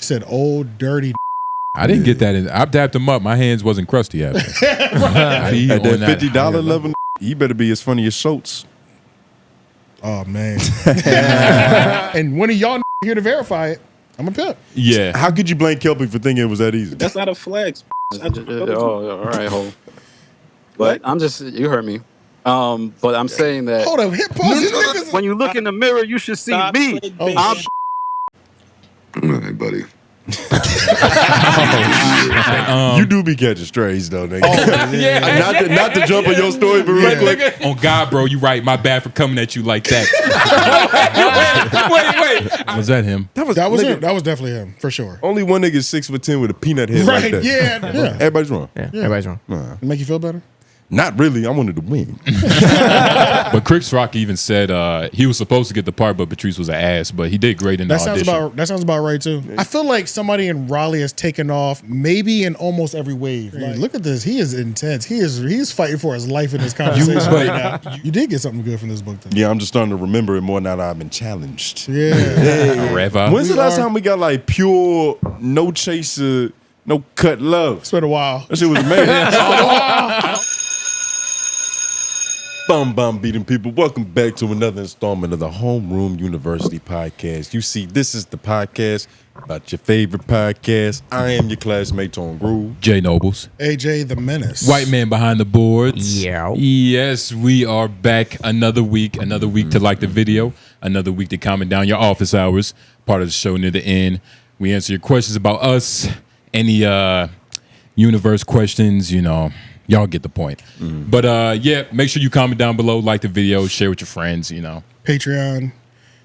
said old dirty. I didn't get that in. I dapped him up. My hands wasn't crusty after. Right. At that $50 level, you better be as funny as Schultz. Oh, man. And one of y'all here to verify it. I'm a pimp. Yeah. How could you blame Kelpie for thinking it was that easy? That's not a flex. Oh, all right, hold. But I'm just, you heard me. But I'm saying that. Hold on, hit pause. When you look in the mirror, you should see me. Oh, Hey, buddy. You do be catching strays though, nigga. Yeah. not to jump on your story, but real quick. On God, bro, you right. My bad for coming at you like that. wait. Was that him? That was him. That was definitely him, for sure. Only one nigga 6'10" with a peanut head Right, like that. yeah. Everybody's wrong. Yeah, everybody's wrong. Make you feel better? Not really. I wanted to win. But Chris Rock even said he was supposed to get the part, but Patrice was an ass. But he did great in the audition. That sounds about right too. I feel like somebody in Raleigh has taken off, maybe in almost every wave. Like, look at this. He is intense. He's fighting for his life in this conversation right now. You did get something good from this book, though. Yeah, I'm just starting to remember it more now that I've been challenged. Yeah. When's the last time we got like pure, no chaser, no cut love? It's been a while. That shit was amazing. Bum beating people. Welcome back to another installment of the Homeroom University Podcast. You see, this is the podcast about your favorite podcast. I am your classmate, Tone Groove. Jay Nobles. AJ the Menace. White man behind the boards. Yeah. Yes, we are back another week to like the video, another week to comment down your office hours. Part of the show near the end. We answer your questions about us, any universe questions, you know. Y'all get the point. But yeah, make sure you comment down below, like the video, share with your friends, you know. Patreon.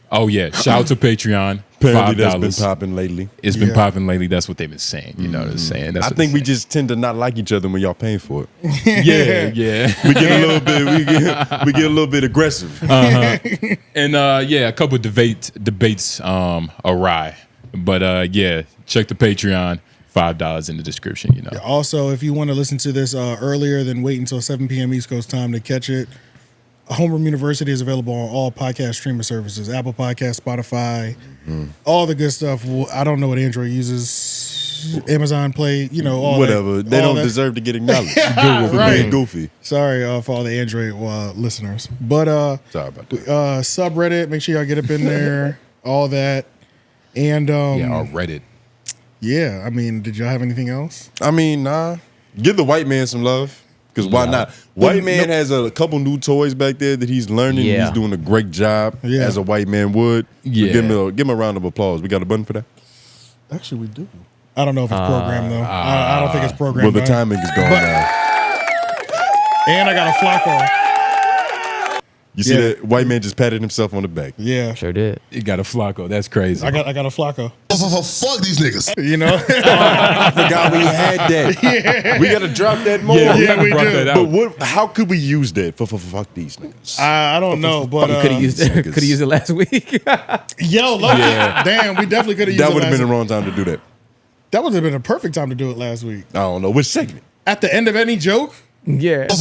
Oh yeah, shout out to Patreon. Apparently $5. that's been popping lately. It's been popping lately. That's what they've been saying. You know what I'm saying? That's I think we just tend to not like each other when y'all paying for it. Yeah. We get a little bit. We get a little bit aggressive. And yeah, a couple of debates awry. But yeah, check the Patreon. $5 in the description, you know. Yeah, also, if you want to listen to this earlier, then wait until 7 p.m. East Coast time to catch it. Homeroom University is available on all podcast streaming services, Apple Podcasts, Spotify, all the good stuff. I don't know what Android uses. Amazon Play, you know, all whatever. That, they all don't that. Deserve to get acknowledged. Right. Goofy. Sorry for all the Android listeners. But sorry about that. Subreddit, make sure y'all get up in there, all that. And Yeah, our Reddit. yeah, I mean, did y'all have anything else? I mean, nah. Give the white man some love. Because why not? White man has a couple new toys back there that he's learning. Yeah. He's doing a great job as a white man would. Yeah. So give him a round of applause. We got a button for that? Actually, we do. I don't know if it's programmed, though. I don't think it's programmed. Well, the timing is gone now. And I got a Flacco. You see that? White man just patted himself on the back. Yeah. Sure did. You got a Flacco. That's crazy. I got a Flacco. Fuck these niggas. You know? I forgot we had that. Yeah. We got to drop that more. Yeah, we brought do. that out. But how could we use that for fuck these niggas? I don't know, but You could have used it last week. yo, Logan. Damn, we definitely could have used That it would have last been the week. wrong time to do that. That would have been a perfect time to do it last week. I don't know. Which segment? At the end of any joke? Yeah. Fuck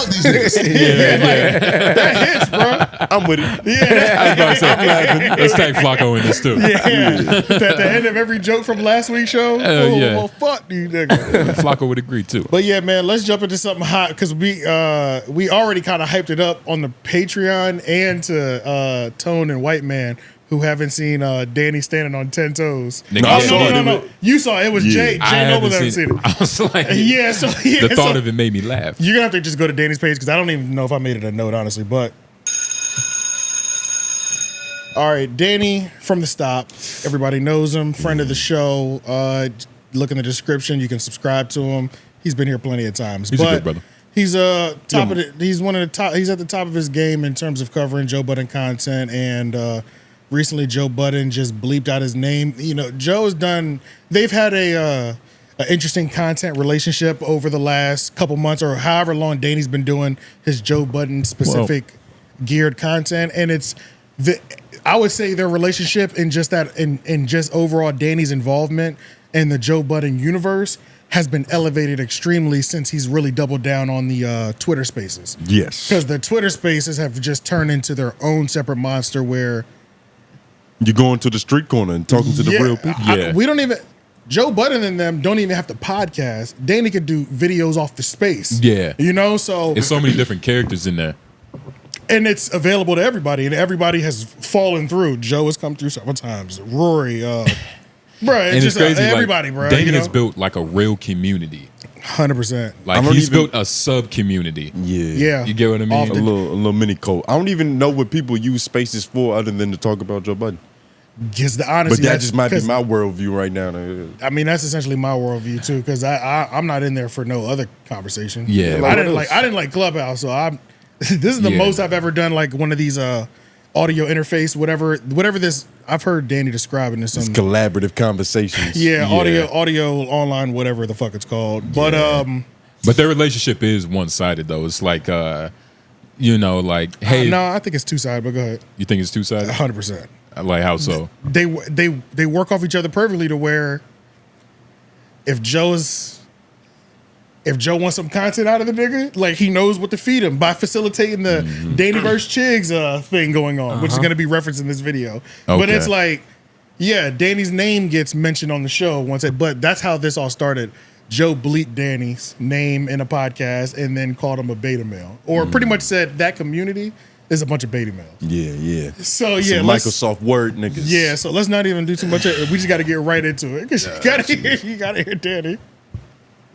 these niggas. That hits, bro. I'm with it. Yeah. I was about to say, let's tag Flacco in this too. Yeah. At the end of every joke from last week's show? Yeah. Well, fuck these niggas. Flacco would agree too. But yeah, man, let's jump into something hot because we already kind of hyped it up on the Patreon and to Tone and White Man, who haven't seen Danny standing on 10 toes. Nigga, I saw it. No. You saw it. It was Jay. I Jay Noble haven't hasn't seen it. I was like, Yeah, so the thought of it made me laugh. You're gonna have to just go to Danny's page because I don't even know if I made it a note, honestly. But all right, Danny from the stop. Everybody knows him. Friend of the show. Look in the description. You can subscribe to him. He's been here plenty of times. He's a good brother. He's top of the, he's one of the top. He's at the top of his game in terms of covering Joe Budden content. And recently, Joe Budden just bleeped out his name. You know, Joe's done. They've had a interesting content relationship over the last couple months, or however long Danny's been doing his Joe Budden specific geared content, and it's I would say their relationship in just that in just overall Danny's involvement in the Joe Budden universe has been elevated extremely since he's really doubled down on the Twitter Spaces. Yes. Because the Twitter Spaces have just turned into their own separate monster where You going to the street corner and talking to the real people. We don't even. Joe Budden and them don't even have to podcast. Danny could do videos off the space. Yeah. You know, so There's so many different characters in there. And it's available to everybody, and everybody has fallen through. Joe has come through several times. Rory, bro, it's just crazy. Everybody, like, bro. Danny has built like a real community. 100%. Like he's built a sub community. Yeah. You get what I mean? A little mini cult. I don't even know what people use spaces for other than to talk about Joe Budden. Because the honesty, but that just might be my worldview right now. I mean, that's essentially my worldview too. Because I'm not in there for no other conversation. Yeah, I didn't like Clubhouse, so I'm. This is the most I've ever done. Like one of these audio interface, whatever this. I've heard Danny describing this. It's collaborative conversations. Audio online, whatever the fuck it's called. But their relationship is one sided though. It's like like hey. No, I think it's two sided. But go ahead. You think it's two sided? 100%. Like how so? They work off each other perfectly to where if Joe wants some content out of the nigga, like he knows what to feed him by facilitating the Danny vs. Chigs thing going on, which is going to be referenced in this video. Okay. But it's like, yeah, Danny's name gets mentioned on the show but that's how this all started. Joe bleeped Danny's name in a podcast and then called him a beta male, or pretty much said that community is a bunch of beta males. Yeah. So some Microsoft Word niggas. Yeah, so let's not even do too much. We just got to get right into it because you got to hear Danny.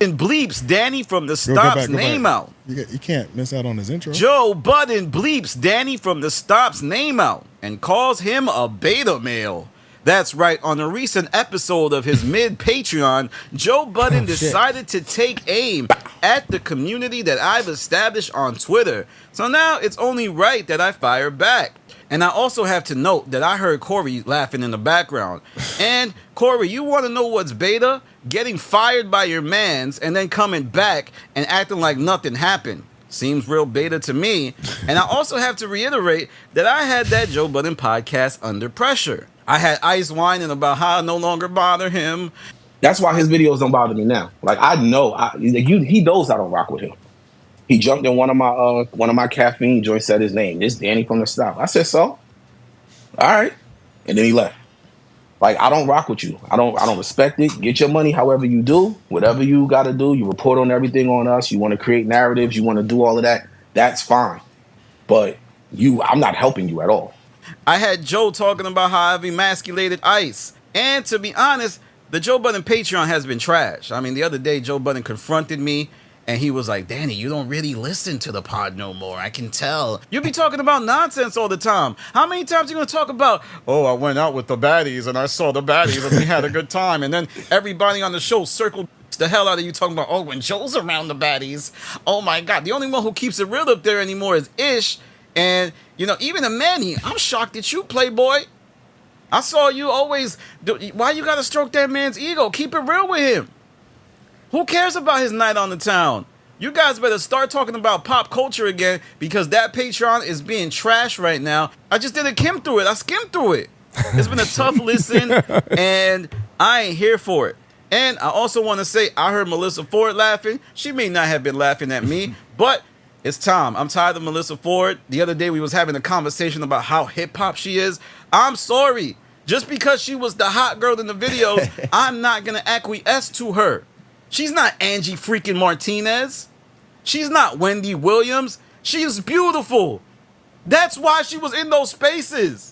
And bleeps Danny from the Stops name out. You can't miss out on his intro. Joe Budden bleeps Danny from the Stops name out and calls him a beta male. That's right. On a recent episode of his mid Patreon, Joe Budden decided to take aim at the community that I've established on Twitter. So now it's only right that I fire back. And I also have to note that I heard Corey laughing in the background. And Corey, you want to know what's beta? Getting fired by your mans and then coming back and acting like nothing happened. Seems real beta to me. And I also have to reiterate that I had that Joe Budden podcast under pressure. I had Ice whining about how I no longer bother him. That's why his videos don't bother me now. Like I know, he knows I don't rock with him. He jumped in one of my caffeine joints, said his name. This Danny from the South. I said so. All right, and then he left. Like I don't rock with you. I don't respect it. Get your money however you do. Whatever you got to do. You report on everything on us. You want to create narratives. You want to do all of that. That's fine. But I'm not helping you at all. I had Joe talking about how I've emasculated Ice. And to be honest, the Joe Budden Patreon has been trash. I mean, the other day, Joe Budden confronted me, and he was like, Danny, you don't really listen to the pod no more. I can tell. You be talking about nonsense all the time. How many times are you going to talk about, oh, I went out with the baddies, and I saw the baddies, and we had a good time. And then everybody on the show circled the hell out of you talking about, oh, when Joe's around the baddies. Oh, my God. The only one who keeps it real up there anymore is Ish. And, even a Manny, I'm shocked at you, Playboy. I saw you always why you got to stroke that man's ego? Keep it real with him. Who cares about his night on the town? You guys better start talking about pop culture again because that Patreon is being trashed right now. I just did a skim through it. I skimmed through it. It's been a tough listen, and I ain't here for it. And I also want to say I heard Melissa Ford laughing. She may not have been laughing at me, but it's time. I'm tired of Melissa Ford. The other day we was having a conversation about how hip-hop she is. I'm sorry. Just because she was the hot girl in the videos, I'm not going to acquiesce to her. She's not Angie freaking Martinez. She's not Wendy Williams. She is beautiful. That's why she was in those spaces.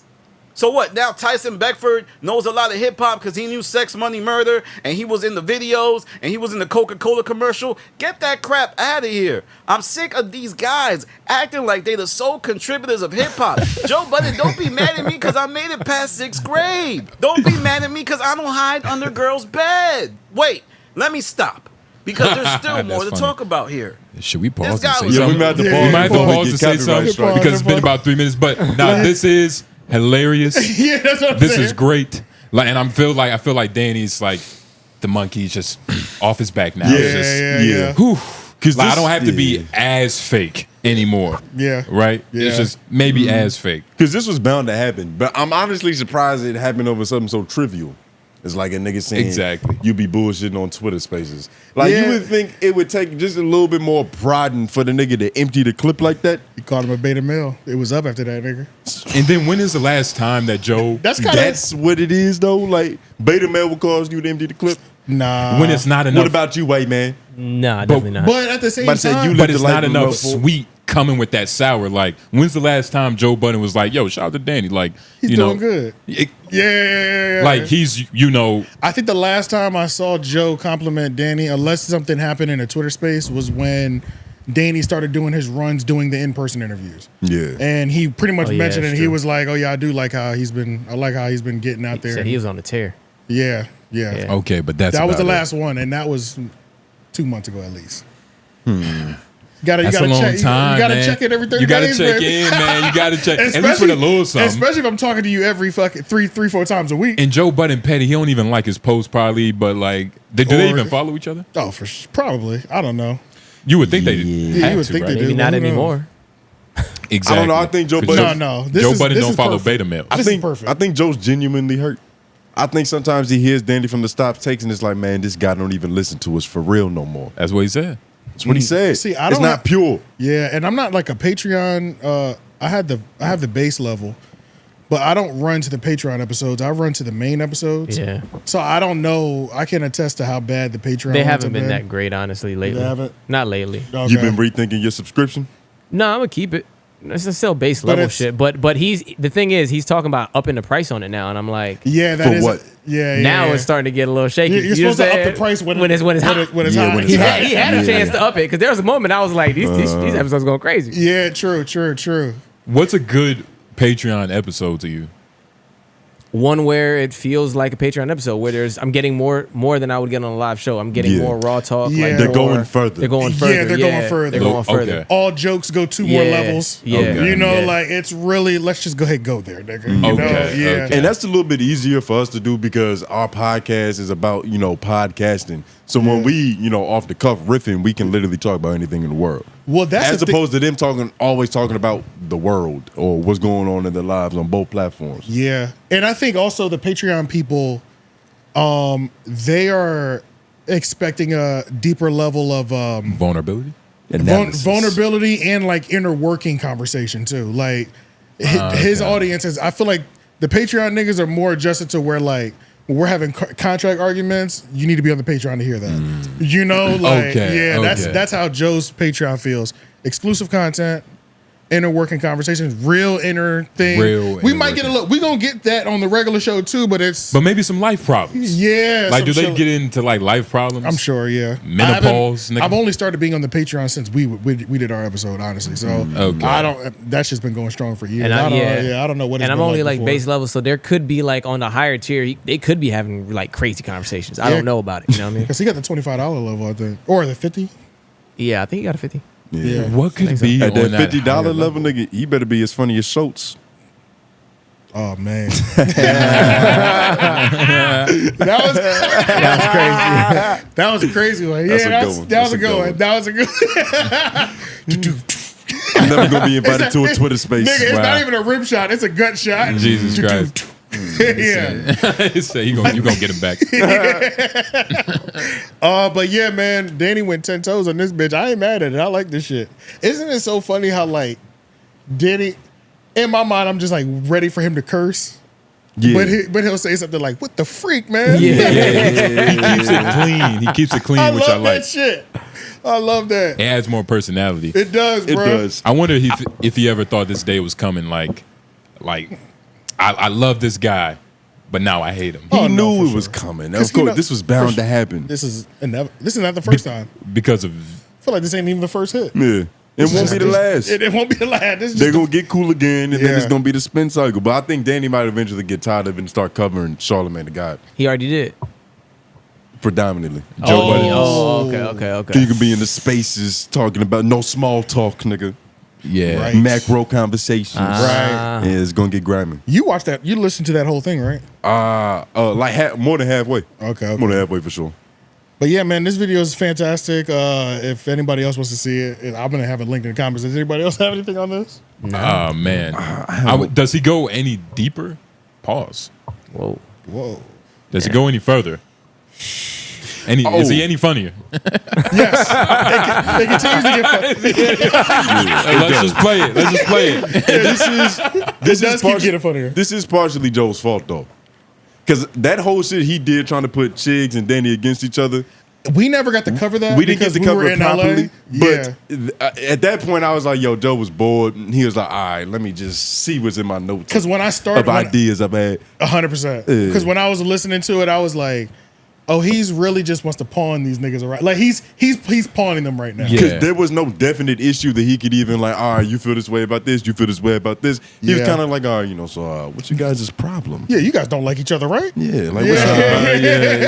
So what, now Tyson Beckford knows a lot of hip-hop because he knew Sex, Money, Murder, and he was in the videos, and he was in the Coca-Cola commercial? Get that crap out of here. I'm sick of these guys acting like they the sole contributors of hip-hop. Joe Budden, don't be mad at me because I made it past 6th grade. Don't be mad at me because I don't hide under girls' bed. Wait, let me stop. Because there's still more to talk about here. Should we pause This and guy say was- something? we might have to We pause. might have to before we pause get to say copyright something strike. because it's been about 3 minutes. But now this is hilarious. Yeah, that's what I'm This saying. is great. Like, and I feel like Danny's like the monkey's just off his back now. It's just, Yeah. whew. 'Cause Like, I this- don't have to be yeah. as fake anymore. Yeah. Right? Yeah. It's just maybe as fake. Because this was bound to happen. But I'm honestly surprised it happened over something so trivial. It's like a nigga saying Exactly. you be bullshitting on Twitter Spaces. Like Yeah. you would think it would take just a little bit more prodding for the nigga to empty the clip like that. You called him a beta male. It was up after that, nigga. And then when is the last time that Joe? That's what it is though. Like beta male will cause you to empty the clip. Nah. when it's not enough. What about you, white man? Nah, definitely not. But at the same About to say, time, you But it's the light not and enough love for- sweet coming with that sour. Like, when's the last time Joe Budden was like, "Yo, shout out to Danny"? Like, he's you doing know, good. Yeah. like he's, you know, I think the last time I saw Joe compliment Danny, unless something happened in a Twitter space, was when Danny started doing his runs, doing the in-person interviews. Yeah. And he pretty much Oh, yeah, mentioned it. that's He true. was like, "Oh yeah, I do like how he's been. I like how he's been getting out there." Said he was on the tear. Yeah. Yeah. okay, but that's That was the about it. last one, and that was 2 months ago at least. You That's gotta a long check. time, You gotta man. check it every 30 You gotta days, check baby. in, man. You gotta check at least for the little something. Especially if I'm talking to you every fucking three, 4 times a week. And Joe Budden Petty, he don't even like his post probably, but like, do they Or- even follow each other? Oh, probably. I don't know. You would think they did. Yeah, you would think they Maybe do. not Who knows? anymore. Exactly. I don't know. I think Joe 'Cause Budden- No. This Joe is, Budden this don't is follow perfect. beta males. I This is think perfect. I think Joe's genuinely hurt. I think sometimes he hears Danny from the stop takes and it's like, man, this guy don't even listen to us for real no more. That's what he said. That's what he said. See, I it's don't not have- pure. Yeah, and I'm not like a Patreon. I have the base level, but I don't run to the Patreon episodes. I run to the main episodes. Yeah. So I don't know. I can attest to how bad the Patreon. They ones haven't have been that great, honestly, lately. haven't? Not lately. Okay. You've been rethinking your subscription? No, I'm gonna keep it. It's still base But level it's- shit. But the thing is, he's talking about upping the price on it now, and I'm like, Yeah, that For is. what? Yeah. now yeah. it's starting to get a little shaky. You're You know supposed what I'm to up saying? the price when it's hot. when it's Yeah, hot. when it's He hot. had a chance to up it because there was a moment I was like, these episodes going crazy. Yeah, true. What's a good Patreon episode to you? One where it feels like a Patreon episode where I'm getting more than I would get on a live show. I'm getting Yeah. more raw talk. Yeah. Like They're more- going further. They're going Yeah, further. they're going further. They're going Okay. further. All jokes go 2 more Yeah. levels. Yeah. Okay. You know, Yeah. like it's really, let's just go ahead and go there, nigga. You know? Okay, Yeah. okay. And that's a little bit easier for us to do because our podcast is about, podcasting. So when we, off the cuff riffing, we can literally talk about anything in the world. Well, that's As the thing- opposed to them always talking about the world or what's going on in their lives on both platforms. Yeah. And I think also the Patreon people, they are expecting a deeper level of Vulnerability? Analysis. vulnerability and like inner working conversation too. Like his audience is, I feel like the Patreon niggas are more adjusted to where like when we're having contract arguments, you need to be on the Patreon to hear that. You know, like Okay, okay. that's how Joe's Patreon feels. Exclusive content, inner working conversations, real inner thing. Real we inner might get a working. look. We gonna get that on the regular show too, but it's But maybe some life problems. yeah. Like, some do they shit- get into like life problems? I'm sure, yeah. Menopause, nigga? I've only started being on the Patreon since we did our episode, honestly. So Okay. I don't. That's just been going strong for years. And I I don't know what. It's And I'm been only like before. base level, so there could be like on the higher tier, they could be having like crazy conversations. I don't know about it. You know what I mean? Because he got the $25 level, I think, or the 50. Yeah, I think he got a 50. Yeah. What could be At on that $50 higher level, nigga, he better be as funny as Schultz. Oh man, that was a crazy one. Yeah, That's a good one. that was a That's good one. That was a good one. I'm never gonna be invited to a Twitter space. Nigga, it's Wow. not even a rim shot. It's a gut shot. Jesus Christ. Yeah. Say you gonna get him back. But yeah, man, Danny went 10 toes on this bitch. I ain't mad at it. I like this shit. Isn't it so funny how like Danny, in my mind, I'm just like ready for him to curse. Yeah. But he'll say something like, "What the freak, man?" He keeps it clean. He keeps it clean, I which love I like. that shit. I love that. It adds more personality. It does, It bro. does. I wonder if he ever thought this day was coming. Like I love this guy, but now I hate him He Oh, no, knew for it was sure. coming. 'Cause Of he course, know- this was bound for to happen. This is not the first time. because of I feel like this ain't even the first hit. Yeah. It won't be the last. It won't be the last. This is They're just gonna get cool again, and then Yeah. it's gonna be the spin cycle. But I think Danny might eventually get tired of it and start covering Charlamagne the God He already did. predominantly. Joe Budden. Oh, okay. You can be in the spaces talking about no small talk, nigga. yeah. Right. Macro conversations. Right. Yeah, it's gonna get grimy. You watched that. You listened to that whole thing, right? Like more than halfway. Okay. More than halfway for sure. But yeah, man, this video is fantastic. If anybody else wants to see it, I'm gonna have it linked in the comments. Does anybody else have anything on this? Oh man. Does he go any deeper? Pause. Whoa. Whoa. Does it go any further? Is he any funnier? Yes, it continues to get funny. Let's just play it. Let's just play it. This is partially Joe's fault though, because that whole shit he did trying to put Chigs and Danny against each other. We never got to cover that. We didn't get to cover it properly. LA. But at that point, I was like, "Yo, Joe was bored." And he was like, "All right, let me just see what's in my notes." Because when I started, ideas I've had, 100%. Because when I was listening to it, I was like, "Oh, he's really just wants to pawn these niggas around. Like he's pawning them right now." Because there was no definite issue that he could even like, "All right, you feel this way about this, you feel this way about this." He was kind of like, "All right, so what's you guys' problem?" Yeah, you guys don't like each other, right? Yeah, like what's up?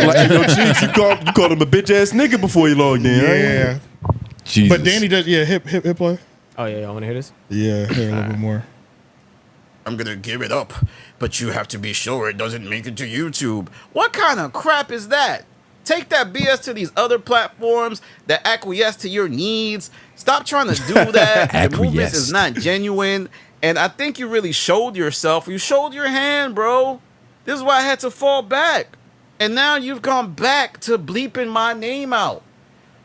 Like, yo, Chigs, you called him a bitch ass nigga before he logged in. Yeah. Right? Jesus. But Danny does. Yeah, hip play. Oh yeah, y'all want to hear this? Yeah, hear a little bit more. I'm gonna give it up, but you have to be sure it doesn't make it to YouTube. What kind of crap is that? Take that BS to these other platforms that acquiesce to your needs. Stop trying to do that. The movement is not genuine. And I think you really showed yourself. You showed your hand, bro. This is why I had to fall back. And now you've gone back to bleeping my name out.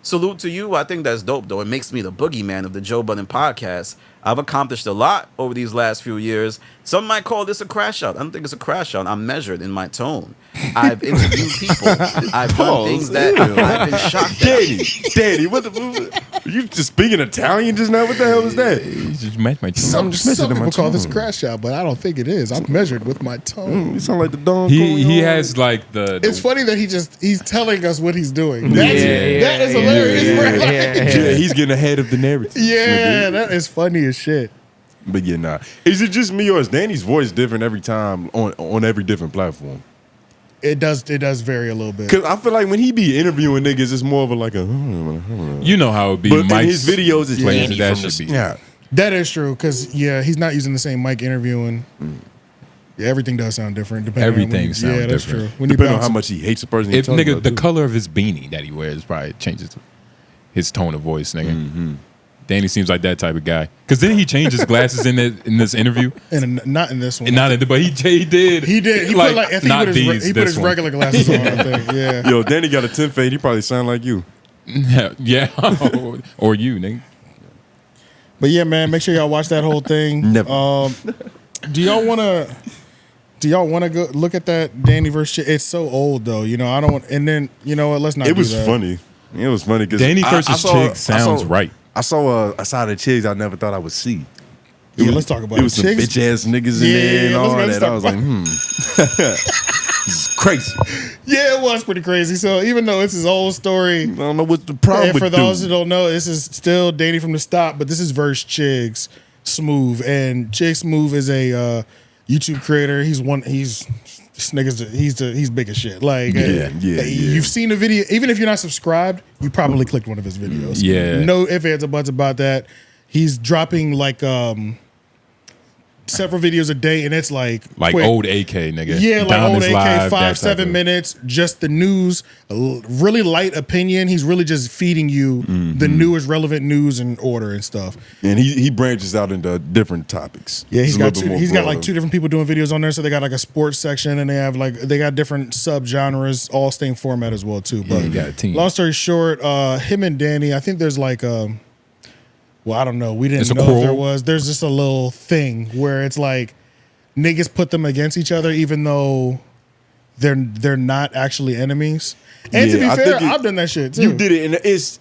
Salute to you. I think that's dope, though. It makes me the boogeyman of the Joe Budden podcast. I've accomplished a lot over these last few years. Some might call this a crash out. I don't think it's a crash out. I'm measured in my tone. I've interviewed people. I've done things that I've been shocked at. Danny, what the? You just speaking Italian just now? What the hell is that? You just met my Some people call this a crash out, but I don't think it is. I'm measured with my tone. You sound like the Don. He has like the. It's funny that he's telling us what he's doing. That is hilarious. Yeah, he's getting ahead of the narrative. Yeah, that is funny as shit. But yeah, nah. Is it just me or is Danny's voice different every time on every different platform? It does vary a little bit. Cause I feel like when he be interviewing niggas, it's more of a like a. You know how it be. But in Mike's his videos, it's playing Danny that from should the be. yeah. That is true, because he's not using the same mic interviewing. Yeah, everything does sound different. Everything sounds different. Yeah, that's true. When Depending on how much he hates the person. If nigga, the color of his beanie that he wears probably changes his tone of voice, nigga. Mm-hmm. Danny seems like that type of guy. Because didn't he change his glasses in this interview? And not in this one. But he did. He did. He like, put like I think not he put his regular glasses on. I think. Yeah. Yo, Danny got a 10 fade. He probably sound like you. Yeah. Or you, nigga. But yeah, man, make sure y'all watch that whole thing. Never. Do y'all want to go look at that Danny versus Chigs? It's so old though, you know. I don't. And then you know what? Let's not. It was do that. funny. It was funny because Danny versus Chigs sounds right. I saw a side of Chigs I never thought I would see. Yeah, let's talk about it. It was some bitch ass niggas in there and all that. I was like, This is crazy. Yeah, it was pretty crazy. So even though it's his old story, I don't know what's the problem. and for those who don't know, this is still Danny from the Stop, but this is versus Chigs Smooth, and Chigs Smooth is a YouTube creator. He's this nigga's he's big as shit. Like you've seen the video, even if you're not subscribed, you probably clicked one of his videos. Yeah, no ifs, ands, or buts about that. He's dropping like several videos a day, and it's like quick. Old AK, nigga. Yeah, like Diamonds old AK, Live, 5-7 minutes, just the news, really light opinion. He's really just feeding you the newest relevant news and order and stuff. And he branches out into different topics. Yeah, he's got broader. like two different people doing videos on there. So they got like a sports section, and they got different subgenres, all same format as well too. But he got a team. Long story short, him and Danny, I think there's like well, I don't know. We didn't know if there was. There's just a little thing where it's like niggas put them against each other, even though they're not actually enemies. And to be fair, I've done that shit too. You did it, and it's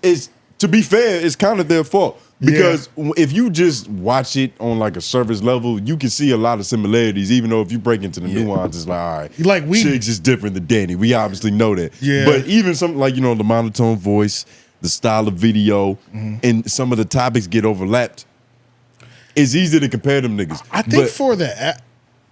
to be fair, it's kind of their fault because if you just watch it on like a surface level, you can see a lot of similarities. Even though if you break into the nuances, like all right, like Chigs is different than Danny. We obviously know that. Yeah. But even something like the monotone voice, the style of video, and some of the topics get overlapped. It's easy to compare them niggas. I think for the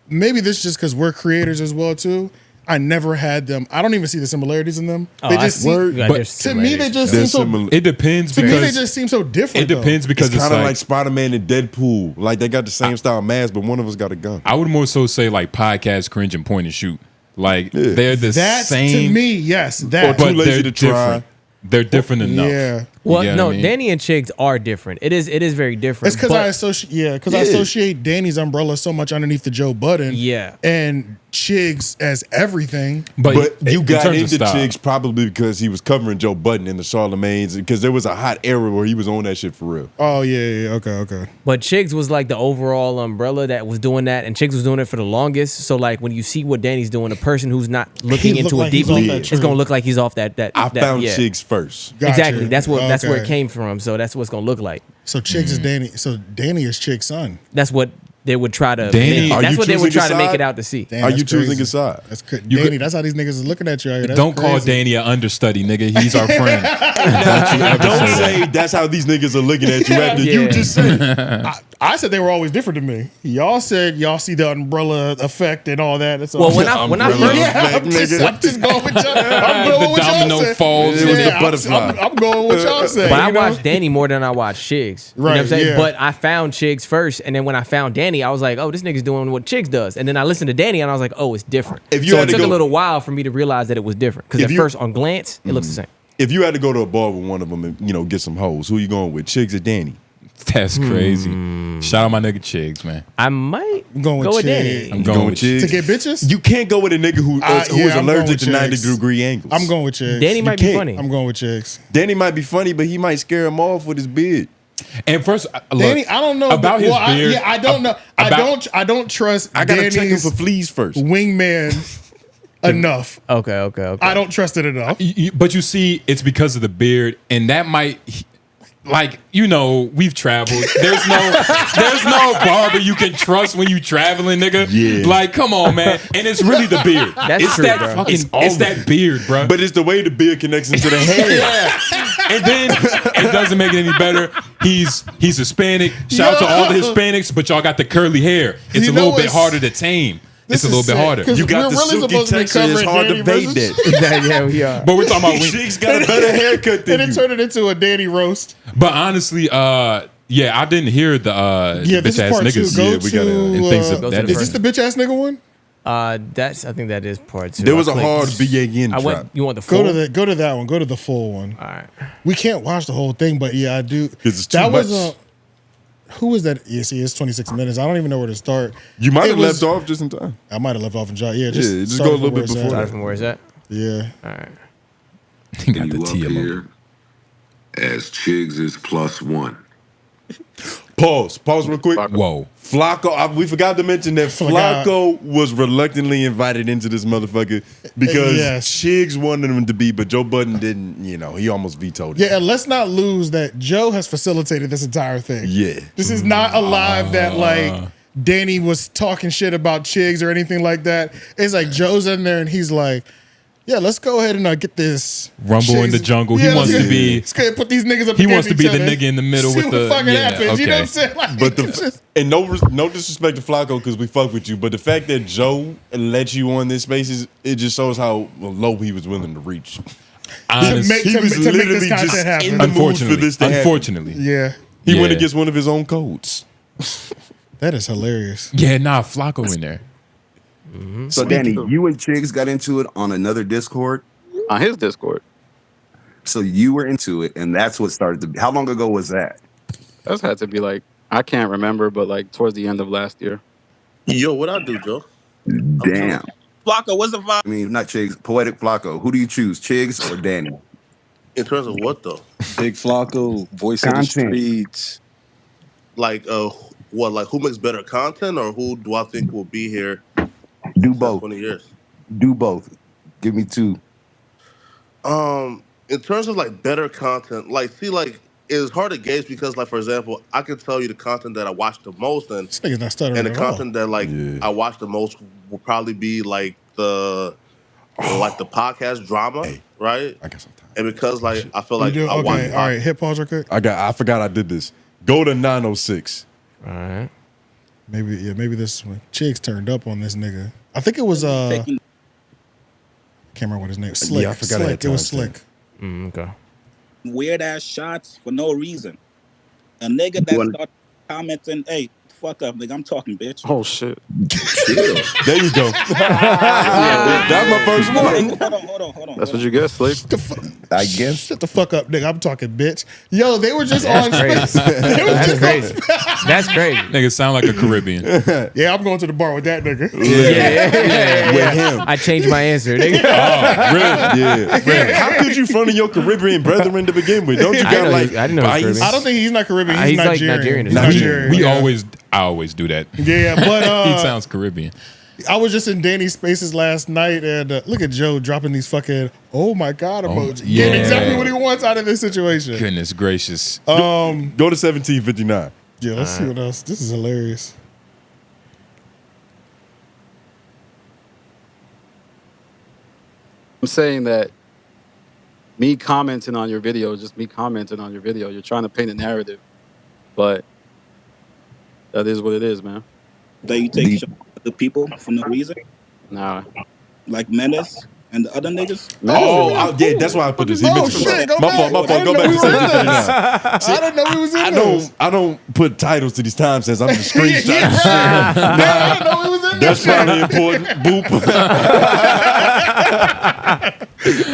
maybe this is just because we're creators as well too. I never had them. I don't even see the similarities in them. Oh, they just seem, but to me they just seem so. It depends. To me, they just seem so different. It depends because it's kind of like Spider-Man and Deadpool. Like they got the same style mask, but one of us got a gun. I would more so say like podcast cringe and point and shoot. Like they're the That's same. To me, yes. Or That. too but lazy they're to try. different. They're different enough. Yeah. Well, get what no, I mean? Danny and Chigs are different. It is very different. It's because but- I associate Danny's umbrella so much underneath the Joe Budden. Yeah. And Chigs as everything. But you in got terms of into style. Chigs probably because he was covering Joe Budden in the Charlemagne's, because there was a hot era where he was on that shit for real. Oh yeah, okay. But Chigs was like the overall umbrella that was doing that, and Chigs was doing it for the longest. So like when you see what Danny's doing, a person who's not looking He look into like it he's deeply, off that it's tree. gonna look like he's off that. I found yeah. Chigs first. Gotcha. Exactly. That's where it Okay. came from. So that's what it's gonna look like. So Chigs is Danny. So Danny is Chig's son. That's what they would try to. Danny- make, Are that's you what they would choosing try a to make side? it out to see. Damn, Are that's you choosing crazy. a side? That's good. You Danny, could- that's how these niggas is looking at you out here. That's Don't call crazy. Danny an understudy, nigga. He's our friend. Don't say that's how these niggas are looking at you after Yeah. you just said. I said they were always different to me. Y'all said y'all see the umbrella effect and all that. That's all. Well, when I Umbrella first effect, I'm just nigga. going with y'all. I'm going The with y'all domino said. falls. It was the Yeah, butterfly. I'm going with y'all said. But I you know? watched Danny more than I watched Chigs. You know what Right, I'm saying? yeah. But I found Chigs first, and then when I found Danny, I was like, oh, this nigga's doing what Chigs does. And then I listened to Danny, and I was like, oh, it's different. If you So had it to took a go- little while for me to realize that it was different. Because If at you- first, on glance, it looks the same. If you had to go to a bar with one of them and get some hoes, who you going with, Chigs or Danny? That's crazy. Shout out my nigga Chigs, man. I might I'm going go with with Danny. Chigs. I'm going with Chigs? To get bitches? You can't go with a nigga who Yeah, is I'm going allergic with to 90 Chigs. degree angles. I'm going with Chigs. Danny might be can't. funny. I'm going with Chigs. Danny might be funny, but he might scare him off with his beard. And first, look, Danny, I don't know about his well, beard. I don't know. I don't trust I gotta check him Danny's for fleas first. wingman enough. Okay. I don't trust it enough. But you see, it's because of the beard, and that might, like, you know, we've traveled. There's no barber you can trust when you traveling, nigga. Yeah. Like, come on, man. And it's really the beard. That's it's true, that bro. fucking, it's that beard, bro. But it's the way the beard connects into the head. yeah. And then it doesn't make it any better. He's Hispanic. Shout out to all the Hispanics, but y'all got the curly hair. It's You a little know bit what's- harder to tame. It's a This little is bit sick, harder. 'cause You got we're the really silky supposed to be texture. It's covering hard to Danny bait versus- that. yeah, we are. But we're talking about Chigs got a better haircut And than it you. turned it into a Danny roast. But honestly, yeah, I didn't hear the Yeah, this bitch is ass part niggas. two. Go Yeah, we gotta- to. and things of Go to that. the Is this the bitch ass nigga one? I think that is part two. There was I a clicked. hard BAN I trap. went. You want the full? Go to that one. Go to the full one. All right. We can't watch the whole thing, but yeah, I do. 'Cause it's too That was much. who was that? Yeah, see, it's 26 minutes. I don't even know where to start. You might It have was- left off just in time. I might have left off in jot. Yeah, just start go a from little where bit it's before at. Start from where is that? Yeah. All right. Got the You up T here as Chigs is +1. Pause real quick. Whoa. Flacco, we forgot to mention that Forgot. Flacco was reluctantly invited into this motherfucker because Yes. Chigs wanted him to be, but Joe Budden didn't, he almost vetoed it. Yeah, and let's not lose that Joe has facilitated this entire thing. Yeah. This is not a live that like Danny was talking shit about Chigs or anything like that. It's like Joe's in there and he's like, yeah, let's go ahead and get this Rumble in the jungle. He wants to be. Let's go ahead and put these niggas up. He wants against to be each the other. nigga in the middle See with what the. fucking Yeah, happens. You know what I'm okay. saying? Like, But it's just- and no disrespect to Flacco because we fuck with you, but the fact that Joe let you on this spaces, it just shows how low he was willing to reach. Honest- make- He was to make this literally content just happen. in the mood for Unfortunately, this to happen. unfortunately, yeah, He went Yeah. against one of his own codes. that is hilarious. yeah, nah, Flacco in there. So Danny, you and Chigs got into it on another Discord. On his Discord. So you were into it, and that's what started to be. How long ago was that? That's had to be like, I can't remember, but like towards the end of last year. Yo, what I do, Joe? Damn. Flocka, what's the vibe? I mean, not Chigs, Poetic Flacco. Who do you choose, Chigs or Danny? In terms of what though? Big Flacco, voice of the Content. streets. Like, what? Like, who makes better content, or who do I think will be here? Do in both. 20 years. Do both. Give me two. In terms of like better content, like, see, like, it's hard to gauge because, like, for example, I can tell you the content that I watch the most, and This nigga's not stuttering the at all. content that like I watch the most will probably be like the podcast drama, right? I got some time. And because like I feel like You do? I watch Okay, all right. Hit pause real quick. I forgot I did this. Go to 906. All right. Maybe this one. Chigs turned up on this nigga. I think it was can't remember what his name was. Slick. Yeah, I forgot I had Slick. It was time, Slick. Okay. Weird ass shots for no reason. A nigga that started commenting, hey, fuck up, nigga. I'm talking, bitch. Oh shit. There you go. That's my first one. Hold on. That's what you get, Slick. I guess. Shut the fuck up, nigga. I'm talking, bitch. Yo, they were just on That's space. crazy. That's crazy. That's crazy. Nigga sound like a Caribbean. Yeah, I'm going to the bar with that nigga. Yeah. With him. I changed my answer, nigga. Oh, really? Yeah. Really? How could you front of your Caribbean brethren to begin with? Don't you got I didn't know he was bias? Caribbean. I don't think he's not Caribbean. He's, He's like Nigerian. Nigerian. He's Nigerian. I always do that. Yeah, but He sounds Caribbean. I was just in Danny's spaces last night, and look at Joe dropping these fucking "oh my god" emojis. yeah. Getting exactly what he wants out of this situation. Goodness gracious. Go to 1759. Yeah, let's see what else. This is hilarious. I'm saying that me commenting on your video, just me commenting on your video, you're trying to paint a narrative, but that is what it is, man. That you take shots at the people for no reason, Nah. like Menace and the other niggas. Yeah, that's why I put this. He Oh mentioned shit! my fault. My fault. Go back to 1759. I didn't know we was in this. I don't put titles to these time since I'm just screenshotting Yeah, shit. I didn't know we was in That's this. probably important. Boop.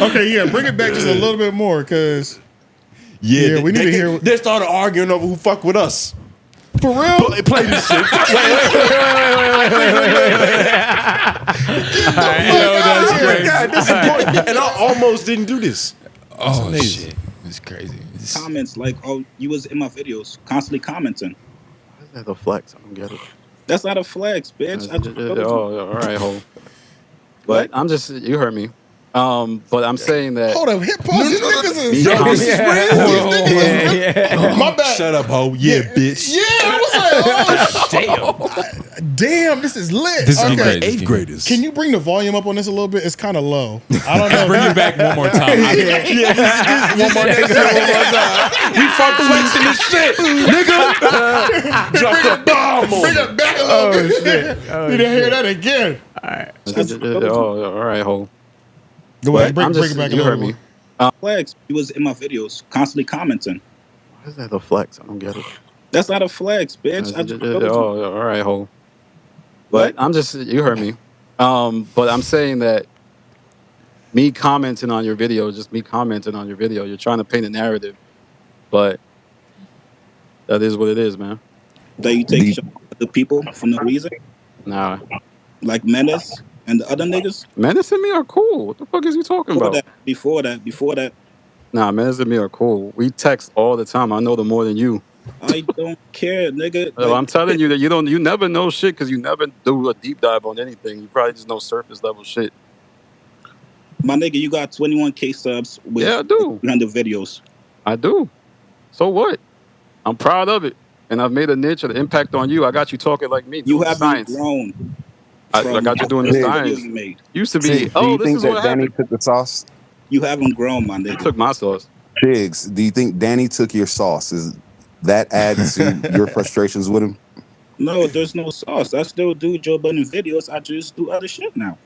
Okay, yeah, bring it back just a little bit more, cause Yeah, we need to hear. They started arguing over who fuck with us. For real? Play this shit. That's crazy. God, this is important. And I almost didn't do this. Oh shit. It's crazy. Comments like, "Oh, you was in my videos, constantly commenting." Why is that a flex? I don't get it. That's not a flex, bitch. I just told you. Oh, all right, hold. But I'm just, you heard me. But I'm saying that. Hold up, hit pause. These niggas is. Me comment- These niggas is real. My bad. Shut up, ho. Yeah, bitch. Yeah, I was like, oh, damn, this is lit. This is Okay. crazy. Eighth graders. Can you bring the volume up on this a little bit? It's kind of low. I don't know. Bring it back one more time. One more time. We fuck flexing this shit, nigga. Drop the bomb on Bring me. it back a little bit. Need to hear that again. Oh, all right, hold. Go ahead, I'm bring just, it back a you little heard bit. me. Flex. He was in my videos, constantly commenting. Why is that a flex? I don't get it. That's not a flex, bitch. I just told you. Oh, all right, hold. But I'm just, you heard me. But I'm saying that me commenting on your video, just me commenting on your video, you're trying to paint a narrative, but that is what it is, man. That you take shots at the people for no reason, Nah. like Menace and the other niggas. Menace and me are cool. What the fuck is you talking about? Before that. Nah, Menace and me are cool. We text all the time. I know them more than you. I don't care, nigga. Well, I'm telling you that you never know shit because you never do a deep dive on anything. You probably just know surface level shit. My nigga, you got 21K subs with Yeah, I do. 300 videos. I do. So what? I'm proud of it. And I've made a niche, an impact on you. I got you talking like me. You doing haven't science. grown. I got you doing the Video science. you made. Used to be, Do you this think is that what Danny happened. took the sauce? You haven't grown, my He nigga. took my sauce. Chigs, do you think Danny took your sauce? Is that adds to your frustrations with him? No, there's no sauce. I still do Joe Budden videos. I just do other shit now.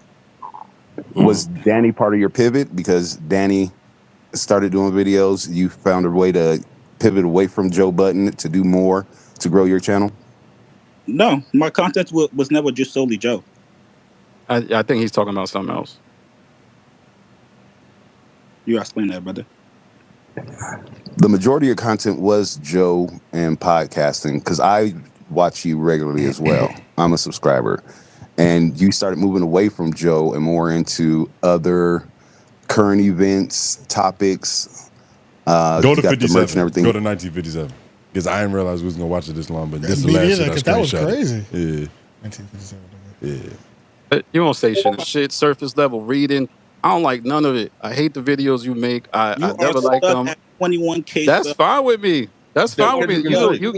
Was Danny part of your pivot? Because Danny started doing videos, you found a way to pivot away from Joe Budden to do more to grow your channel? No, my content was never just solely Joe. I think he's talking about something else. You explain that, brother. The majority of your content was Joe and podcasting, because I watch you regularly as well. I'm a subscriber. And you started moving away from Joe and more into other current events, topics. Go you to got the merch 57. and everything. Go to 1957. Because I didn't realize we was going to watch it this long, but this is the Me last neither, shit I 'cause that was screenshotted. crazy. Yeah. 1957. Yeah. But you won't say shit. Shit, surface level reading. I don't like none of it. I hate the videos you make. I never like them. 21K. That's fine with me. That's fine with me.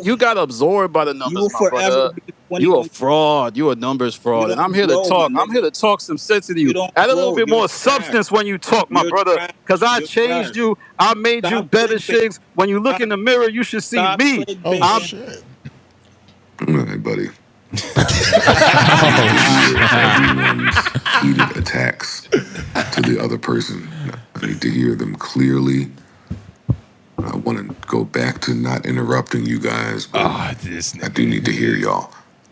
You got absorbed by the numbers, You will my brother. forever be You a 21K. fraud. You a numbers fraud. You And I'm don't here to grow, talk. my I'm here to talk some sense to you. You don't Add a little grow. bit more You're substance when you talk, my You're brother. trash. Because I You're changed trash. you. I made you Stop better, clickbait. Chigs. When you look in the mirror, you should see Stop me. clickbaiting. Oh, shit. All right, buddy. Everyone's heated attacks to the other person. I need to hear them clearly I want to go back to not interrupting you guys, but I do need to hear y'all.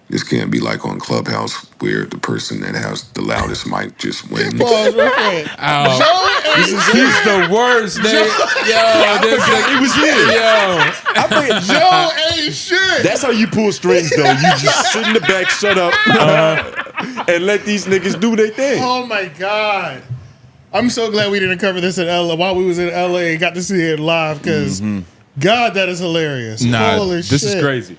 This can't be like on Clubhouse where the person that has the loudest mic just wins. Pause real quick. He's the worst, nigga. He was here. Yo, Joe ain't shit. That's how you pull strings, though. You just sit in the back, shut up, and let these niggas do their thing. Oh my God. I'm so glad we didn't cover this in LA while we was in LA and got to see it live because God, that is hilarious. Holy shit. This is crazy.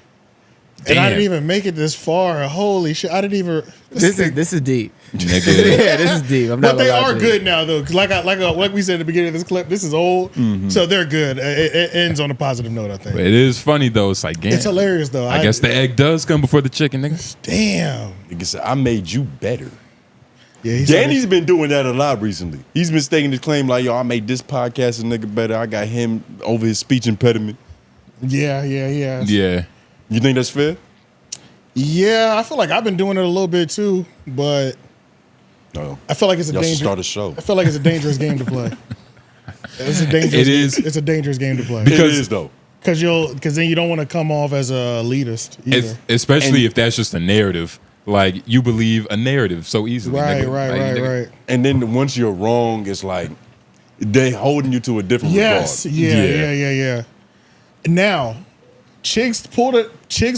And I Damn. didn't even make it this far. Holy shit. I didn't even. This is deep. Nigga. Yeah, this is deep. I'm not But they gonna lie are to good you. now, though. Because like we said at the beginning of this clip, this is old. So they're good. It ends on a positive note, I think. But it is funny though. It's like, damn. It's hilarious, though. I guess the egg does come before the chicken, nigga. Damn. Nigga said, I made you better. Yeah, Danny's been doing that a lot recently. He's been staking his claim like, yo, I made this podcast a nigga better. I got him over his speech impediment. Yeah. Yeah. You think that's fair? Yeah, I feel like I've been doing it a little bit too, but No. I feel like it's a Y'all should dangerous. start a show. I feel like it's a dangerous game to play. It's a dangerous. It is. It's a dangerous game to play It is, though. because then you don't want to come off as a elitist either. Especially if that's just a narrative. Like, you believe a narrative so easily. Right, nigga. right, Like, right, nigga. right. And then once you're wrong, it's like they holding you to a different Yes, regard. yeah. Now, Chigs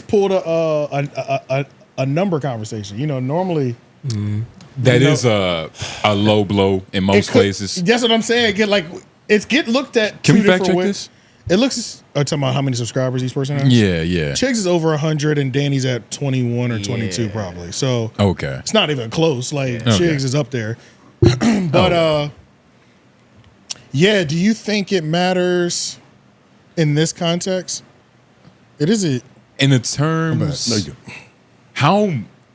pulled a number conversation. You know, normally That is a low blow in most places. That's what I'm saying. Get looked at. Can two we fact different check ways. this? It looks. Talking about how many subscribers each person has. Yeah. Chigs is over 100 and Danny's at 21 or 22 probably. So Okay. it's not even close. Like Okay. Chigs is up there. But yeah, do you think it matters in this context? It is it. In the terms,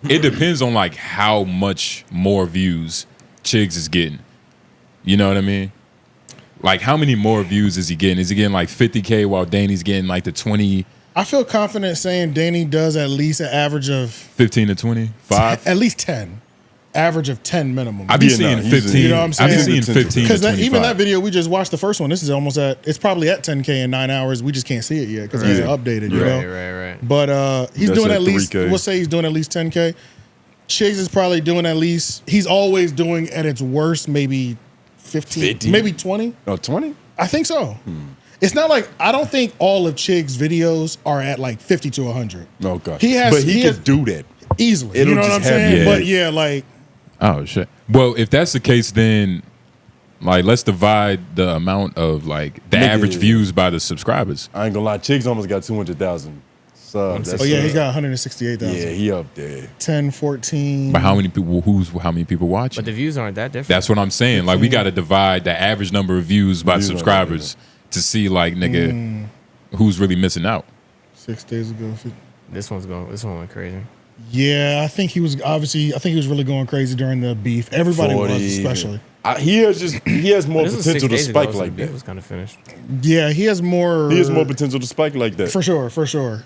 it depends on like how much more views Chigs is getting. You know what I mean? Like, how many more views is he getting? Is he getting like 50K while Danny's getting like the 20? I feel confident saying Danny does at least an average of 15 to 25? at least 10. Average of 10 minimum. I be seeing 15. You know what I'm saying? I be seeing 15 because to 25. even that video we just watched, the first one, this is almost it's probably at 10K in 9 hours. We just can't see it yet because it hasn't updated. You know? Right. But he's That's doing at at least. 3K. We'll say he's doing at least 10K. Chigs is probably doing at least. He's always doing at its worst maybe 15, 50? maybe 20. Oh, 20? I think so. It's not like I don't think all of Chigs' videos are at like 50 to 100. Oh, gosh. He has, but he has can do that. easily. It'll You know what I'm just happen. saying? Yeah. But yeah, like. Oh, shit. Well, if that's the case, then like let's divide the amount of like the Nigga. average views by the subscribers. I ain't gonna lie. Chigs almost got 200,000 subs. Oh yeah, he's got 168,000. Yeah, he up there. 10, 14. But how many people? How many people watching? But the views aren't that different. That's what I'm saying. Like, we got to divide the average number of views by subscribers to see like nigga who's really missing out. 6 days ago. This one went crazy. Yeah, I think he was really going crazy during the beef. Everybody 40. was, especially. He has more This was potential 6 to days ago, spike so like the beef that. was kind of finished. Yeah, he has more. He has more potential to spike like that. For sure.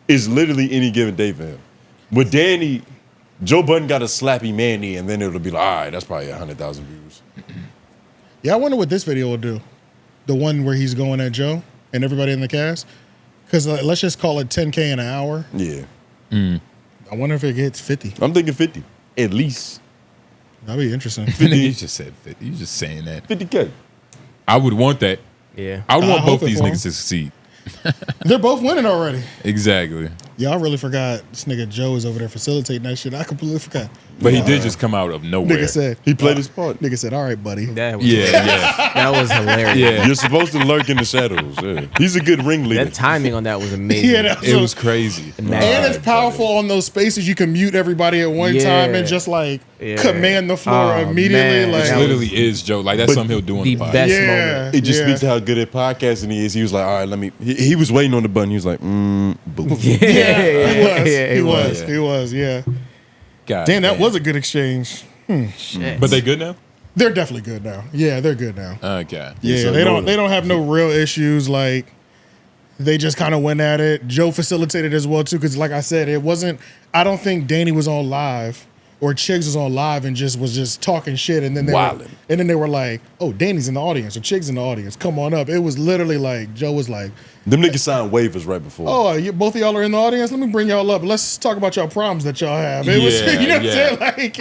It's literally any given day for him. With Danny, Joe Budden got a slappy Manny, and then it'll be like, all right, that's probably 100,000 views. Yeah, I wonder what this video will do. The one where he's going at Joe and everybody in the cast. Because let's just call it 10K in an hour. Yeah. I wonder if it gets 50. I'm thinking 50, at least. That'd be interesting. You just said 50. You just saying that. 50K. I would want that. Yeah. I would I want hope both it these for niggas him. to succeed. They're both winning already. Exactly. Yeah, I really forgot this nigga Joe is over there facilitating that shit. I completely forgot. But he did just come out of nowhere. Nigga said He played his part. Nigga said, all right, buddy. That was Yeah. that was hilarious. Yeah. You're supposed to lurk in the shadows. Yeah. He's a good ringleader. That timing on that was amazing. Yeah, that It was crazy. And it's powerful on those spaces. You can mute everybody at one time and just like command the floor immediately. man. Like It literally is Joe. Like, that's something he'll do on the the podcast. best Yeah. moment. It just speaks to how good at podcasting he is. He was like, all right, let me. He was waiting on the button. He was like, boom. He was. Yeah. God Damn, that damn. was a good exchange. But they good now? They're definitely good now. Yeah, they're good now. Okay. Yeah, so they Logan. don't have no real issues. Like they just kind of went at it. Joe facilitated as well too, because like I said, it wasn't. I don't think Danny was on live or Chigs was on live and was just talking shit, and then they were like, "Oh, Danny's in the audience or Chigs in the audience. Come on up." It was literally like Joe was like, "Them niggas signed waivers right before." "Oh, both of y'all are in the audience. Let me bring y'all up. Let's talk about y'all problems that y'all have." It was, you know what I'm saying? Like,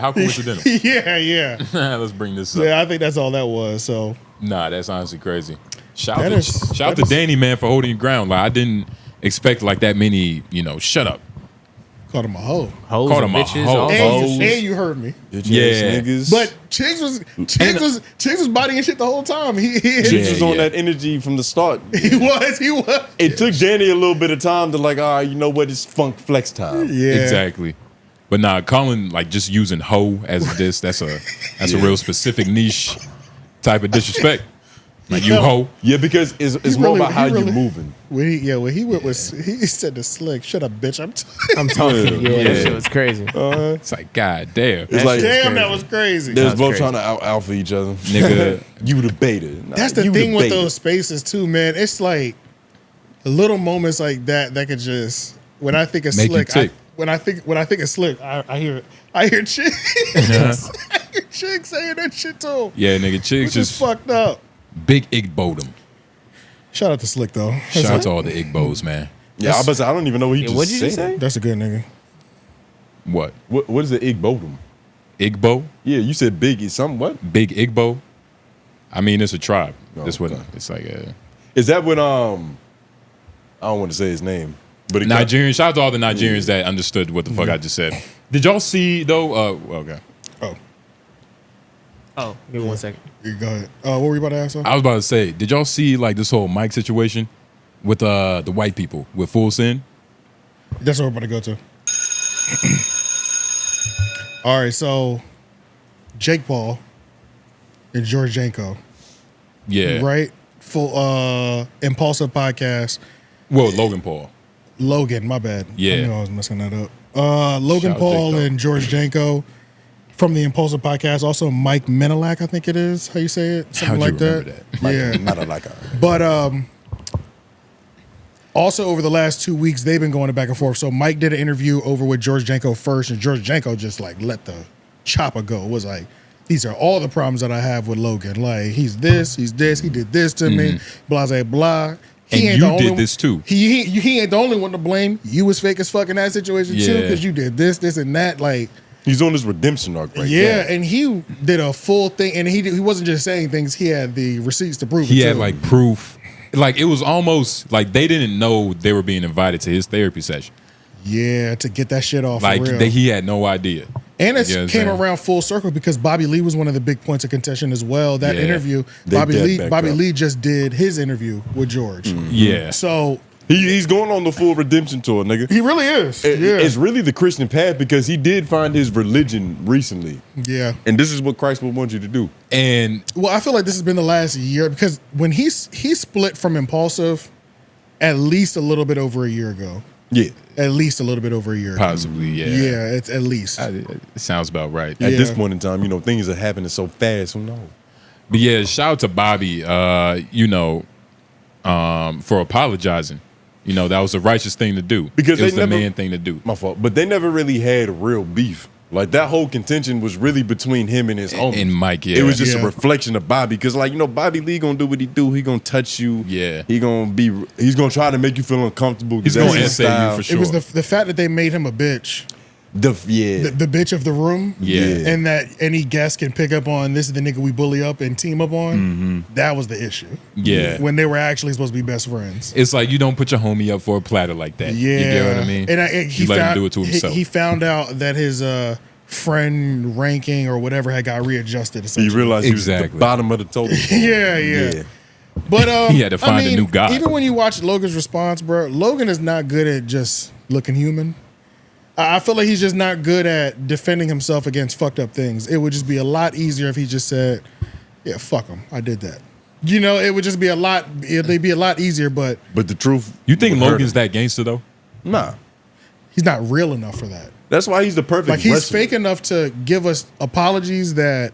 how coincidental. yeah. Let's bring this up. Yeah, I think that's all that was. So, nah, that's honestly crazy. Shout out to Danny, man, for holding your ground. Like, I didn't expect like that many, shut up. Called him a hoe. Called him a hoe. And you heard me. Yeah. Niggas. But Chigs was bodying shit the whole time. Chigs was on that energy from the start. He was. It took Danny a little bit of time to like, all right, you know what? It's funk flex time. Yeah. Exactly. But nah, calling like just using hoe as this, that's a real specific niche type of disrespect. Like you hoe. Yeah, because it's more about how you're moving. When he went was he said to Slick, "Shut up, bitch. I'm talking." Yeah, that shit was crazy. It's like, God damn. It's like, damn, that was crazy. They was both trying to out alpha each other. Nigga, you the beta. Nah, that's the thing with those spaces too, man. It's like little moments like that could just, when I think of Slick, when I think of Slick, I hear Chigs. I hear Chigs saying that shit to him. Yeah, nigga, Chigs just fucked up. Big 𝙃𝙀𝚃 him. Shout out to Slick though. Shout out to all the 𝙃𝙀𝚃s, man. Yeah, I don't even know what he just said. You say? That's a good nigga. What is the 𝙃𝙀𝚃 him? 𝙃𝙀? Yeah, you said big is something what? Big 𝙃𝙀? I mean, it's a tribe. That's what it's like. Is that when I don't want to say his name, but Nigerian. Shout out to all the Nigerians that understood what the fuck I just said. Did y'all see though? Okay. Oh, give me 1 second. Go ahead. What were you about to ask? I was about to say, did y'all see like this whole mic situation with the white people with Full Sin? That's what we're about to go to. All right, so Jake Paul and George Janko. Yeah. Right? Full Impulsive podcast. Well, Logan Paul. Logan, my bad. Yeah. I knew I was messing that up. Logan Paul and George Janko from the Impulsive podcast. Also Mike Menace, I think it is how you say it. Something like that. Yeah. But also over the last 2 weeks, they've been going back and forth. So Mike did an interview over with George Janko first, and George Janko just like let the chopper go. It was like, these are all the problems that I have with Logan. Like, he did this to me, blah, blah, blah. And you did this too. He ain't the only one to blame. You was fake as fuck in that situation too, because you did this, and that. Like, he's on this redemption arc right now. Yeah, and he did a full thing, and he wasn't just saying things. He had the receipts to prove it. He had like proof. Like, it was almost like they didn't know they were being invited to his therapy session. Yeah, to get that shit off. Like, for real. he had no idea. And it came around full circle because Bobby Lee was one of the big points of contention as well. That interview, Bobby Lee just did his interview with George. Yeah. So he's going on the full redemption tour, nigga. He really is. It's really the Christian path because he did find his religion recently. Yeah. And this is what Christ would want you to do. And well, I feel like this has been the last year because when he split from Impulsive at least a little bit over a year ago. Yeah. At least a little bit over a year. Possibly, yeah. Yeah, it's at least. It sounds about right. At this point in time, things are happening so fast. Who knows? But yeah, shout out to Bobby, for apologizing. That was a righteous thing to do. Because it was the man thing to do. My fault. But they never really had real beef. Like, that whole contention was really between him and his homies. And Mike, yeah. It was just a reflection of Bobby. Because, Bobby Lee gonna do what he do. He gonna touch you. Yeah. He's gonna try to make you feel uncomfortable. He's gonna essay you for sure. It was the fact that they made him a bitch. The bitch of the room. Yeah. And that any guest can pick up on, this is the nigga we bully up and team up on. Mm-hmm. That was the issue. Yeah. When they were actually supposed to be best friends. It's like, you don't put your homie up for a platter like that. Yeah. You get what I mean? And he let him do it to himself. He found out that his friend ranking or whatever had got readjusted. He realized he was at the bottom of the totem pole. Yeah. But he had to find a new guy. Even when you watch Logan's response, bro, Logan is not good at just looking human. I feel like he's just not good at defending himself against fucked up things. It would just be a lot easier if he just said, yeah, fuck him, I did that. It would just be it'd be a lot easier, but the truth. You think Logan's that gangster though? Nah. He's not real enough for that. That's why he's the perfect Like, he's wrestler. fake enough to give us apologies that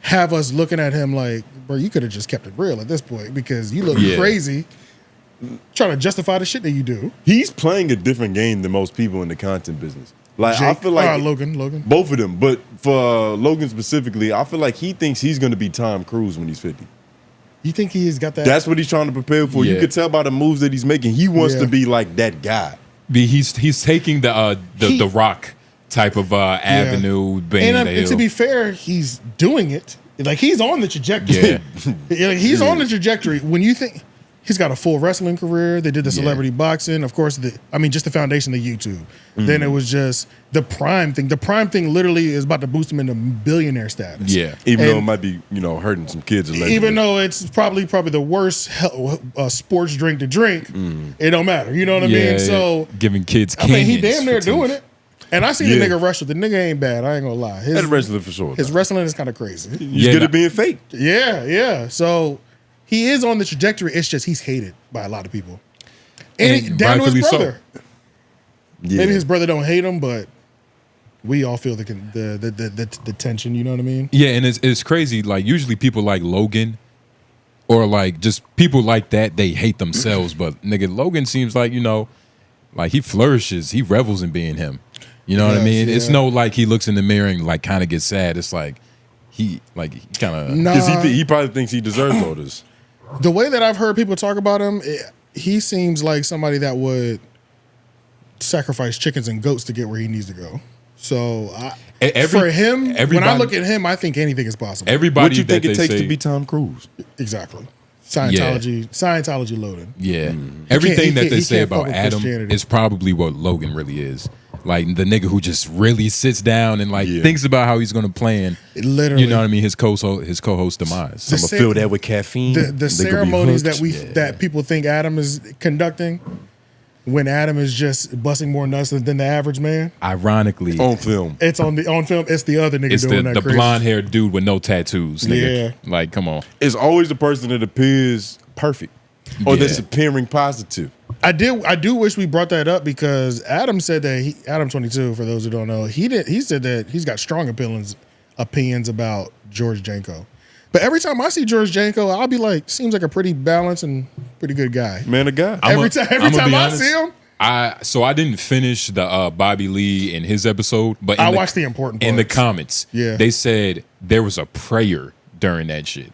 have us looking at him like, bro, you could have just kept it real at this point because you look crazy trying to justify the shit that you do. He's playing a different game than most people in the content business. Like I feel like Logan, both of them, but for Logan specifically, I feel like he thinks he's going to be Tom Cruise when he's 50. You think he's got that? That's what he's trying to prepare for. Yeah. You could tell by the moves that he's making. He wants to be like that guy. He's taking the Rock type of avenue. And to be fair, he's doing it. Like he's on the trajectory. Yeah. He's on the trajectory. When you think he's got a full wrestling career, they did the celebrity boxing, of course. Just the foundation of YouTube. Then it was just the Prime thing. The Prime thing literally is about to boost him into billionaire status. Yeah, even though it might be hurting some kids. Allegedly. Even though it's probably the worst sports drink to drink, it don't matter. You know what I mean? So giving kids. I mean, he damn near doing it. And I see the nigga wrestle. The nigga ain't bad. I ain't gonna lie. His wrestling for sure. His wrestling is kind of crazy. He's good at being fake. Yeah. So he is on the trajectory. It's just he's hated by a lot of people, and down to his brother. So. Yeah. Maybe his brother don't hate him, but we all feel the tension. You know what I mean? Yeah, and it's crazy. Like usually people like Logan, or like just people like that, they hate themselves. But nigga, Logan seems like like he flourishes. He revels in being him. You know what I mean? Yeah. It's no like he looks in the mirror and like kind of gets sad. It's like he kind of because he probably thinks he deserves all this. The way that I've heard people talk about him, he seems like somebody that would sacrifice chickens and goats to get where he needs to go. So for him, when I look at him, I think anything is possible. Everybody, what do you think it takes to be Tom Cruise? Exactly. Scientology loaded. Yeah. Everything that they say about Adam is probably what Logan really is. Like the nigga who just really sits down and thinks about how he's gonna plan. Literally, you know what I mean. His co-host demise. So I'm gonna fill that with caffeine. The ceremonies that people think Adam is conducting, when Adam is just busting more nuts than the average man. Ironically, on film, it's on film. It's the other nigga doing that. The blonde-haired dude with no tattoos. Nigga. Yeah, like come on. It's always the person that appears perfect or that's appearing positive. I do wish we brought that up because Adam said that Adam 22, for those who don't know, he said that he's got strong opinions about George Janko. But every time I see George Janko, I'll be like, seems like a pretty balanced and pretty good guy. Man, a guy. Every time I see him. I didn't finish the Bobby Lee in his episode, but I watched the important parts. In the comments, they said there was a prayer during that shit.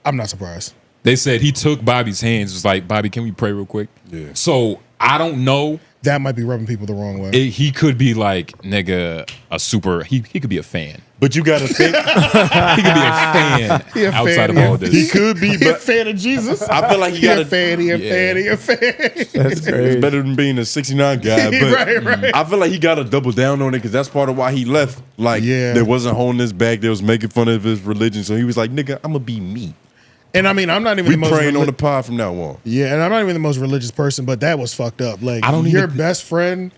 I'm not surprised. They said he took Bobby's hands. Was like, Bobby, can we pray real quick? Yeah. So I don't know. That might be rubbing people the wrong way. He could be like, nigga, a super. He could be a fan. But you gotta think he could be a fan outside of all this. He could be a fan of Jesus. I feel like he got a fan. That's crazy. It's better than being a 69 guy. But right. I feel like he got to double down on it because that's part of why he left. Like, there wasn't holding his back. They was making fun of his religion. So he was like, nigga, I'm gonna be me. And I mean, I'm not even the most praying on the pod from now on. Yeah, and I'm not even the most religious person, but that was fucked up. Like, your best friend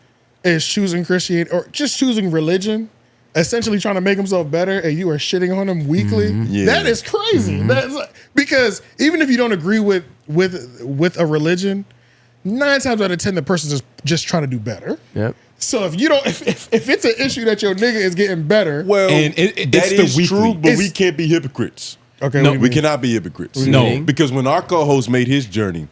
is choosing Christianity or just choosing religion, essentially trying to make himself better, and you are shitting on him weekly. Yeah. That is crazy. That's because even if you don't agree with a religion, 9 times out of 10, the person's just trying to do better. Yep. So if you don't, if it's an issue that your nigga is getting better, well, and that is true, but we can't be hypocrites. Okay, no, we cannot be hypocrites. No, because when our co-host made his journey,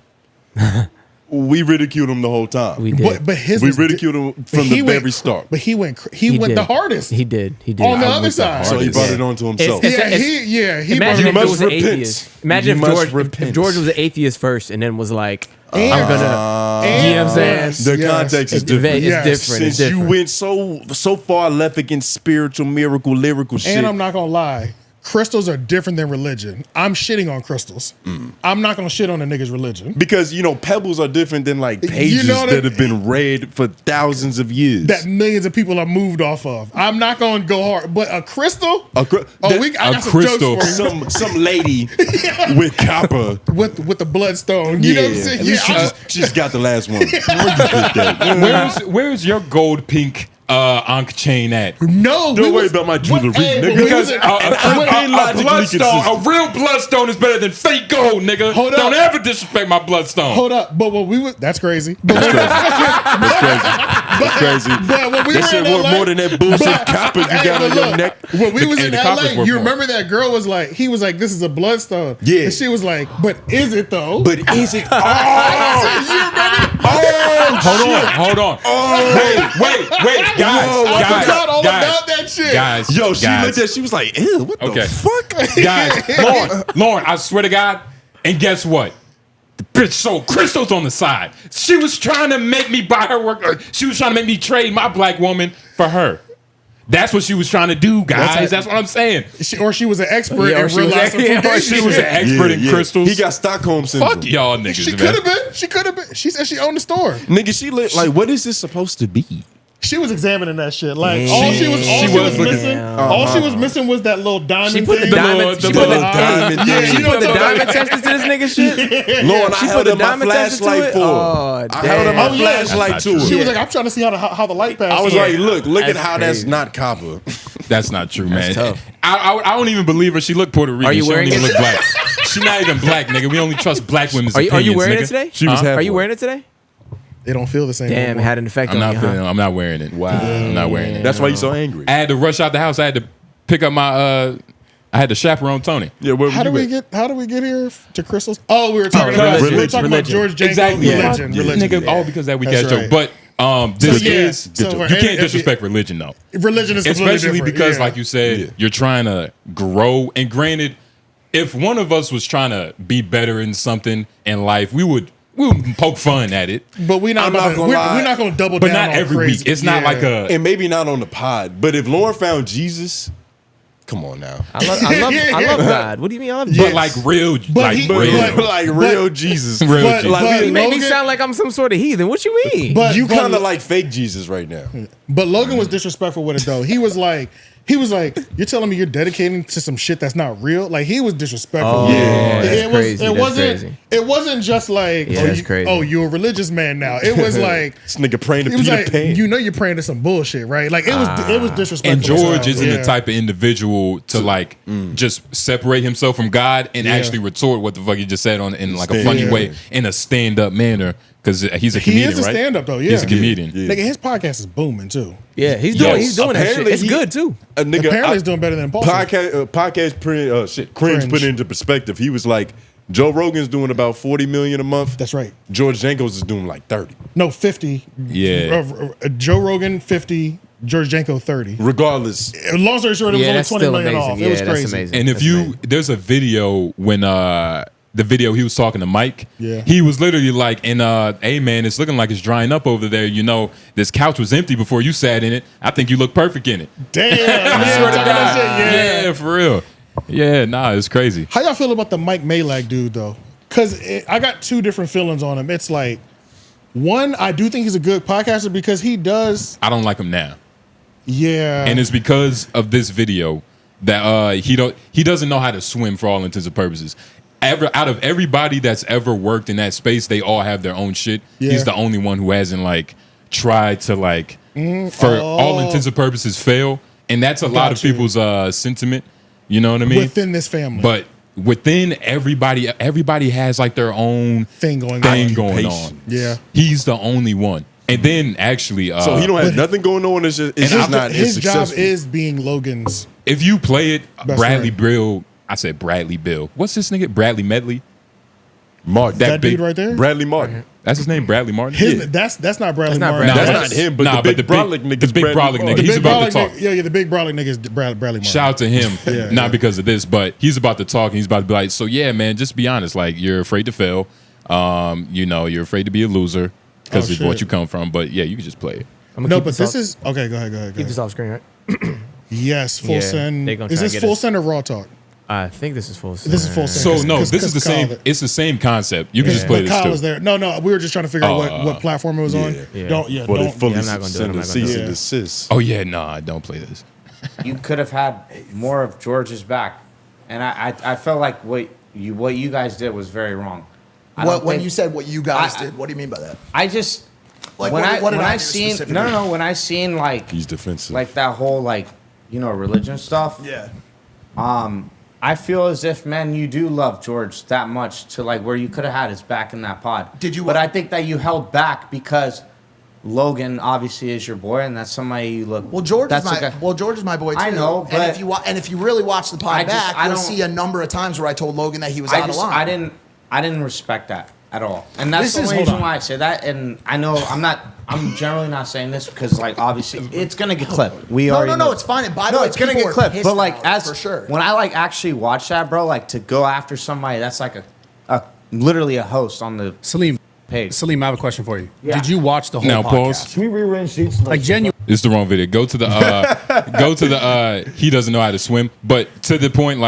we ridiculed him the whole time. We did. But we ridiculed him from the very start. But he went the hardest. He did. On the other side. So he brought it on to himself. Imagine if it was an atheist. Imagine if George was an atheist first and then was like, I'm gonna. You know what I'm saying? The context is different. It's different. Since you went so far left against spiritual, miracle, lyrical shit. And I'm not gonna lie. Crystals are different than religion. I'm shitting on crystals. I'm not gonna shit on a nigga's religion because pebbles are different than like pages that have been read for thousands of years that millions of people are moved off of. I'm not gonna go hard, but a crystal. I got some jokes for you. Some lady with copper with the bloodstone. You know what I'm saying? Yeah, she's got the last one. Where's your gold pink Ankh chain at? No, don't worry about my jewelry, nigga. Because a real bloodstone is better than fake gold, nigga. Don't ever disrespect my bloodstone. Hold up, but when we were, that's crazy. That's crazy. But when we that shit worth more than that bullshit copper you got on your neck. When we was in LA, you remember that girl was like, he was like, this is a bloodstone. Yeah. And she was like, but is it though? But is it? You remember? Hold on. Wait, guys. I forgot all about that shit. Guys, Yo, she looked at. She was like, "Ew, what the fuck?" Guys, Lauren, I swear to God. And guess what? The bitch sold crystals on the side. She was trying to make me buy her work. She was trying to make me trade my black woman for her. That's what she was trying to do, guys. That's what I'm saying. She was an expert and realized she was an expert in crystals. He got Stockholm syndrome. Fuck y'all niggas, She could have been. She could have been. She said she owned the store. Nigga, she lit like, what is this supposed to be? She was examining that shit. Like She all she was looking- missing was that little diamond. She put the thing. diamond. She put the diamond testers to this nigga shit. Lauren, I She held put up the my diamond tester to flashlight it? for her. Oh, I held up my damn. flashlight to her. She was like, I'm trying to see how the light passes. I was like, look That's at how crazy. that's not copper. That's not true, man. tough. I don't even believe her. She looked Puerto Rican. Are you she don't wearing even it? look black. She's not even black, nigga. We only trust black women's Are opinions, you wearing nigga. it today? She was half Are you white. wearing it today? They don't feel the same. Damn, it had an effect I'm on not you, feeling. huh? I'm not wearing it. Wow. I'm not wearing it. That's why you so angry. I had to rush out the house. I had to pick up my. I had to chaperone Tony. Yeah, where How do we get here to crystals? Oh, we were talking religion. about George Janko. Exactly. Religion. Nigga, all because that week That's ass joke. right. But this is so you can't disrespect religion though. Religion is completely Especially different. because, Yeah. like you said, you're trying to grow. And granted, if one of us was trying to be better in something in life, we would poke fun at it. But we're not going to double But down. not on every crazy. week. It's not like a. And maybe not on the pod, but if Lauren found Jesus, come on now. I love God. What do you mean? I love But Jesus? like real, real Jesus. Real but- Jesus. but- You made me Logan- sound like I'm some sort of heathen. What you mean? But You kind of like fake Jesus right now. But Logan was disrespectful with it though. He was like, you're telling me you're dedicating to some shit that's not real. Like he was disrespectful. Oh, yeah, that's crazy. That's crazy. It wasn't just like, Yeah, that's crazy. you're a religious man now. It was like, This nigga praying to it was Peter like, Pan. you know, you're praying to some bullshit, right? Like it was disrespectful. And George isn't Yeah. the type of individual to like just separate himself from God and actually retort what the fuck he just said in like a funny way in a stand up manner because he's a comedian, He is a right? stand up though. Yeah, He's a comedian. Nigga, his podcast is booming too. Yeah, he's doing that shit. It's good too. A nigga, Apparently, he's doing better than Paul. Podcast Cringe put it into perspective. He was like, Joe Rogan's doing about 40 million a month. That's right. George Janko's is doing like 30. No, 50. Yeah. Joe Rogan 50. George Janko 30. Regardless. Long story short, it was only 20 million off. It was crazy. That's amazing. And if there's a video when the video he was talking to Mike, he was literally like, hey man, it's looking like it's drying up over there. You know, this couch was empty before you sat in it. I think you look perfect in it. Damn. I swear to God. Yeah, for real. Yeah, nah, it's crazy. How y'all feel about the MenaceMaterialEnt dude though? Because I got two different feelings on him. It's like, one, I do think he's a good podcaster because he does. I don't like him now. Yeah. And it's because of this video that he doesn't know how to swim for all intents and purposes. Out of everybody that's ever worked in that space, they all have their own shit. Yeah. He's the only one who hasn't like tried to like for all intents and purposes fail. And that's a lot of people's sentiment. You know what I mean? Within this family. But within everybody has like their own thing going on. Yeah. He's the only one. And then actually so he don't have nothing going on. It's just not his job successful. is being Logan's. If you play it, Best Bradley friend. Bill. I said Bradley Bill. What's this nigga? Bradley Medley. Martin. That dude right there? Bradley Martin. That's his name, Bradley Martin. That's not Bradley not Martin. Bradley. That's not him, but the big brolic nigga. The big brolic nigga. He's about to talk. Yeah, the big brolic nigga is Bradley Martin. Shout out to him, not because of this, but he's about to talk and he's about to be like, so yeah, man, just be honest. Like, you're afraid to fail. You know, you're afraid to be a loser because of what you come from. But yeah, you can just play it. No, but this is okay. Go ahead. Keep this off screen, right? Yes, full send. they gonna Is try this to get full us. send or raw talk? I think this is full send. This is full send. So no, this is the same. It's the same concept. You can just play But this Kyle too. was there. No, we were just trying to figure out what platform it was on. Yeah. Don't. Well, they Don't. fully I'm not gonna do it. send I'm a not gonna cease do and it. desist. Oh yeah, nah, don't play this. You could have had more of George's back, and I felt like what you guys did was very wrong. When you said what you guys did, what do you mean by that? I just Like, when what did I I do seen specifically? when I seen like He's defensive. like that whole like religion stuff. Yeah. I feel as if, man, you do love George that much to like where you could have had his back in that pod. Did you? But I think that you held back because Logan obviously is your boy, and that's somebody you look. Well, George is that's my boy too. I know, and but if you really watch the pod I just- back, I you'll don't- see a number of times where I told Logan that he was out of line. I didn't respect that. at all. And that's the only reason why I say that. And I know I'm generally not saying this because, like, obviously it's gonna get clipped. No, it's fine. And by the way, it's gonna get clipped. But like, for sure, when I like actually watch that, bro, like to go after somebody that's like a literally a host on the page. Salim, I have a question for you. Yeah. Did you watch the whole Now, podcast? pause. Can we rearrange seats? Like genuine. It's the wrong video. Go to the he doesn't know how to swim, but to the point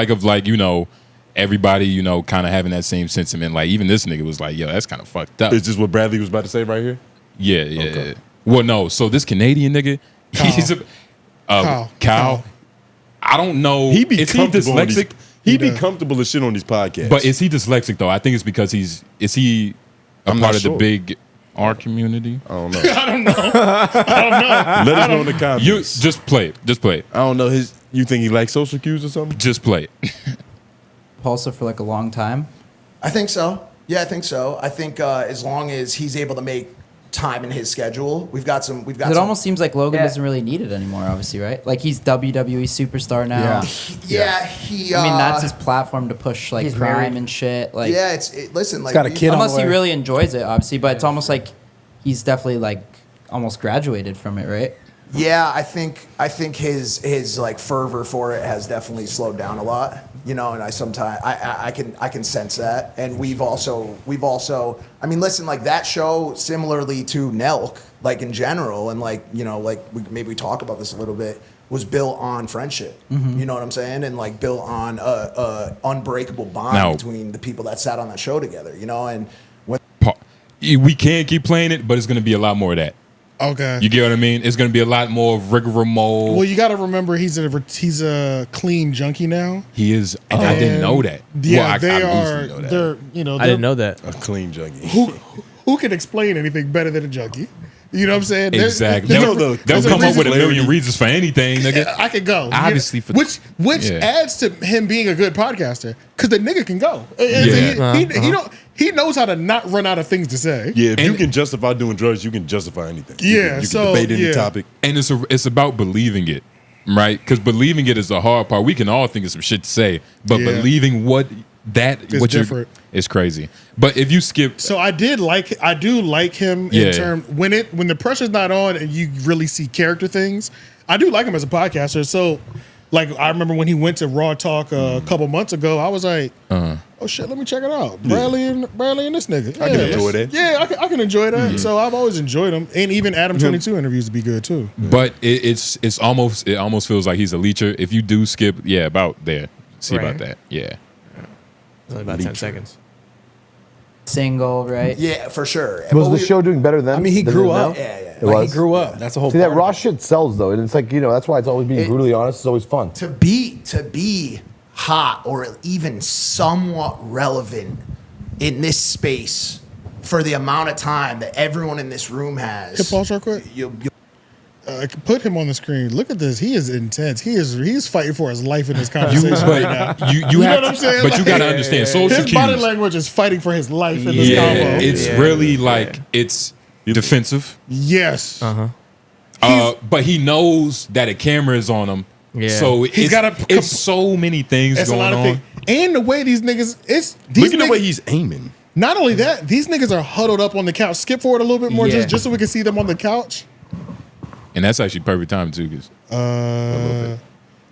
everybody kind of having that same sentiment. Like even this nigga was like, yo, that's kind of fucked up. Is this what Bradley was about to say right here? Yeah. Okay. Well, no. So this Canadian nigga, he's Kyle. I don't know. He be dyslexic? He be comfortable as shit on these podcasts. But is he dyslexic though? I think it's because is he a part of the big R community? I don't know. I don't know. Let us know in the comments. You just play it. Just play it. I don't know. You think he likes social cues or something? Just play it. Repulsive for like a long time? I think so. Yeah, I think so. I think as long as he's able to make time in his schedule, we've got some. It almost seems like Logan doesn't really need it anymore. Obviously, right? Like he's WWE superstar now. Yeah. I mean, that's his platform to push like crime and shit. Like, yeah, listen, like got a kid on unless the he way. really enjoys it, obviously. But it's almost like he's definitely like almost graduated from it, right? Yeah, I think his like fervor for it has definitely slowed down a lot. And I can sense that. And we've also I mean, listen, like that show similarly to Nelk, like in general, and maybe we talk about this a little bit, was built on friendship. Mm-hmm. You know what I'm saying? And like built on a unbreakable bond between the people that sat on that show together. And when we can't keep playing it, but it's gonna be a lot more of that. Okay. You get what I mean? It's going to be a lot more rigmarole. Well, you got to remember he's a clean junkie now. He is, and I didn't know that. Yeah, well, they're I didn't know that. A clean junkie. Who can explain anything better than a junkie? You know what I'm saying? Exactly. They'll come up with a million reasons for anything, nigga. I could go. Obviously, which adds to him being a good podcaster because the nigga can go. He knows how to not run out of things to say. Yeah, if you can justify doing drugs, you can justify anything. Yeah, you can debate any topic. And it's about believing it, right? Because believing it is the hard part. We can all think of some shit to say, but believing different. It's crazy. But if you skip, so I do like him in term when the pressure's not on and you really see character things. I do like him as a podcaster. So, like I remember when he went to Raw Talk a couple months ago, I was like, oh shit, let me check it out. Bradley and this nigga. I can enjoy that. Yeah, I can enjoy that. So I've always enjoyed him, and even Adam 22 interviews to be good too. But it almost feels like he's a leecher. If you do skip, about there. See about that. Yeah. It's only about 10 seconds. Single, right? Yeah, for sure. Was the show doing better then? I mean, he grew up. Yeah. It was. He grew up. That's the whole. See, that part raw shit sells though, and it's like that's why it's always being brutally honest. It's always fun. To be hot or even somewhat relevant in this space for the amount of time that everyone in this room has. Can pause real quick? Put him on the screen. Look at this. He is intense. He's fighting for his life in this conversation right now. You know what I'm saying? But you got to understand social his cues. body language is fighting for his life in this combo. It's really like it's defensive. Yes. But he knows that a camera is on him. Yeah. So it's so many things It's going a lot of on. things. And the way these niggas, Look at the way he's aiming. Not only that, these niggas are huddled up on the couch. Skip forward a little bit more just so we can see them on the couch. And that's actually perfect time too, because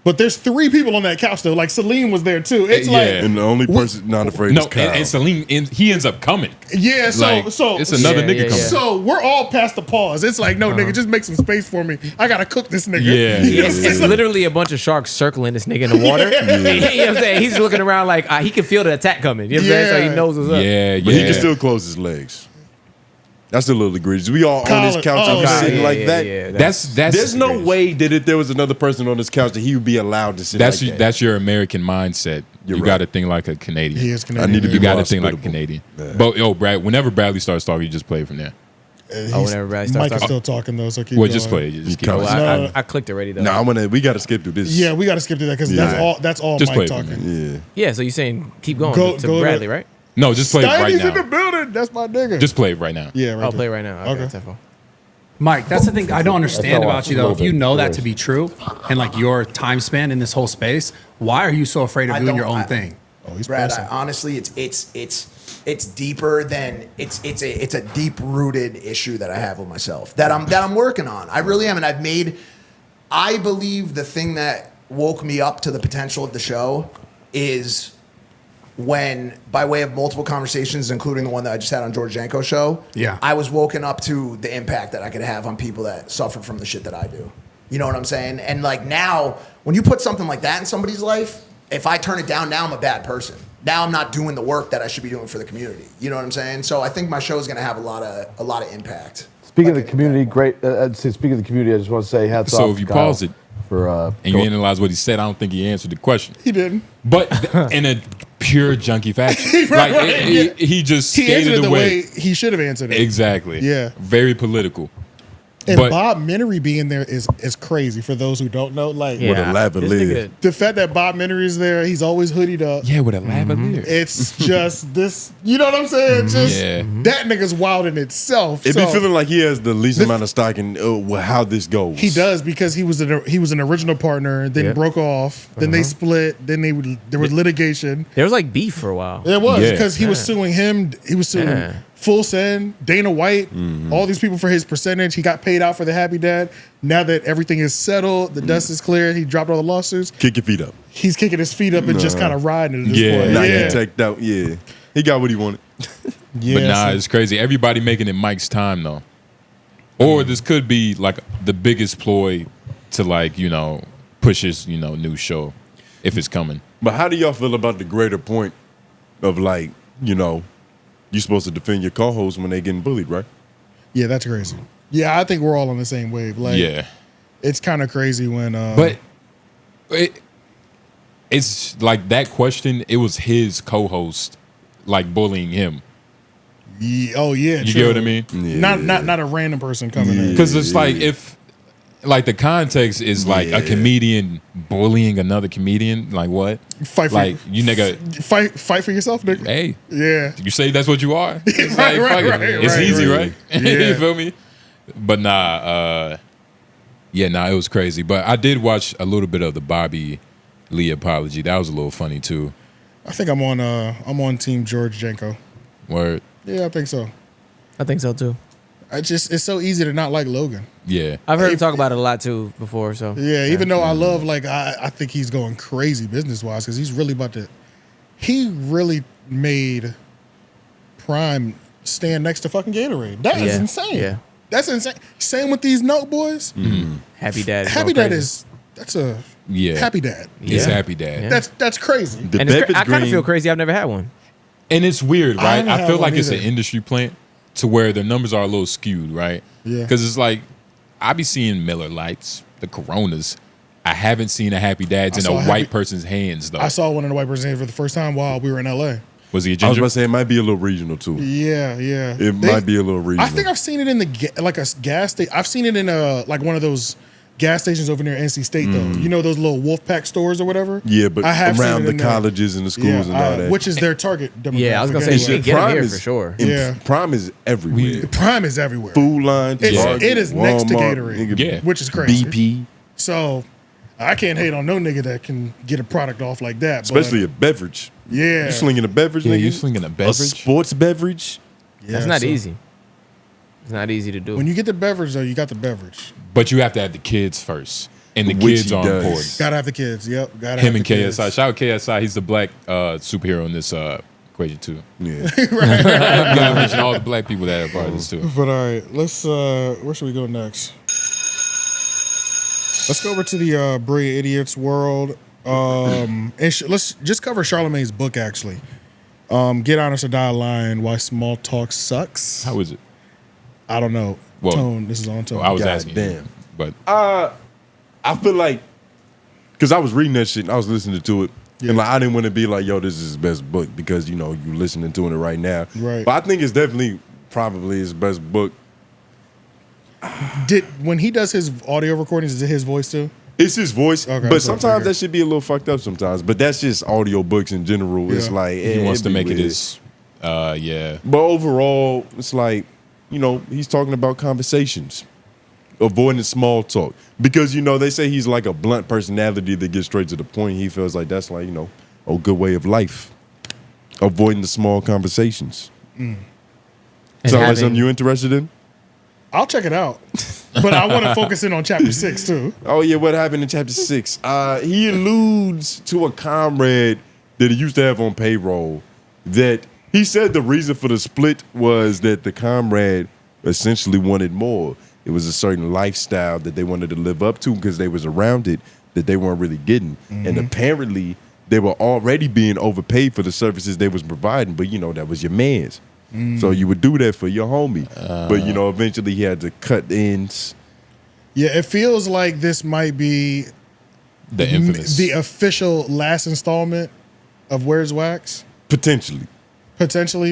but there's 3 people on that couch though. Like Salim was there too. It's and the only person not afraid is Kyle. and Salim, he ends up coming. Yeah, so it's another nigga coming. So we're all past the pause. It's like, no, nigga, just make some space for me. I gotta cook this nigga. Yeah. It's literally a bunch of sharks circling this nigga in the water. You know what I'm saying? He's looking around like he can feel the attack coming. You know what I'm saying? So he knows what's up. Yeah, But he can still close his legs. That's a little egregious. We all on this couch and sitting like that. Yeah, that's There's no way that if there was another person on this couch that he would be allowed to sit like that. That's your American mindset. You got to think like a Canadian. He is Canadian. I need to be You got to more think like a hospitable. Canadian. Yeah. But Brad, whenever Bradley starts talking, you just play it from there. Whenever Bradley starts Mike is talking. still talking though, so keep Well, going. just play it. You just keep Well, going. I clicked already though. No, we got to skip through this. Yeah, we gotta skip to that because that's all Just play Mike it for talking. Yeah. Yeah, so you're saying keep going Go to to- Bradley, right? No, just play it right Steiny's in the now. building. That's my nigga. Just play it right now. yeah, right I'll there. play right now. Okay. Okay. Tefo. Mike, that's the thing I don't understand about you though. little If you bit. know It that is. to be true and like your time span in this whole space, why are you so afraid of doing your own thing? Oh, he's Brad, pressing. honestly, it's it's deeper than it's a deep rooted issue that I have with myself that I'm working on. I really am, and I believe the thing that woke me up to the potential of the show is when, by way of multiple conversations, including the one that I just had on George Janko's show, I was woken up to the impact that I could have on people that suffer from the shit that I do. You know what I'm saying? And like now, when you put something like that in somebody's life, if I turn it down, now I'm a bad person. Now I'm not doing the work that I should be doing for the community. You know what I'm saying? So I think my show is going to have a lot of impact. Speaking of the community, speaking of the community, I just want to say hats off. So if you Kyle pause it and you analyze what he said, I don't think he answered the question. He didn't. But in a pure junkie fashion. Right, like right. he just He skated answered it the away. way he should have answered it. Exactly. Yeah. Very political. And But- Bob Minery being there is crazy for those who don't know. Like With a lavalier. The fact that Bob Minery is there, he's always hoodied up. Yeah, with a lavalier. It's just this, you know what I'm saying? Just Yeah. that nigga's wild in itself. It So- be feeling like he has the least amount of stock in how this goes. He does because he was an original partner, then Yeah. broke off, then they split, then there was litigation. There was like beef for a while. It was because he was suing him. He was suing Yeah. Full Send, Dana White, all these people for his percentage. He got paid out for the Happy Dad. Now that everything is settled, the dust is clear. He dropped all the lawsuits. Kick your feet up. He's kicking his feet up and just kind of riding it at this Yeah, point. now he teched out. Yeah, he got what he wanted. But nah, it's crazy. Everybody making it Mike's time though. Or this could be like the biggest ploy to like, push his, new show if it's coming. But how do y'all feel about the greater point of like, you're supposed to defend your co-host when they getting bullied, right? Yeah, that's crazy. Yeah, I think we're all on the same wave. Like, Yeah. it's kind of crazy when. But it's like that question, it was his co-host like bullying him. Oh yeah, You true. get what I mean? Not a random person coming in. Because it's like if like the context is like a comedian bullying another comedian, like what? Fight for like you nigga fight for yourself, nigga. Hey, yeah. You say that's what you are. It's Right, like, right, fuck it. right, It's right, easy, right. right? Yeah. You feel me? But it was crazy. But I did watch a little bit of the Bobby Lee apology. That was a little funny too. I think I'm on Team George Janko. Word. Yeah, I think so. I think so too. It's so easy to not like Logan. Yeah. I've heard him talk about it a lot too before. So Yeah, even though I love, like, I think he's going crazy business wise because he's really about to. He really made Prime stand next to fucking Gatorade. That is Yeah, insane. yeah. That's insane. Same with these Note boys. Happy Dad. is Happy going Dad crazy. that's a Yeah. Happy Dad. It's Yeah. Happy Dad. Yeah. That's crazy. And I kind of feel crazy. I've never had one. And it's weird, I right? haven't I had feel one like it's an either. industry plant to where the numbers are a little skewed, right? Yeah. Because it's like I be seeing Miller Lights, the Coronas. I haven't seen a Happy Dad's in saw a a white Happy- person's hands though. I saw one in the white person's hand for the first time while we were in LA. Was he a I was ginger? about to say it might be a little regional too. Yeah, yeah. It might be a little regional. I think I've seen it in like a gas station. I've seen it in like one of those gas stations over near NC State though. You know those little Wolfpack stores or whatever. Yeah, but I have seen around it the in there. colleges and the schools and all that. which is their target demographic. Yeah, I was gonna say, anyway. you can get them here for sure. Yeah. Prime is everywhere. Prime is everywhere. Food line, Target, It is next to Walmart, Gatorade, nigga, which is crazy. BP. So I can't hate on no nigga that can get a product off like that. Especially a beverage. Yeah. You slinging a beverage, Yeah, nigga? you slinging a beverage? A sports beverage? That's not so easy. It's not easy to do. When you get the beverage though, you got the beverage. But you have to have the kids first. And the Which kids he are does. important. Gotta have the kids. Yep. Gotta Him have and the kids. KSI. Shout out KSI. He's the black superhero in this equation too. Yeah. You gotta mention all the black people that are part of this too. But all right, let's where should we go next? Let's go over to the Brilliant Idiots world. And let's just cover Charlemagne's book actually. Get Honest or Die Lying, Why Small Talk Sucks. How is it? I don't know. Well, Tone. This is on Tone. I was God asking damn. you, but I feel like, because I was reading that shit and I was listening to it. And like I didn't want to be like, yo, this is his best book because, you know, you listening to it right now. Right. But I think it's definitely probably his best book. When he does his audio recordings, is it his voice too? It's his voice, Okay, but so I sometimes figured. that should be a little fucked up sometimes. But that's just audio books in general. It's Yeah. like he wants to it'd be make it weird. his yeah. But overall, it's like, you know, he's talking about conversations, avoiding small talk. Because, you know, they say he's like a blunt personality that gets straight to the point. He feels like that's like, you know, a good way of life. avoiding the small conversations. Mm. Sound like something you interested in? I'll check it out. But I want to focus in on chapter 6 too. Oh yeah, what happened in chapter 6? He alludes to a comrade that he used to have on payroll that he said the reason for the split was that the comrade essentially wanted more. It was a certain lifestyle that they wanted to live up to because they was around it that they weren't really getting. And apparently they were already being overpaid for the services they was providing, but that was your man's. So you would do that for your homie. But eventually he had to cut ends. Yeah, it feels like this might be the infamous, the official last installment of Where's Wax? Potentially,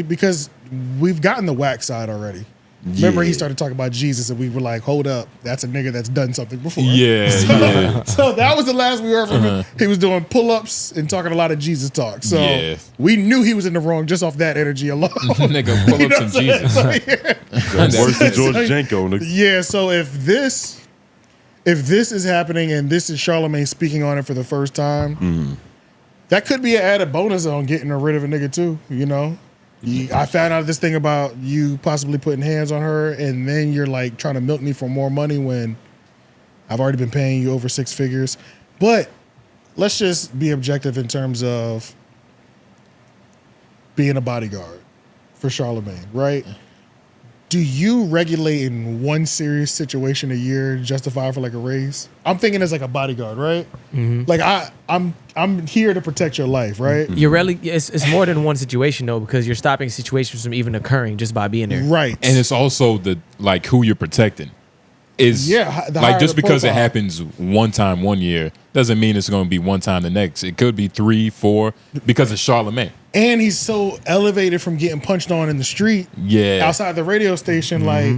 because we've gotten the wax side already. Remember, he started talking about Jesus, and we were like, "Hold up, that's a nigga that's done something before." So that was the last we heard from him. He was doing pull-ups and talking a lot of Jesus talk. So we knew he was in the wrong just off that energy alone. Nigga, pull-ups and Jesus. Worse than George Janko. Nigga. Yeah. So if this is happening and this is Charlemagne speaking on it for the first time, that could be an added bonus on getting rid of a nigga too. I found out this thing about you possibly putting hands on her, and then you're like trying to milk me for more money when I've already been paying you over 6 figures. But let's just be objective in terms of being a bodyguard for Charlemagne, right? Do you regulate in one serious situation a year justify for like a raise? I'm thinking as like a bodyguard, right? Like I'm here to protect your life, right? You're really it's more than one situation though, because you're stopping situations from even occurring just by being there. Right. And it's also who you're protecting. Is like just because it happens one time one year doesn't mean it's going to be one time the next. It could be 3, 4 because it's Charlemagne. And he's so elevated from getting punched on in the street, outside the radio station. Like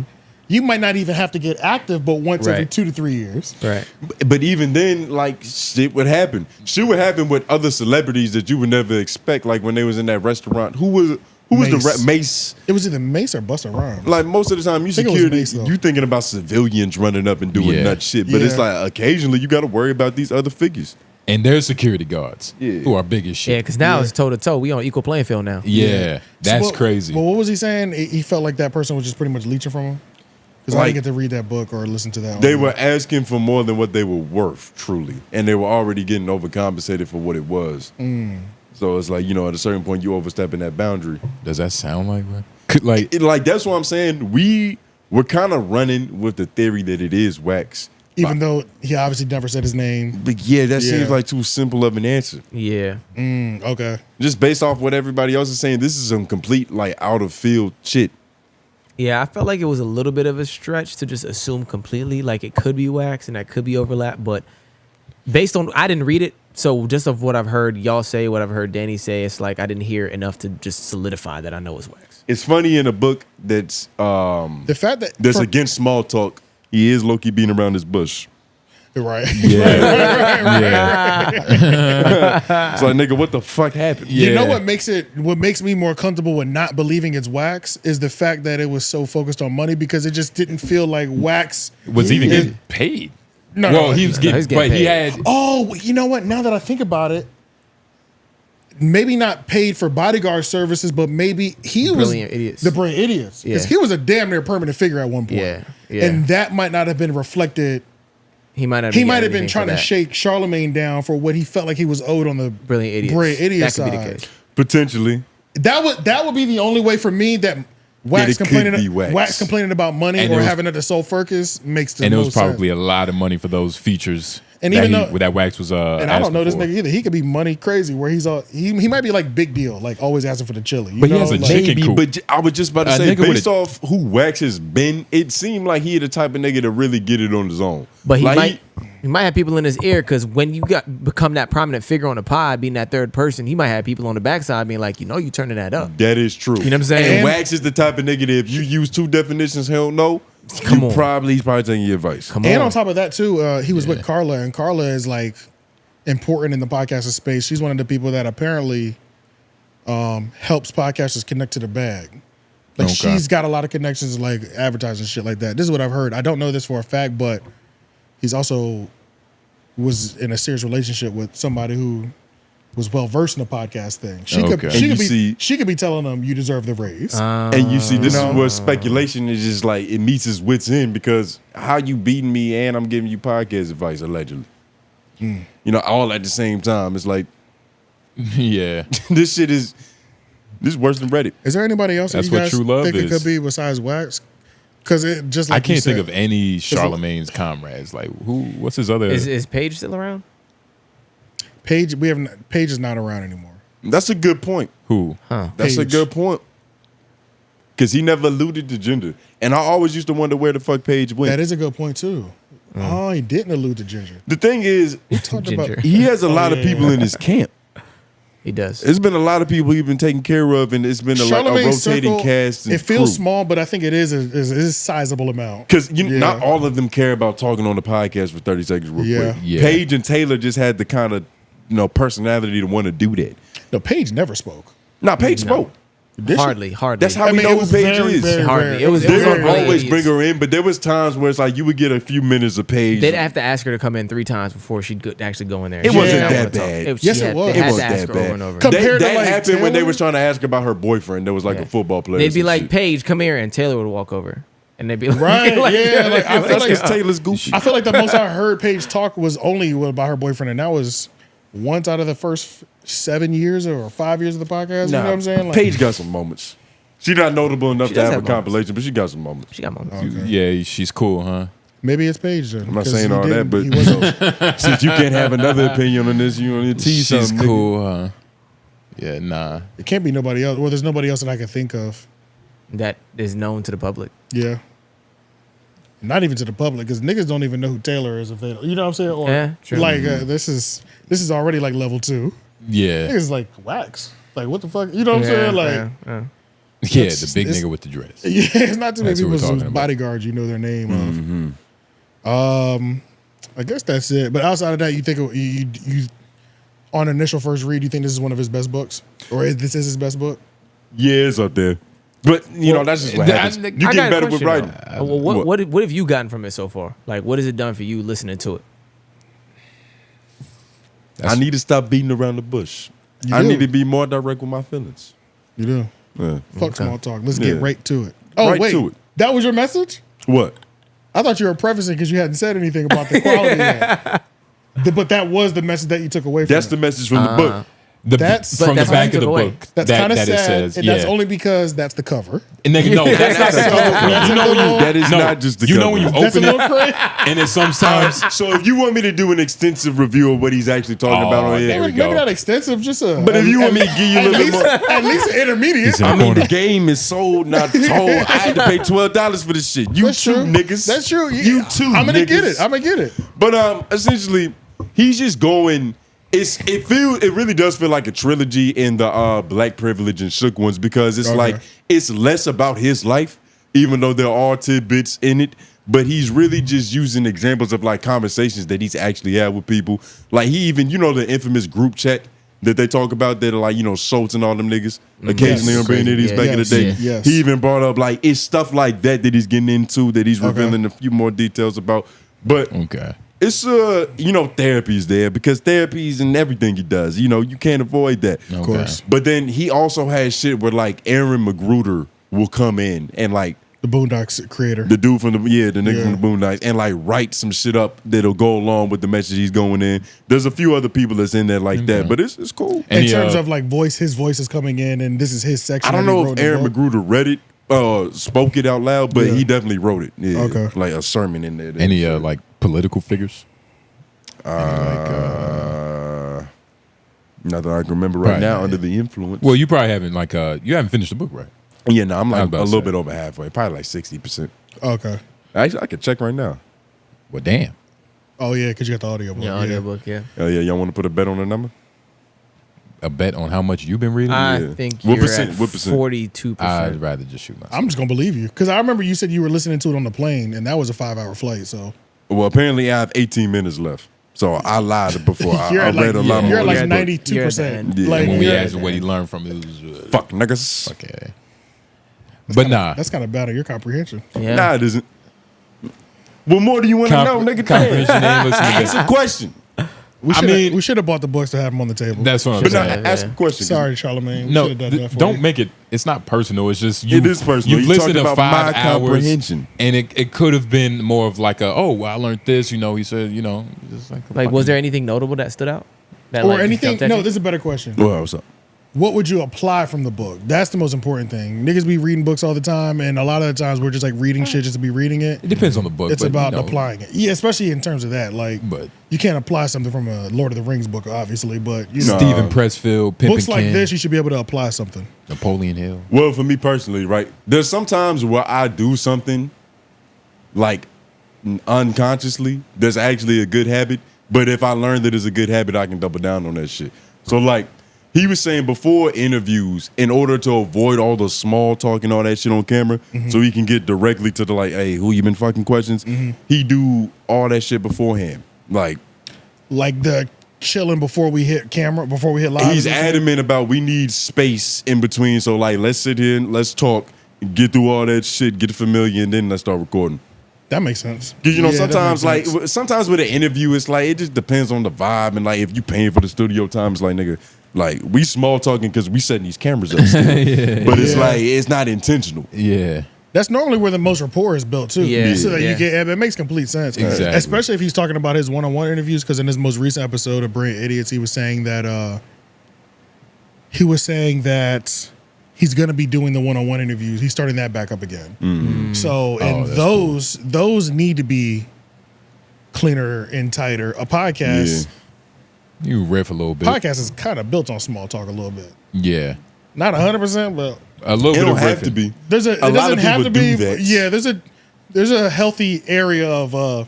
you might not even have to get active, but once every 2 to 3 years. Right. But even then, like shit would happen. Shit would happen with other celebrities that you would never expect. Like when they was in that restaurant, who was the Mace? It was either Mace or Busta Rhymes. Like most of the time, you thinking about civilians running up and doing nut shit. But it's like occasionally you got to worry about these other figures. And there's security guards who are big as shit. Yeah, because now it's toe to toe. We on equal playing field now. Yeah, that's crazy. Well, what was he saying? He felt like that person was just pretty much leeching from him. Because I didn't get to read that book or listen to that. They were asking for more than what they were worth, truly, and they were already getting overcompensated for what it was. So it's like, at a certain point, you overstepping that boundary. Does that sound like what? Like that's what I'm saying. We're kind of running with the theory that it is Wax. Even though he obviously never said his name. But that seems like too simple of an answer. Yeah. Okay. Just based off what everybody else is saying, this is some complete out of field shit. Yeah, I felt like it was a little bit of a stretch to just assume completely like it could be Wax and that could be overlap, but based on I didn't read it, so just of what I've heard y'all say, what I've heard Danny say, it's like I didn't hear enough to just solidify that I know it's Wax. It's funny in a book that's the fact that that's against small talk. He is low-key beating around his bush. Right. Yeah. It's like, nigga, what the fuck happened? You know what makes me more comfortable with not believing it's Wax is the fact that it was so focused on money, because it just didn't feel like Wax was even getting paid. No, he was getting paid. He had. Oh, you know what? Now that I think about it, maybe not paid for bodyguard services, but maybe he was the Brilliant Idiots, because he was a damn near permanent figure at one point. Yeah. And that might not have been reflected. He might have been trying to shake Charlemagne down for what he felt like he was owed on the Brilliant Idiots that could side. be the case. Potentially. That would be the only way for me that Wax complaining about money And or it was- having it to Soul Focus makes the most And it was sense. probably a lot of money for those features. And that even though that Wax was and I don't know this nigga either. He could be money crazy where he's all he might be like Big Deal, like always asking for the chili. But he has a chicken coop. But I was just about to say, based off who Wax has been, it seemed like he the type of nigga to really get it on his own. But he might have people in his ear, because when you become that prominent figure on the pod, being that third person, he might have people on the backside being like, you turning that up. That is true. You know what I'm saying? And Wax is the type of nigga that if you use 2 definitions, he'll know. He's probably taking your advice. And on top of that too, he was with Carla, and Carla is like important in the podcasting space. She's one of the people that apparently helps podcasters connect to the bag. Like she's got a lot of connections, like advertising shit like that. This is what I've heard. I don't know this for a fact, but he's also was in a serious relationship with somebody who was well versed in the podcast thing. She could be telling them you deserve the raise. And you see, this is where speculation is just like it meets its wits end because how you beating me and I'm giving you podcast advice allegedly. You know, all at the same time. It's like, yeah, this is worse than Reddit. Is there anybody else That's that you what guys true love think it is. could be besides Wax? Because it just like I can't you said, think of any Charlemagne's comrades. Like who? What's his other? Is Paige still around? Paige is not around anymore. That's a good point. Who? That's a Paige. good point. Because he never alluded to gender. And I always used to wonder where the fuck Paige went. That is a good point too. Oh, he didn't allude to Ginger. The thing is, Ginger. he has a lot of people in his camp. He does. It's been a lot of people he's been taking care of, and it's been a Charlemagne's rotating circle, cast. And it feels crew. small, but I think it is a sizable amount. Because not all of them care about talking on the podcast for 30 seconds real quick. Yeah. Paige and Taylor just had the kind of personality to want to do that. No, Paige never spoke. No, Paige spoke. Hardly. That's how we know who Paige is. Hardly. It was They're very gonna always rare. bring her in, but there was times where it's like you would get a few minutes of Paige. They'd have to ask her to come in 3 times before she'd actually go in there. It She wasn't did not that wanna talk. bad. It was, Yes, she it had, was. They It had wasn't to ask that her over bad. and over. Compared that to, like, happened when they Taylor? was trying to ask about her boyfriend. That was like a football player. They'd be or some like, shit. Paige, come here, and Taylor would walk over, and they'd be like, Right? Yeah. Like, I feel That's like because Taylor's goofy. I feel like the most I heard Paige talk was only about her boyfriend, and that was once out of the first 7 years or 5 years of the podcast. You know what I'm saying? Like, Paige got some moments. She's not notable enough She to does have a have moments. compilation, but she got some moments. She got moments. Yeah, she's cool, huh? maybe it's Paige then. I'm not 'cause saying he all that, didn't- but he wasn't- since you can't have another opinion on this, you want to tease She's something. cool, huh? Yeah, nah. it can't be nobody else. Well, there's nobody else that I can think of. That is known to the public. Yeah. Not even to the public, because niggas don't even know who Taylor is available. You know what I'm saying? Or, Yeah, true. like this is already like level 2. Yeah. Niggas like Wax. Like what the fuck? You know what I'm saying? Like Yeah, It's- the big it's- nigga with the dress. yeah, it's not too many That's who people we're whose talking about. bodyguards you know their name of. I guess that's it. But outside of that, you think you on initial first read, you think this is one of his best books, or this is his best book? Yeah, it's up there. But you know, that's just what happens. You I get got a better with question, writing. though. Well, what have you gotten from it so far? Like, what has it done for you listening to it? I need to stop beating around the bush. You I do. need to be more direct with my feelings. You do. Yeah. Fuck small talk. Let's Yeah. get right to it. Oh Right wait, to it. that was your message? What? I thought you were prefacing because you hadn't said anything about the quality yet. But that was the message that you took away from That's it. the message from the book. That's from the that's what back you of the took away. book. That's that kind of that sad, it says. and Yeah. that's only because that's the cover. And nigga, no, that's not the cover. That's You a know when little- you That is no, not just the you cover. know when you That's a open little it, crazy. and then sometimes. So if you want me to do an extensive review of what he's actually talking about on there here, we Maybe go. not extensive, just a. But if you want me to give you a little bit more, at least an intermediate. I mean, the game is sold, not told. I had to pay $12 for this shit. You That's too, true. niggas. That's true. You too, I'm gonna get niggas. it. I'm gonna get it. But essentially, he's just going. It really does feel like a trilogy in the Black Privilege and Shook ones because it's like it's less about his life, even though there are tidbits in it. But he's really just using examples of like conversations that he's actually had with people. Like he even, the infamous group chat that they talk about that are like, Schultz and all them niggas occasionally on being idiots back in the day. Yes. He even brought up like it's stuff like that he's getting into that he's revealing a few more details about. But it's therapy's there because therapy's in everything he does. You can't avoid that. Of course. But then he also has shit where like Aaron Magruder will come in and like The Boondocks creator. the dude from the nigga from the Boondocks and like write some shit up that'll go along with the message he's going in. There's a few other people that's in there like that, but it's cool. In terms of like his voice is coming in, and this is his section. I don't that he know wrote if in the Aaron book. Magruder read it, spoke it out loud, but Yeah. he definitely wrote it. Yeah. Okay. Like a sermon in there. Any like political figures? Not that I can remember right now yeah. under the influence. Well, you probably haven't you haven't finished the book, right? Yeah, no, I'm I was like about a to little say. bit over halfway, probably like 60%. Okay. Actually, I could check right now. Well, damn. Oh yeah, because you got the audiobook. Yeah, audiobook, yeah. Oh yeah, y'all want to put a bet on the number? A bet on how much you've been reading? I think What you're percent? at What percent? 42%. I'd rather just shoot myself. I'm just gonna believe you because I remember you said you were listening to it on the plane, and that was a 5-hour flight. So Well, apparently I have 18 minutes left, so I lied before. I You're at read a lot more. You're at like than this book. 92%. Yeah. Like when we you're- asked what he learned from it, was Fuck niggas. okay. But nah, that's kind of bad on your comprehension. Yeah. Nah, it isn't. What more do you want to know, nigga? comprehension ain't listening to Ask a question. We should have bought the books to have them on the table. That's what I'm But now, saying. ask a question. Sorry, Charlemagne. We No, should have done that for don't you. make it. It's not personal. It's just It is personal. You've You listened talking to about 5 my hours, comprehension. and it could have been more of like oh, well, I learned this. You know, he said, you know, just Like, was there anything notable that stood out? That, Or like, anything? jumped at No, you? this is a better question. Well, what's up? What would you apply from the book? That's the most important thing. Niggas be reading books all the time, and a lot of the times we're just like reading shit just to be reading it. It depends on the book. It's but, about you know, applying it. Yeah, especially in terms of that. Like, But you can't apply something from a Lord of the Rings book, obviously, but you know, Stephen Pressfield, Pimp books and like Ken, this, you should be able to apply something. Napoleon Hill. Well, for me personally, right? There's sometimes where I do something like unconsciously. There's actually a good habit, but if I learn that it's a good habit, I can double down on that shit. So like. He was saying before interviews, in order to avoid all the small talk and all that shit on camera, so he can get directly to the like, hey, who you been fucking questions, he do all that shit beforehand. Like the chilling before we hit camera, before we hit live. he's adamant about we need space in between. So like, let's sit here and let's talk, get through all that shit, get familiar, and then let's start recording. That makes sense. Because you know, Yeah, that sometimes like makes sense. sometimes with an interview, it's like it just depends on the vibe and like if you paying for the studio time, it's like nigga. Like we small talking because we setting these cameras up, still. But it's like it's not intentional. Yeah, that's normally where the most rapport is built too. Yeah. So that you get, it makes complete sense. Exactly. Especially if he's talking about his one-on-one interviews. Because in his most recent episode of Brilliant Idiots, he was saying that he's going to be doing the one-on-one interviews. He's starting that back up again. Mm-hmm. So and those need to be cleaner and tighter. A podcast. Yeah. You riff a little bit. Podcast is kind of built on small talk a little bit. Yeah, Not 100%, but a little It bit don't of have riffing. to be. it A lot doesn't of have to people be. do that. Yeah, there's a healthy area of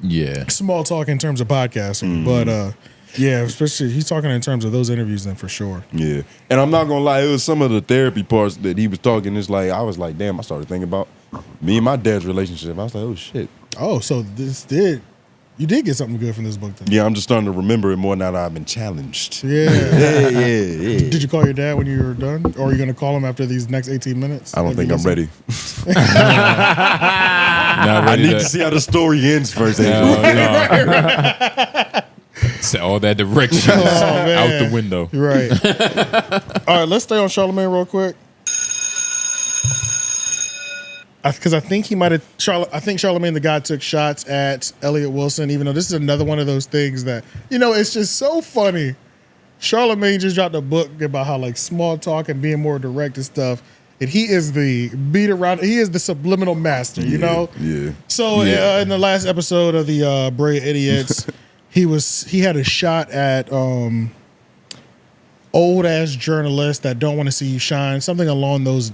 Yeah, small talk in terms of podcasting, but yeah, especially he's talking in terms of those interviews then for sure. Yeah, and I'm not gonna lie, it was some of the therapy parts that he was talking. It's like I was like, damn, I started thinking about me and my dad's relationship. I was like, oh shit. Oh, so you did get something good from this book then? Yeah, I'm just starting to remember it more now that I've been challenged. Yeah. yeah. Did you call your dad when you were done, or are you gonna call him after these next 18 minutes? I don't think I'm ready. Not I ready need to see how the story ends first. No. Set all that direction out the window. Right. All right, let's stay on Charlamagne real quick. Because I think he might have. I think Charlamagne the God took shots at Elliott Wilson, even though this is another one of those things that, you know, it's just so funny. Charlamagne just dropped a book about how like small talk and being more direct and stuff. And he is the beat around. He is the subliminal master, you know. Yeah. So in the last episode of the Brilliant Idiots, he had a shot at old ass journalists that don't want to see you shine. Something along those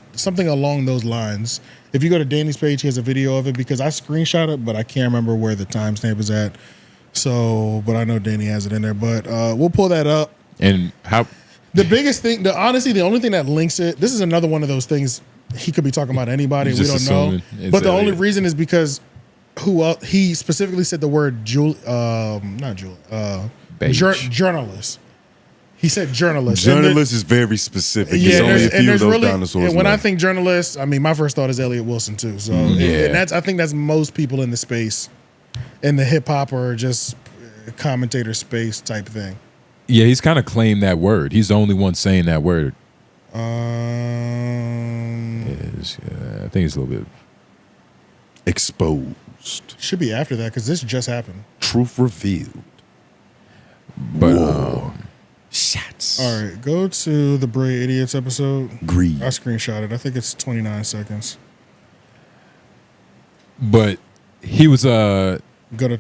lines. If you go to Danny's page, he has a video of it because I screenshot it, but I can't remember where the timestamp is at. So, but I know Danny has it in there. But we'll pull that up. And how? The biggest thing, honestly, the only thing that links it. This is another one of those things. He could be talking about anybody. We don't know. But the only reason is because he specifically said the word journalist. He said journalist. Journalist is very specific. Yeah, There's only a few of those really, dinosaurs. and when I left. think journalist, I mean, my first thought is Elliott Wilson too. So, and I think that's most people in the space, in the hip hop or just commentator space type thing. Yeah, he's kind of claimed that word. He's the only one saying that word. I think it's a little bit exposed. Should be after that because this just happened. Truth revealed. But shots. All right, go to the Brilliant Idiots episode. Greed. I screenshot it. I think it's 29 seconds. But he was go to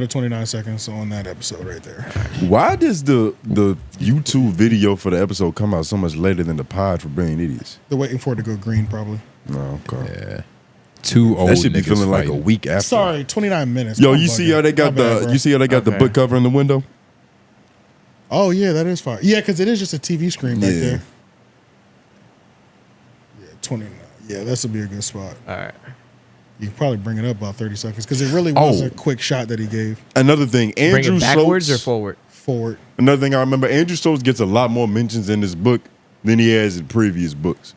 29 seconds on that episode right there. Why does the YouTube video for the episode come out so much later than the pod for Brilliant Idiots? They're waiting for it to go green, probably. No, okay. Yeah. Two old That should be niggas feeling like a fighting. week after. Sorry, 29 minutes. Yo, I'm you see how they got the book cover in the window? Oh yeah, that is fire. Yeah, because it is just a TV screen back there. Yeah, 29. Yeah, this will be a good spot. All right. You can probably bring it up about 30 seconds because it really was a quick shot that he gave. Another thing, Andrew Bring it backwards Schultz, or forward? Forward. Another thing I remember, Andrew Schultz gets a lot more mentions in this book than he has in previous books.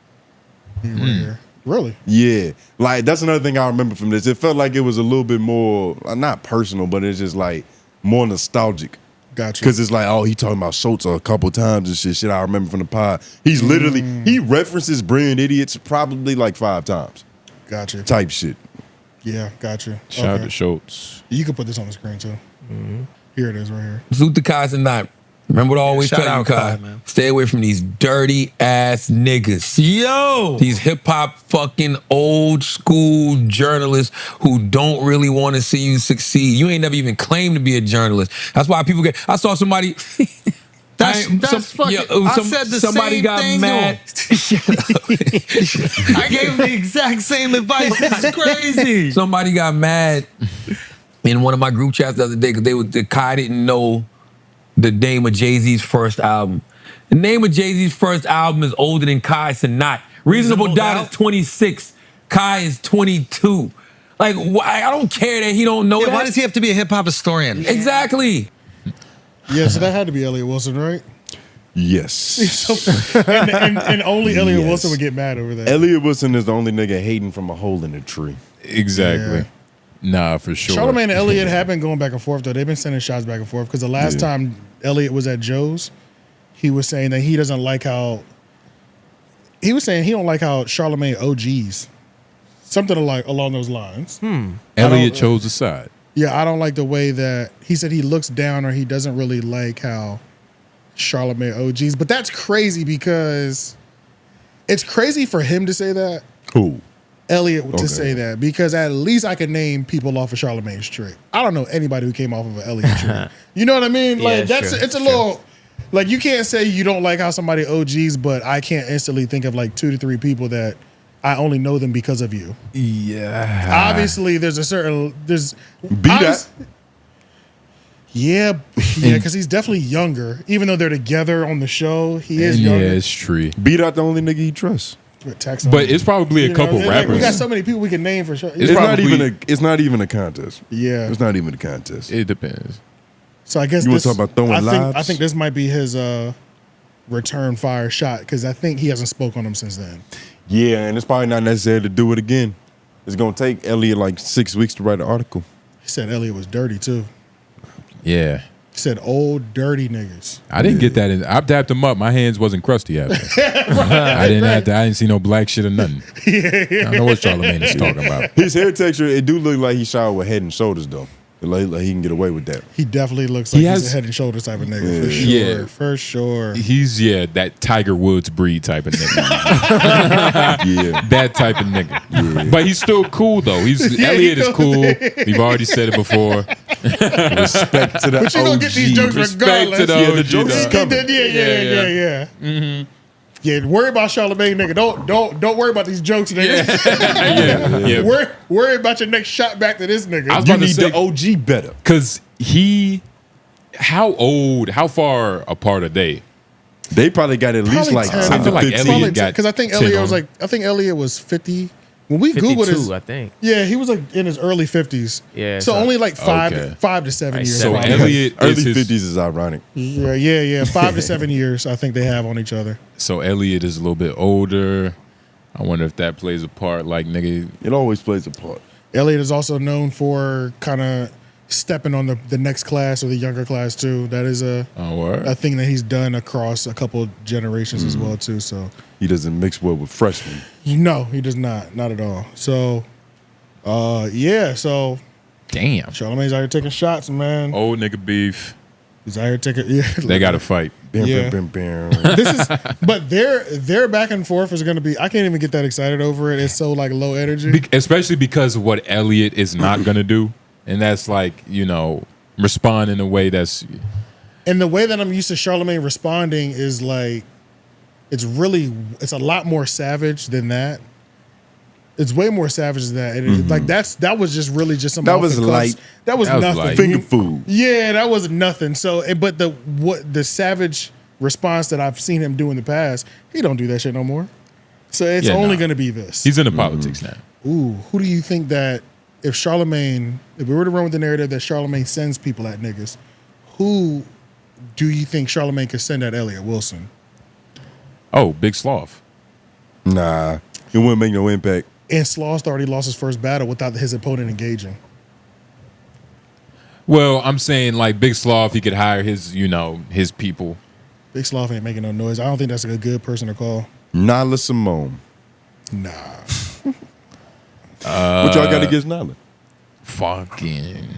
Really? Yeah. Like, that's another thing I remember from this. It felt like it was a little bit more, not personal, but it's just like more nostalgic. Gotcha. Because it's like, oh, he talking about Schultz a couple times and shit. Shit, I remember from the pod. He's literally, he references Brilliant Idiots probably like 5 times. Gotcha. Type shit. Yeah, gotcha. Shout out to Schultz. You can put this on the screen too. Here it is right here. Salute to Kai's and not. Remember what I always Shout tell you, out Kai. Kai, man. Stay away from these dirty ass niggas. Yo! These hip hop fucking old school journalists who don't really want to see you succeed. You ain't never even claimed to be a journalist. That's why people get. I saw somebody. That's fucking. I said the somebody same got thing. mad. I gave him the exact same advice. It's crazy. Somebody got mad in one of my group chats the other day because the Kai didn't know the name of Jay-Z's first album. The name of Jay-Z's first album is older than 𝛘𝔑𝔦𝔑. Reasonable Doubt is 26. Kai is 22. Like, I don't care that he don't know that. Why does he have to be a hip hop historian? Exactly. Yeah, so that had to be Elliott Wilson, right? Yes. and only Elliott Wilson would get mad over that. Elliott Wilson is the only nigga hating from a hole in the tree. Exactly. Yeah. Nah, for sure. Charlemagne and Elliott have been going back and forth though. They've been sending shots back and forth because the last time Elliott was at Joe's, he was saying that he doesn't like how. He was saying he don't like how Charlamagne OGs, something along those lines. Elliott chose a side. Yeah, I don't like the way that he said he looks down or he doesn't really like how Charlamagne OGs. But that's crazy because it's crazy for him to say that. Who? Elliott to say that because at least I could name people off of Charlemagne's tree. I don't know anybody who came off of an Elliott tree. You know what I mean? Like it's a little like you can't say you don't like how somebody OGs, but I can't instantly think of like 2 to 3 people that I only know them because of you. Yeah. Obviously, there's B-Dot. Yeah, because he's definitely younger. Even though they're together on the show, he is younger. Yeah, it's true. B-Dot the only nigga he trusts. But it's probably a couple rappers. We got so many people we can name for sure. It's not even a contest. Yeah. It's not even a contest. It depends. So I guess you want to talk about throwing lives? I think this might be his return fire shot because I think he hasn't spoke on him since then. Yeah, and it's probably not necessary to do it again. It's gonna take Elliott like 6 weeks to write an article. He said Elliott was dirty too. Yeah. He said old dirty niggas. I didn't get that. I dapped him up. My hands wasn't crusty after. I didn't see no black shit or nothing. I don't know what Charlamagne is talking about. His hair texture, it do look like he showered with Head and Shoulders though. Like he can get away with that. He definitely looks like he's a Head and Shoulders type of nigga for sure. Yeah. For sure. He's that Tiger Woods breed type of nigga. Yeah, that type of nigga. Yeah. But he's still cool though. Elliott is cool. We've already said it before. Respect to the But you don't get these jokes regardless. To the the jokes is coming. Yeah. Mm-hmm. Yeah, worry about Charlamagne, nigga. Don't worry about these jokes, nigga. Yeah. Worry about your next shot back to this nigga. You need the OG better. Cause how far apart are they? They probably got at least like 10 I feel like 15. Elliott got because I think Elliott was 50. When we Googled his, I think. Yeah, he was like in his early 50s. Yeah. So only like 5 to 7 years. So apart. Elliott early 50s is ironic. Yeah. 5 to 7 years I think they have on each other. So Elliott is a little bit older. I wonder if that plays a part. Like nigga, it always plays a part. Elliott is also known for kind of stepping on the next class or the younger class too. That is a thing that he's done across a couple generations as well too. So he doesn't mix well with freshmen. No, he does not at all. So so damn, Charlemagne's out here taking shots, man. Old nigga beef. He's out here taking They got to fight. This is, but their back and forth is going to be. I can't even get that excited over it. It's so like low energy, especially because of what Elliott is not going to do. And that's like, respond in a way that's... And the way that I'm used to Charlamagne responding is like, it's a lot more savage than that. It's way more savage than that. And like that was just really just some that was light. That was nothing. Light. Finger food. Yeah, that was nothing. So, but the savage response that I've seen him do in the past, he don't do that shit no more. So it's only going to be this. He's into politics now. Ooh, who do you think that... If we were to run with the narrative that Charlamagne sends people at niggas, who do you think Charlamagne could send at Elliott Wilson? Oh, Big Sloth. Nah, it wouldn't make no impact. And Sloth already lost his first battle without his opponent engaging. Well, I'm saying like Big Slaw, if he could hire his, his people. Big Sloth ain't making no noise. I don't think that's a good person to call. Nala Simone. Nah. What y'all got against Nala? Fucking.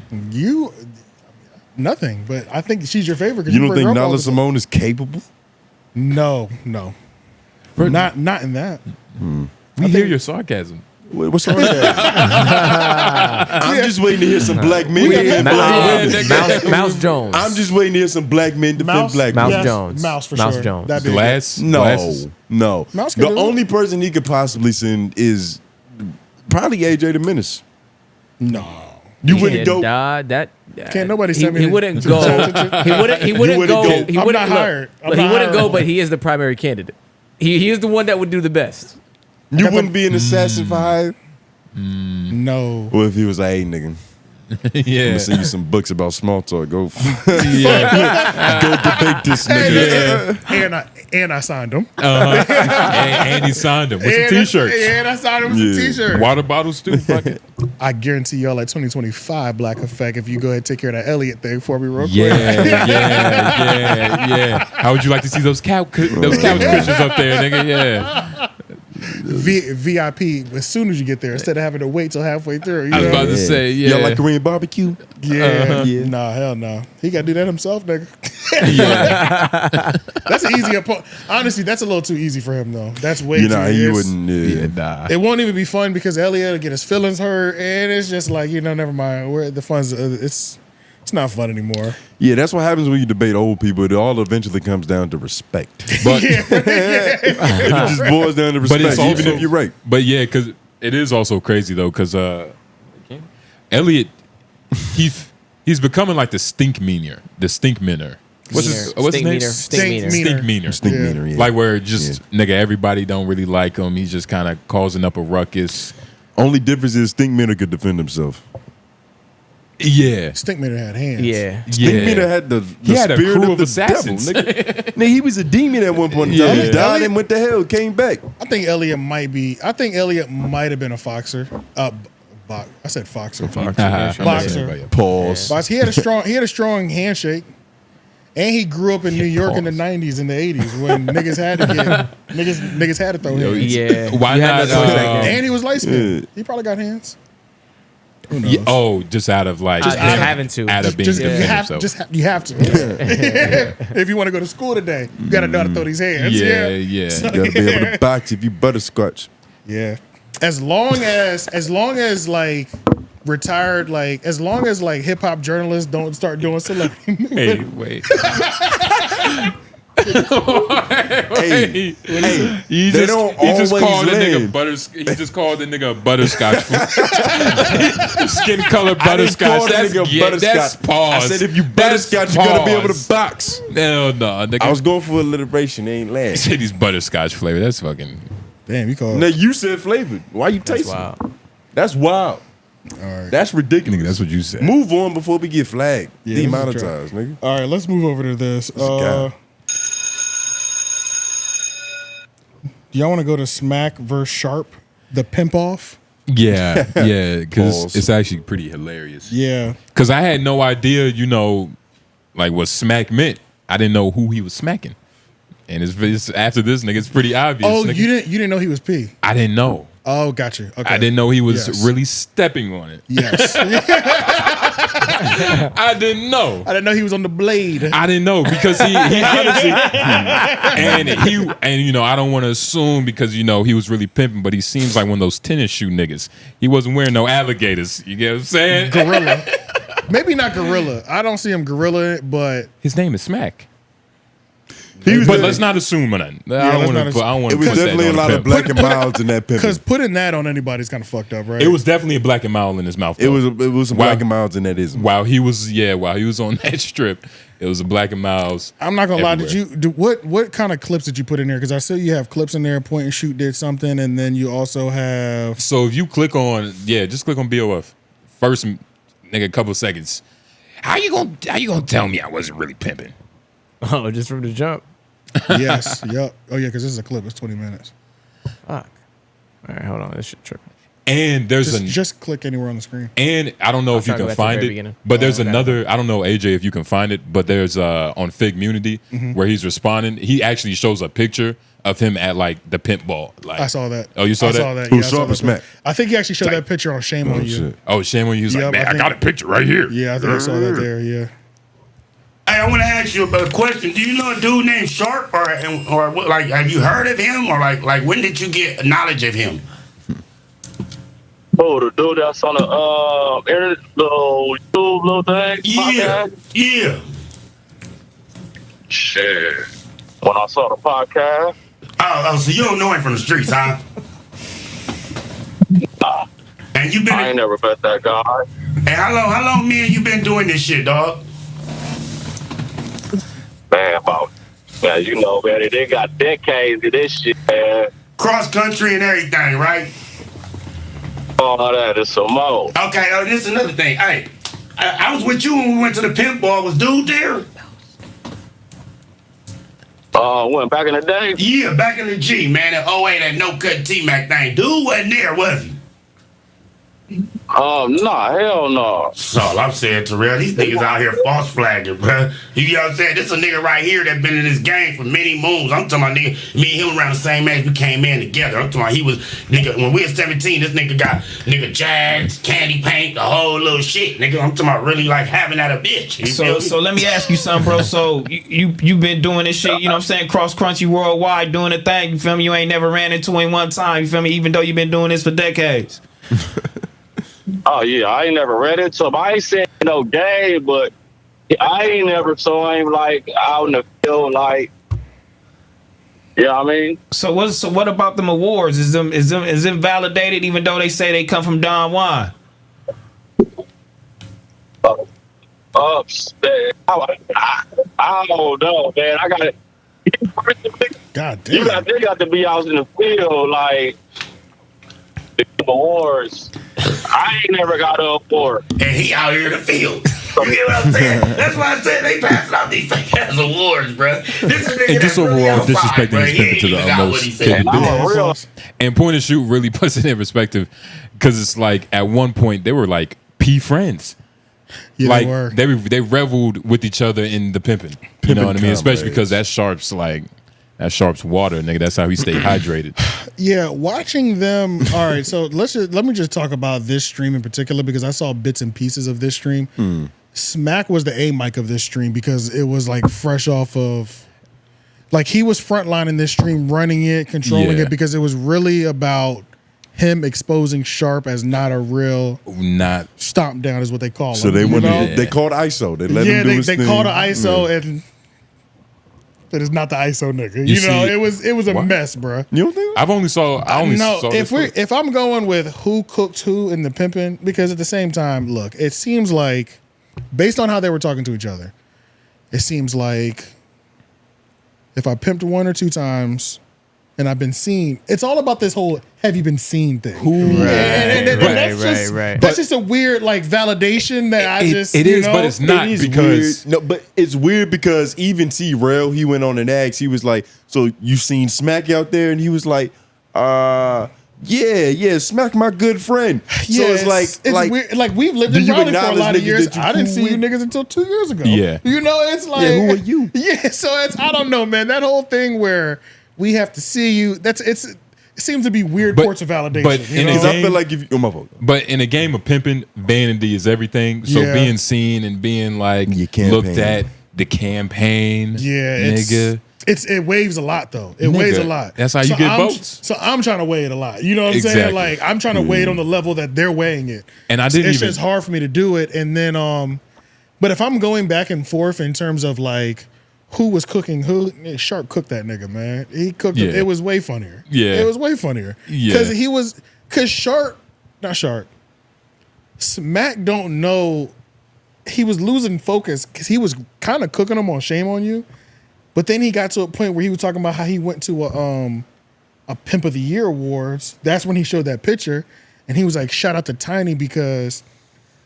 Nothing. But I think she's your favorite. You don't think Nala Simone is capable? No. Not in that. We hear your sarcasm. What's wrong with that? I'm just waiting to hear some black men defend black women. Mouse Jones. I'm just waiting to hear some black men defend black women. Mouse Jones. Mouse for Mouse sure. Jones. That'd be Glass? No. Glasses? No. Mouse could The do it. only person he could possibly send is probably AJ the Menace. No. You wouldn't go. Can't nobody send me. He wouldn't go. He wouldn't go. He I'm wouldn't not hired. But he wouldn't go. But he is the primary candidate. He is the one that would do the best. You wouldn't be an assassin for hire? No. Well, if he was a nigga. I'm Yeah. gonna send you some books about small talk. Go, Yeah. go debate this nigga. And I signed him. And he signed him with some t-shirts. And I signed him with some t-shirts. Water bottles too. Fuck it. I guarantee y'all like 2025 Black Effect if you go ahead and take care of that Elliott thing for me real quick. Yeah. How would you like to see those couch cushions up there, nigga? Yeah. VIP as soon as you get there instead of having to wait till halfway through. You I was know? about to say, yeah. Y'all like Korean barbecue? Yeah. Nah, hell no. He got to do that himself, nigga. That's an easy honestly, that's a little too easy for him though. That's way too easy. He wouldn't. Nah. It won't even be fun because Elliott will get his feelings hurt, and it's just like, never mind. Where the fun's it's not fun anymore. Yeah, that's what happens when you debate old people. It all eventually comes down to respect. But it just boils down to respect, it's also, even if you're right. But yeah, because it is also crazy though, because Elliott, he's becoming like the stink meaner. What's his name? Stink meaner. Yeah. Like where just nigga, everybody don't really like him. He's just kind of causing up a ruckus. Only difference is Stink Meaner could defend himself. Yeah. Stink Meaner had hands. Yeah. Stink Meaner had the had a spirit crew of of the assassins. devil. Nigga, he was a demon at one point in time. He died and went to hell, came back. I think Elliott might have been a foxer. I said foxer. Boxer. Pause. Box. He had a strong handshake. And he grew up in New York in the 90s and the 80s when niggas had to niggas had to throw hands. Yeah. Why not? And he was light skinned. He probably got hands. Who knows? Yeah, just out of like having to. Out of being himself. You have to. If you want to go to school today, you got to know how to throw these hands. Yeah. So, You gotta be able to box if you butterscotch. Yeah. As long as like retired, like as long as like hip hop journalists don't start doing celebrity. Hey, wait. Hey, he they just, don't he just always called the land. nigga he just called the nigga butterscotch. Skin color I didn't call butterscotch. that That's nigga yeah, butterscotch. that's pause. I said if you That's butterscotch, you gotta be able pause. to box. Hell no, nigga. I was going for alliteration. They ain't He land. said he's butterscotch flavor. That's fucking. Damn, you called. Now you said flavored. Why you tasting? Wow. That's wild. All right. That's ridiculous. Nigga, that's what you said. Move on before we get flagged. Yeah, this is Demonetized, nigga. All right, let's move over to this. guy. Do y'all want to go to Smack versus Sharp, the pimp off? Yeah, because Pause. it's actually pretty hilarious. Yeah. Because I had no idea, like what smack meant. I didn't know who he was smacking. And it's after this, nigga, it's pretty obvious. Oh, nigga. you didn't know he was P. I didn't know. Oh, got you. Okay. I didn't know he was Yes. really stepping on it. Yes. I didn't know. I didn't know he was on the blade. I didn't know because he honestly and I don't want to assume because he was really pimping, but he seems like one of those tennis shoe niggas. He wasn't wearing no alligators. You get what I'm saying? Gorilla. Maybe not gorilla. I don't see him gorilla, but His name is Smack. He was But the- let's not assume on that. let's I don't not want to. I don't want It to. was definitely a lot of black and milds in that pimping. because putting that on anybody is kind of fucked up, right? It was definitely a black and mild in his mouth. It though. was some Wow. black and milds in that ism. While he was on that strip, it was a black and miles. I'm not gonna lie. Did everywhere. what kind of clips did you put in there? Because I see you have clips in there. Point and shoot did something, and then you also have. So if you click on just click on BOF first, nigga, a couple of seconds. How you gonna tell me I wasn't really pimping? Oh, just from the jump. Yes. Yep. Oh yeah, because this is a clip. It's 20 minutes. Fuck. All right, hold on. This shit tripping. And there's just click anywhere on the screen. And I don't know if you can find it, but there's another. I don't know, AJ, if you can find it, but there's on Figmunity where he's responding. He actually shows a picture of him at like the Pimp ball. Like, I saw that. Oh, you saw that? I saw that. Who Yeah, saw the smack? I think he actually showed that picture on Shame on You. Shit. Oh, Shame on You. He's Yep, like, man, I I got a think- picture right here. Yeah, I think I saw that there. Yeah. Hey, I want to ask you about a question. Do you know a dude named Sharp, or like have you heard of him, or like when did you get knowledge of him? Oh, the dude that's on the YouTube little thing? Yeah, podcast? yeah. Shit. When I saw the podcast. Oh, so you don't know him from the streets, huh? And you been? I ain't never met that guy. Hey, how long me and you been doing this shit, dog? Man, you know, man, they got decades of this shit, man. Cross country and everything, right? All that is some more. Okay, this is another thing. Hey, I was with you when we went to the Pimp ball. Was dude there? When back in the day? Yeah, back in the G, man. At 08, that no-cut T-Mac thing. Dude wasn't there, was he? Nah, hell no. That's all I'm saying, Terrell. These niggas out here false flagging, bro. You know what I'm saying? This is a nigga right here that been in this game for many moons. I'm talking about nigga, me and him around the same age. We came in together. I'm talking about he was, nigga, when we was 17, this nigga got, nigga, Jags, candy paint, the whole little shit. Nigga, I'm talking about really like having at a bitch. You feel me? So let me ask you something, bro. So you been doing this shit, you know what I'm saying? Cross country worldwide doing a thing. You feel me? You ain't never ran into him one time. You feel me? Even though you been doing this for decades. Oh, yeah, I ain't never read it. So I ain't saying no game, but I ain't never saw him, like, out in the field, like, you know what I mean? So what about them awards? Is them validated even though they say they come from 𝙿𝙾𝚃? I don't know, man. I got it. God damn. They got to be out in the field, like, the awards. I ain't never got an award. And he out here in the field. You get what I'm saying? That's why I said they passing out these fake ass awards, bro. This is a nigga And just that's really overall outside, disrespecting bro. his He Pimpin' ain't to the even got what utmost he said. capability. And point and shoot really puts it in perspective because it's like at one point they were like P friends. Yeah, like they were. they reveled with each other in the pimping. You know what I mean? Especially because that's Sharp's water, nigga. That's how he stayed hydrated. Yeah, watching them. All right, so let me just talk about this stream in particular because I saw bits and pieces of this stream. Smack was the 𝙃𝚃 of this stream because it was like fresh off of, like he was frontlining this stream, running it, controlling it because it was really about him exposing Sharp as not a real stomp down is what they call him. So they they called ISO. They let him do his they thing. called an ISO and that is not the ISO nigga. You know, it was a mess, bro. You don't think? I only saw if I'm going with who cooked who in the pimping, because at the same time, look, it seems like based on how they were talking to each other, it seems like if I pimped 1 or 2 times and I've been seen, it's all about this whole have you been seen thing. That's just a weird like validation that it is, but it's not because but it's weird because even T-Rail, he went on and asked, he was like, so you seen Smack out there? And he was like, yeah, Smack my good friend. So it's like weird. Like we've lived in Raleigh for a lot of years. I didn't see you niggas until 2 years ago. Yeah. You know, it's like who are you? Yeah, so it's I don't know, man. That whole thing where we have to see you, it seems to be weird ports of validation. But in a game, I feel like if you, my fault. But in a game of pimping, vanity is everything. So being seen and being like looked at, the campaign, nigga. It weighs a lot though. It weighs a lot. That's how you get votes. So I'm trying to weigh it a lot. You know what I'm saying? Like I'm trying to weigh it on the level that they're weighing it. And I didn't it's just hard for me to do it. And then but if I'm going back and forth in terms of like who was cooking who, Sharp cooked that nigga, man. He cooked it. It was way funnier. Yeah. It was way funnier. Yeah. Cause Smack don't know, he was losing focus because he was kind of cooking him on Shame on You. But then he got to a point where he was talking about how he went to a Pimp of the Year awards. That's when he showed that picture. And he was like, shout out to Tiny because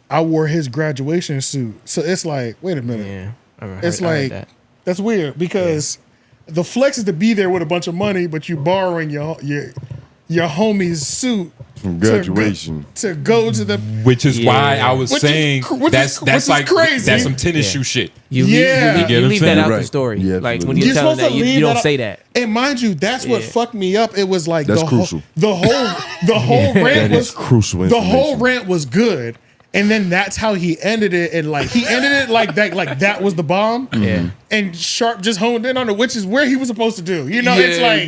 I wore his graduation suit. So it's like, wait a minute. Yeah, it's like, that's weird because the flex is to be there with a bunch of money, but you borrowing your homie's suit from graduation to go to the, which is why I was saying that's like crazy. That's some tennis shoe shit. You leave that out the story. Yeah, like when absolutely. you're telling that, you don't out. say that. And mind you, that's what fucked me up. It was like That's crucial. The whole rant That was is crucial. The whole rant was good. And then that's how he ended it, and like he ended it like that was the bomb. Yeah. And Sharp just honed in on it, which is where he was supposed to do. You know, it's like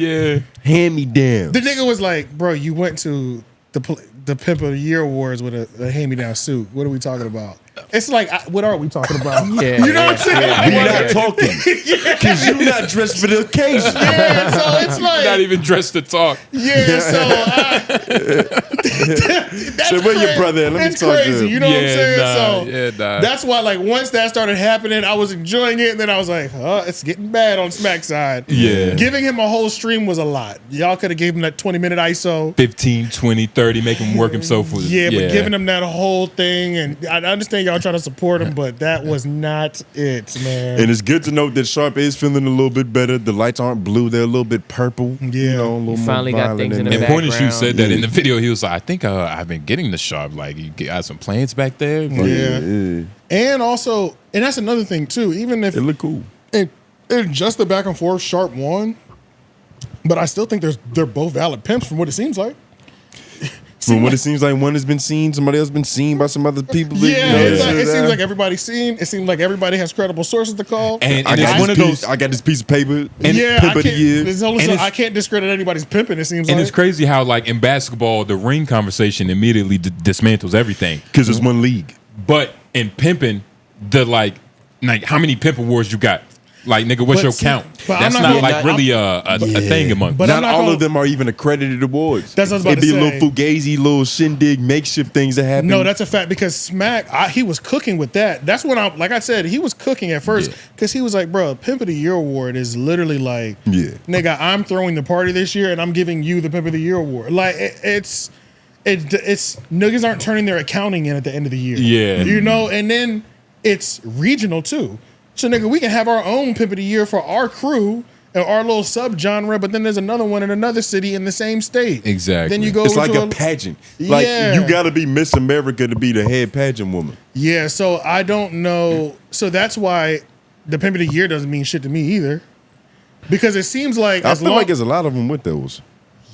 hand me down. the nigga was like, bro, you went to the Pimp of the Year Awards with a hand me down suit. What are we talking about? It's like, what are we talking about? You know what I'm saying? We're not talking because you're not dressed for the occasion. Yeah, so it's like not even dressed to talk. Yeah, so So where your brother at? Let me it's talk to crazy. him. You know what I'm saying? Yeah, nah. That's why, like, once that started happening, I was enjoying it, and then I was like, it's getting bad on Smack's side. Yeah. Giving him a whole stream was a lot. Y'all could have gave him that 20-minute ISO. 15, 20, 30, make him work himself with. Yeah, but giving him that whole thing, and I understand y'all trying to support him, but that was not it, man. And it's good to note that Sharp is feeling a little bit better. The lights aren't blue; they're a little bit purple. Yeah, you know, a little more finally got violent things in the there. And Point Shoe background. said that in the video. He was like, I think I've been getting the Sharp. Like, you got some plants back there. Yeah. And also, and that's another thing too. Even if it look cool, and just the back and forth, Sharp won, but I still think they're both valid pimps from what it seems like. From what it seems like, one has been seen, somebody else been seen by some other people. Yeah, it seems like everybody's seen. It seems like everybody has credible sources to call. And I it's got one of those. I got this piece of paper. Yeah, Pimp of the year. I can't discredit anybody's pimping. It seems And like it's crazy how, like, in basketball, the ring conversation immediately dismantles everything because it's one league. But in pimping, the like how many pimp awards you got? Like, nigga, what's your count? That's not like really a thing among. But not all of them are even accredited awards. That's what I was about It'd to be say. a little fugazi, little shindig, makeshift things that happen. No, that's a fact because Smack, he was cooking with that. That's when like I said, he was cooking at first because he was like, bro, Pimp of the Year award is literally like, nigga, I'm throwing the party this year and I'm giving you the Pimp of the Year award. Like it's niggas aren't turning their accounting in at the end of the year. Yeah. You know, and then it's regional too. So nigga, we can have our own Pimp of the Year for our crew and our little subgenre, but then there's another one in another city in the same state. Exactly. Then you go It's to like a pageant. Like you got to be Miss America to be the head pageant woman. Yeah, so I don't know. So that's why the Pimp of the Year doesn't mean shit to me either. Because it seems like I feel like there's a lot of them with those.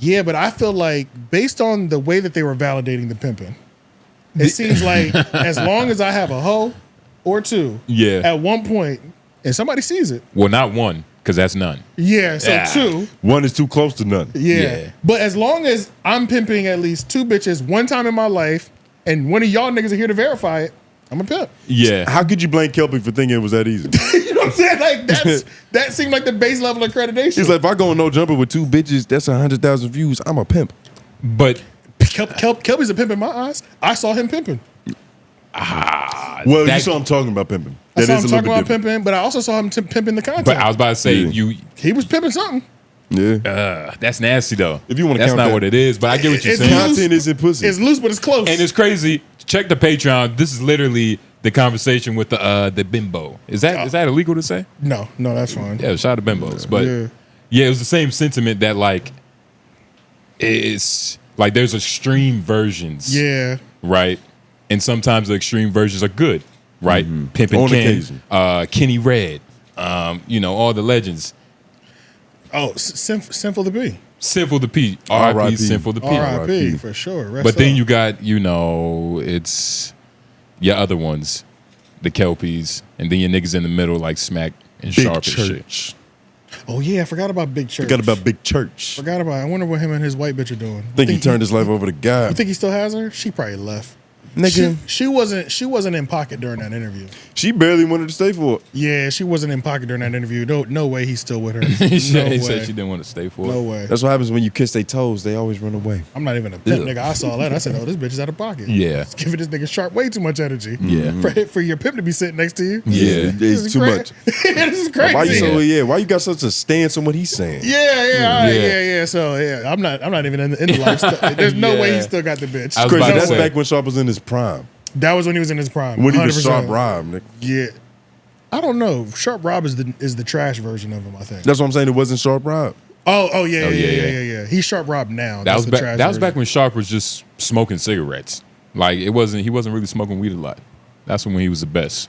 Yeah, but I feel like based on the way that they were validating the pimping, it seems like as long as I have a hoe or two, at one point, and somebody sees it. Well, not one, because that's none. Yeah, so two. One is too close to none. Yeah. But as long as I'm pimping at least two bitches one time in my life, and one of y'all niggas are here to verify it, I'm a pimp. Yeah. How could you blame Kelpie for thinking it was that easy? You know what I'm saying? Like that seemed like the base level of accreditation. He's like, if I go on No Jumper with two bitches, that's 100,000 views. I'm a pimp. But Kelpie's a pimp in my eyes. I saw him pimping. Well, you saw him talking about pimping. I That saw is him a talking little about bit different. pimping, but I also saw him pimping the content. But I was about to say he was pimping something. Yeah. That's nasty though. If you want to that's count not that. what it is. But I get what you're It's saying. Content isn't pussy. It's loose, but it's close. And it's crazy. Check the Patreon. This is literally the conversation with the bimbo. Is that illegal to say? No, that's fine. Yeah, shout out to bimbos. But yeah, it was the same sentiment that like it's like there's extreme versions. Yeah. Right. And sometimes the extreme versions are good. Right. Pimp and On Ken, occasion. Kenny Red, all the legends. Oh, Sinful to Be. Sinful the P. R.I.P. Sinful the P. R.I.P. for sure. Rest But then up. you got, it's your other ones, the Kelpies, and then your niggas in the middle like Smack and Big Sharp and Church. shit. Oh yeah, I forgot about Big Church. Forgot about Big Church. Forgot about. I wonder what him and his white bitch are doing. I think he turned his life over to You God. think he still has her? She probably left. Nigga. She wasn't in pocket during that interview. She barely wanted to stay for it. Yeah, she wasn't in pocket during that interview. No way he's still with her. He No way. said she didn't want to stay for No it. way. That's what happens when you kiss their toes. They always run away. I'm not even a pimp, Ugh. nigga. I saw that. I said, oh, this bitch is out of pocket. Yeah. It's giving this nigga Sharp way too much energy. Yeah. For your pimp to be sitting next to you. Yeah. This It's is too cra- much. This is crazy. Why you why you got such a stance on what he's saying? Yeah. So I'm not even in the lifestyle. There's no way he still got the bitch. I was Crazy. about to That's say- back when Sharp was in his prime. That was when he was in his prime. When he was 100%. Sharp Rob, nigga. Yeah. I don't know. Sharp Rob is the trash version of him, I think. That's what I'm saying. It wasn't Sharp Rob. Yeah. He's Sharp Rob now. That was the back. trash That was back version. when Sharp was just smoking cigarettes. Like he wasn't really smoking weed a lot. That's when he was the best.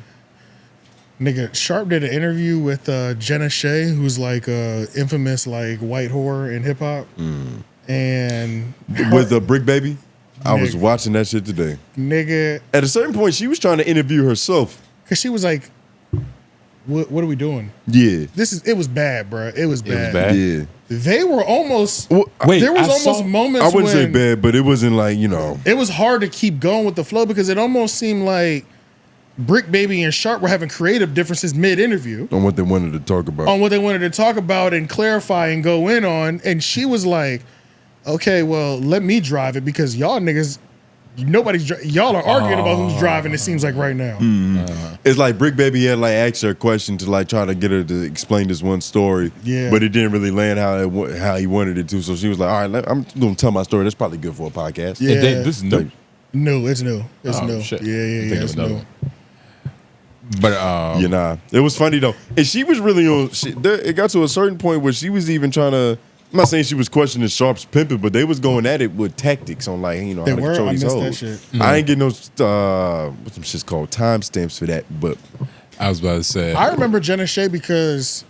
Nigga, Sharp did an interview with Jenna Shea, who's like infamous like white whore in hip hop, and with Brick Baby. I was watching that shit today. Nigga, at a certain point, she was trying to interview herself because she was like, "What are we doing?" Yeah, it was bad, bro. It was bad. It was bad. Yeah. They were almost. Wait, there was I almost saw- moments. I wouldn't say when bad, but it wasn't like, you know. It was hard to keep going with the flow because it almost seemed like Brick Baby and Sharp were having creative differences mid-interview On what they wanted to talk about. on what they wanted to talk about and clarify and go in on, and she was like, "Okay, well, let me drive it because y'all niggas, y'all are arguing about who's driving. It seems like right now." It's like Brick Baby had like asked her a question to like try to get her to explain this one story. Yeah. But it didn't really land how he wanted it to. So she was like, all right, I'm going to tell my story. That's probably good for a podcast. Yeah. This is new. No, it's new. It's Oh, new. shit. Yeah, it's another new. one. But you know, it was funny though. And she was really on it got to a certain point where she was even trying to, I'm not saying she was questioning Sharp's pimping, but they was going at it with tactics on like, you know, They how to were? control I these missed that hoes. shit. I ain't getting no what's some shit's called timestamps for that, but I was about to say I remember Jenna Shea because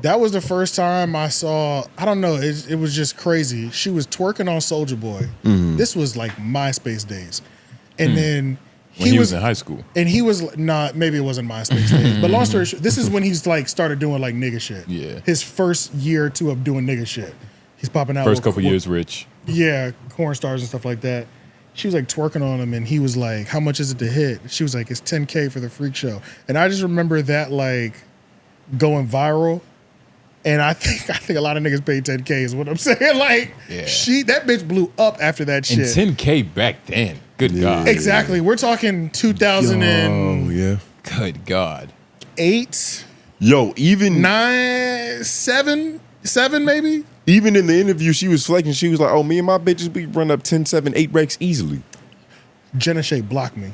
that was the first time I saw. I don't know. It was just crazy. She was twerking on Soulja Boy. This was like MySpace days, and then when he was in high school. and he was not. Maybe it wasn't MySpace days, but long story short, this is when he's like started doing like nigga shit. Yeah. His first year or two of doing nigga shit. He's popping out. First with- couple years rich. Yeah, corn stars and stuff like that. She was like twerking on him, and he was like, "How much is it to hit?" She was like, "It's $10K for the freak show." And I just remember that like going viral. And I think a lot of niggas paid $10K is what I'm saying. Like that bitch blew up after that And shit. $10K back then. Good God. Exactly. We're talking 2008. oh yeah. Good God. Yo, even 7 maybe. Even in the interview, she was flaking. She was like, "Oh, me and my bitches, we run up 10, 7, 8 racks easily." Jenna Shea blocked me.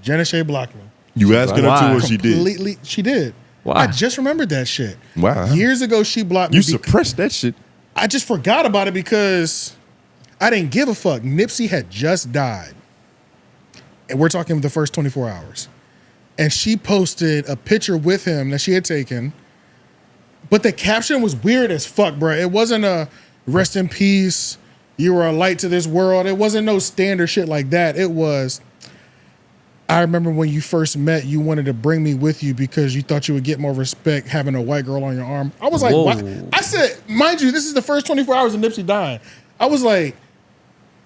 Jenna Shea blocked me. You asking her to, or she did? Completely, she did. Why? I just remembered that shit. Wow. Years ago, she blocked me. You suppressed that shit. I just forgot about it because I didn't give a fuck. Nipsey had just died. And we're talking the first 24 hours. And she posted a picture with him that she had taken. But the caption was weird as fuck, bro. It wasn't a rest in peace, you were a light to this world. It wasn't no standard shit like that. It was, I remember when you first met, you wanted to bring me with you because you thought you would get more respect having a white girl on your arm. I was like, Whoa. what? I said, mind you, this is the first 24 hours of Nipsey dying. I was like,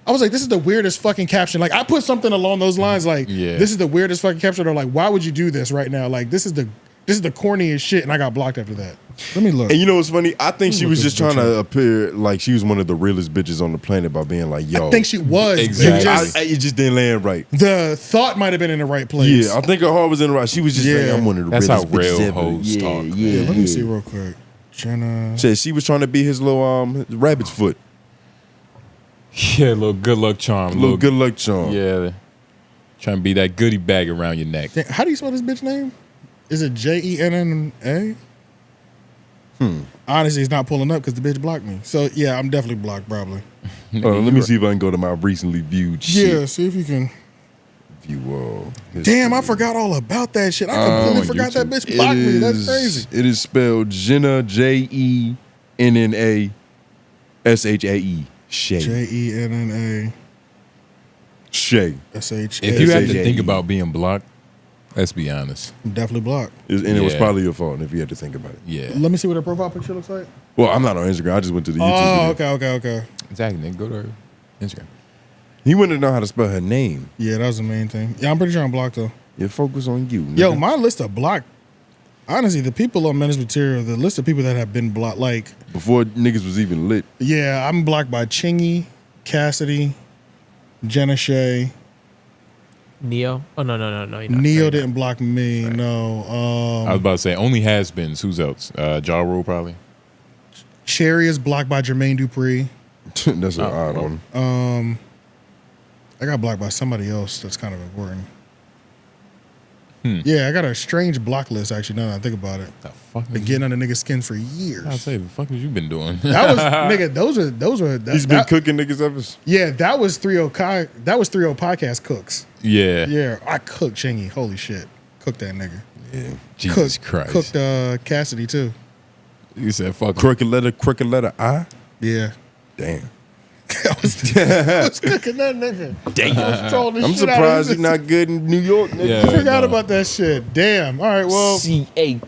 this is the weirdest fucking caption. Like, I put something along those lines, like, this is the weirdest fucking caption. Or like, why would you do this right now? Like, this is the corniest shit, and I got blocked after that. Let me look. And you know what's funny? I think she was just trying to appear like she was one of the realest bitches on the planet by being like, yo. I think she was. Exactly. It just didn't land right. The thought might have been in the right place. Yeah, I think her heart was in the right. She was just like, I'm one of the That's how realest bitches real ever. hoes talk. Yeah, Let me see real quick. Jenna. Said she was trying to be his little rabbit's foot. Yeah, little good luck charm. Little good luck charm. Yeah. Trying to be that goodie bag around your neck. How do you spell this bitch name? Is it Jenna? Honestly, it's not pulling up because the bitch blocked me. So yeah, I'm definitely blocked probably. Let me see if I can go to my recently viewed shit. Yeah, see if you can. View Damn, I forgot all about that shit. I completely forgot that bitch blocked me. That's crazy. It is spelled Jenna, JENNASHAE. Shay. JENNA. Shay. SH. If you have to think about being blocked, let's be honest. I'm definitely blocked. And it was probably your fault if you had to think about it. Yeah. Let me see what her profile picture looks like. Well, I'm not on Instagram. I just went to the YouTube video. Okay. Exactly. Then go to her Instagram. He wanted to know how to spell her name. Yeah, that was the main thing. Yeah, I'm pretty sure I'm blocked though. Yeah, focus on you. Yo, nigga. my list of blocked. Honestly, the people on Menace Material, the list of people that have been blocked, like before niggas was even lit. Yeah, I'm blocked by Chingy, Cassidy, Jenna Shea. Neo? Oh no. You're not. Neo didn't block me. Right. No. I was about to say only has-beens. Who's else? Ja Rule probably. Cherry is blocked by Jermaine Dupri. That's an odd one. I got blocked by somebody else that's kind of important. Yeah, I got a strange block list actually. Now that I think about it, the fuck been getting under niggas' skin for years. I'll say, the fuck have you been doing? That was nigga. Those were. He's been cooking niggas ever. Yeah, that was 3-0. That was 3-0 podcast cooks. Yeah. Yeah, I cooked Chingy. Holy shit, cooked that nigga. Yeah, Jesus Christ. Cooked Cassidy too. You said fuck. Crooked letter I. Yeah. Damn. I was cooking that nigga. Damn. I'm surprised you're not good in New York, nigga. Yeah, I forgot about that shit. Damn. All right, well. Hey,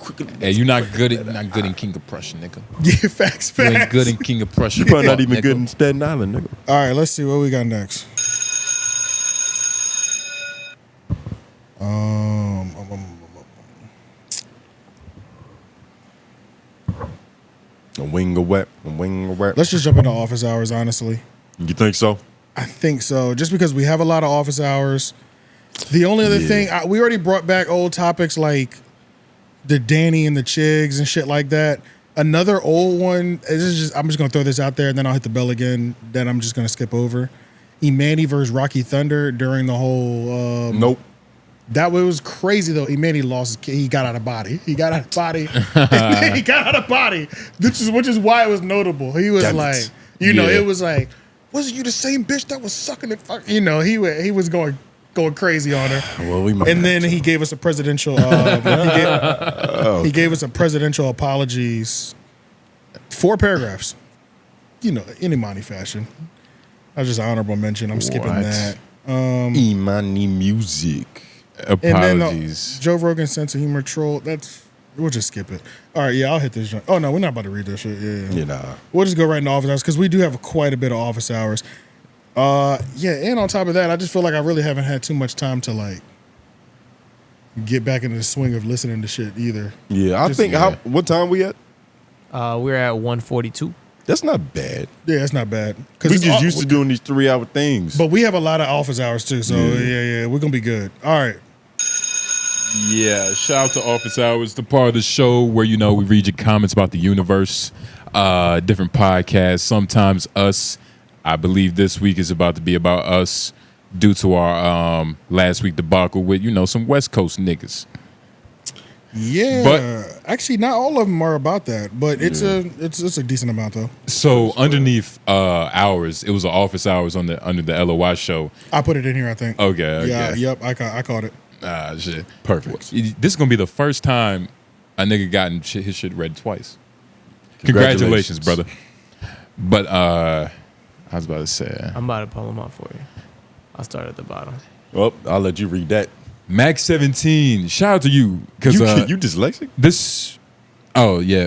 you're not good in King of Prussia, nigga. Yeah, facts. You ain't good in King of Prussia. You're probably not fuck, even nigga. good in Staten Island, nigga. All right, let's see what we got next. A wing of wet. A wing of wet. Let's just jump into office hours, honestly. You think so? I think so. Just because we have a lot of office hours. The only other thing, we already brought back old topics like the Danny and the Chigs and shit like that. Another old one, I'm just going to throw this out there and then I'll hit the bell again. Then I'm just going to skip over. 𝙾𝚃 versus Rocky Thunder during the whole... Nope. That was crazy though. 𝙾𝚃 lost. He got out of body. He got out of body. He got out of body. Which is why it was notable. He was like, it was like, wasn't you the same bitch that was sucking it? He was going crazy on her. Well, we might. And then he gave us a presidential. He gave us a presidential apologies. 4 paragraphs. Imani fashion. That was just an honorable mention. I'm skipping that. Imani music. Apologies. Joe Rogan's sense of humor troll. We'll just skip it. All right, yeah, I'll hit this joint. Oh no, we're not about to read this shit. Yeah. Nah. We'll just go right into office hours because we do have quite a bit of office hours. And on top of that, I just feel like I really haven't had too much time to like get back into the swing of listening to shit either. Yeah, what time we at? We're at 1:42. That's not bad. Yeah, that's not bad. We just used to doing these 3-hour things. But we have a lot of office hours too, so yeah, we're gonna be good. All right. Yeah, shout out to Office Hours, the part of the show where, we read your comments about the universe, different podcasts, sometimes us. I believe this week is about to be about us due to our last week debacle with, some West Coast niggas. Yeah, but actually not all of them are about that, but it's a decent amount though. So underneath hours, it was an Office Hours under the LOI show. I put it in here, I think. Okay. Yeah, yep, I caught it. Shit. Perfect. This is gonna be the first time a nigga gotten his shit read twice. Congratulations, brother. But I was about to say, I'm about to pull them up for you. I'll start at the bottom. Well, I'll let you read that. Max 17, shout out to you because you dyslexic.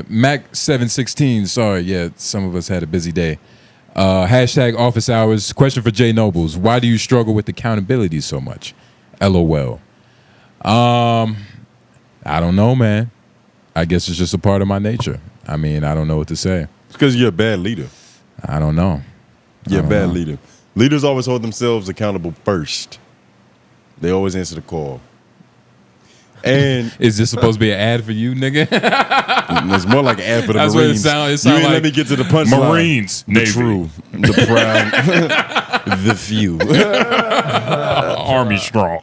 Mac 716. Sorry, yeah, some of us had a busy day. Hashtag office hours. Question for Jay Nobles: why do you struggle with accountability so much? LOL. I don't know, man. I guess it's just a part of my nature. I mean, I don't know what to say. It's because you're a bad leader. I don't know. You're a bad leader. Leaders always hold themselves accountable first. They always answer the call. And is this supposed to be an ad for you, nigga? It's more like an ad for the That's Marines. What it sound you ain't like let me get to the punchline. Marines, the Navy. true, the proud, the few. Army strong.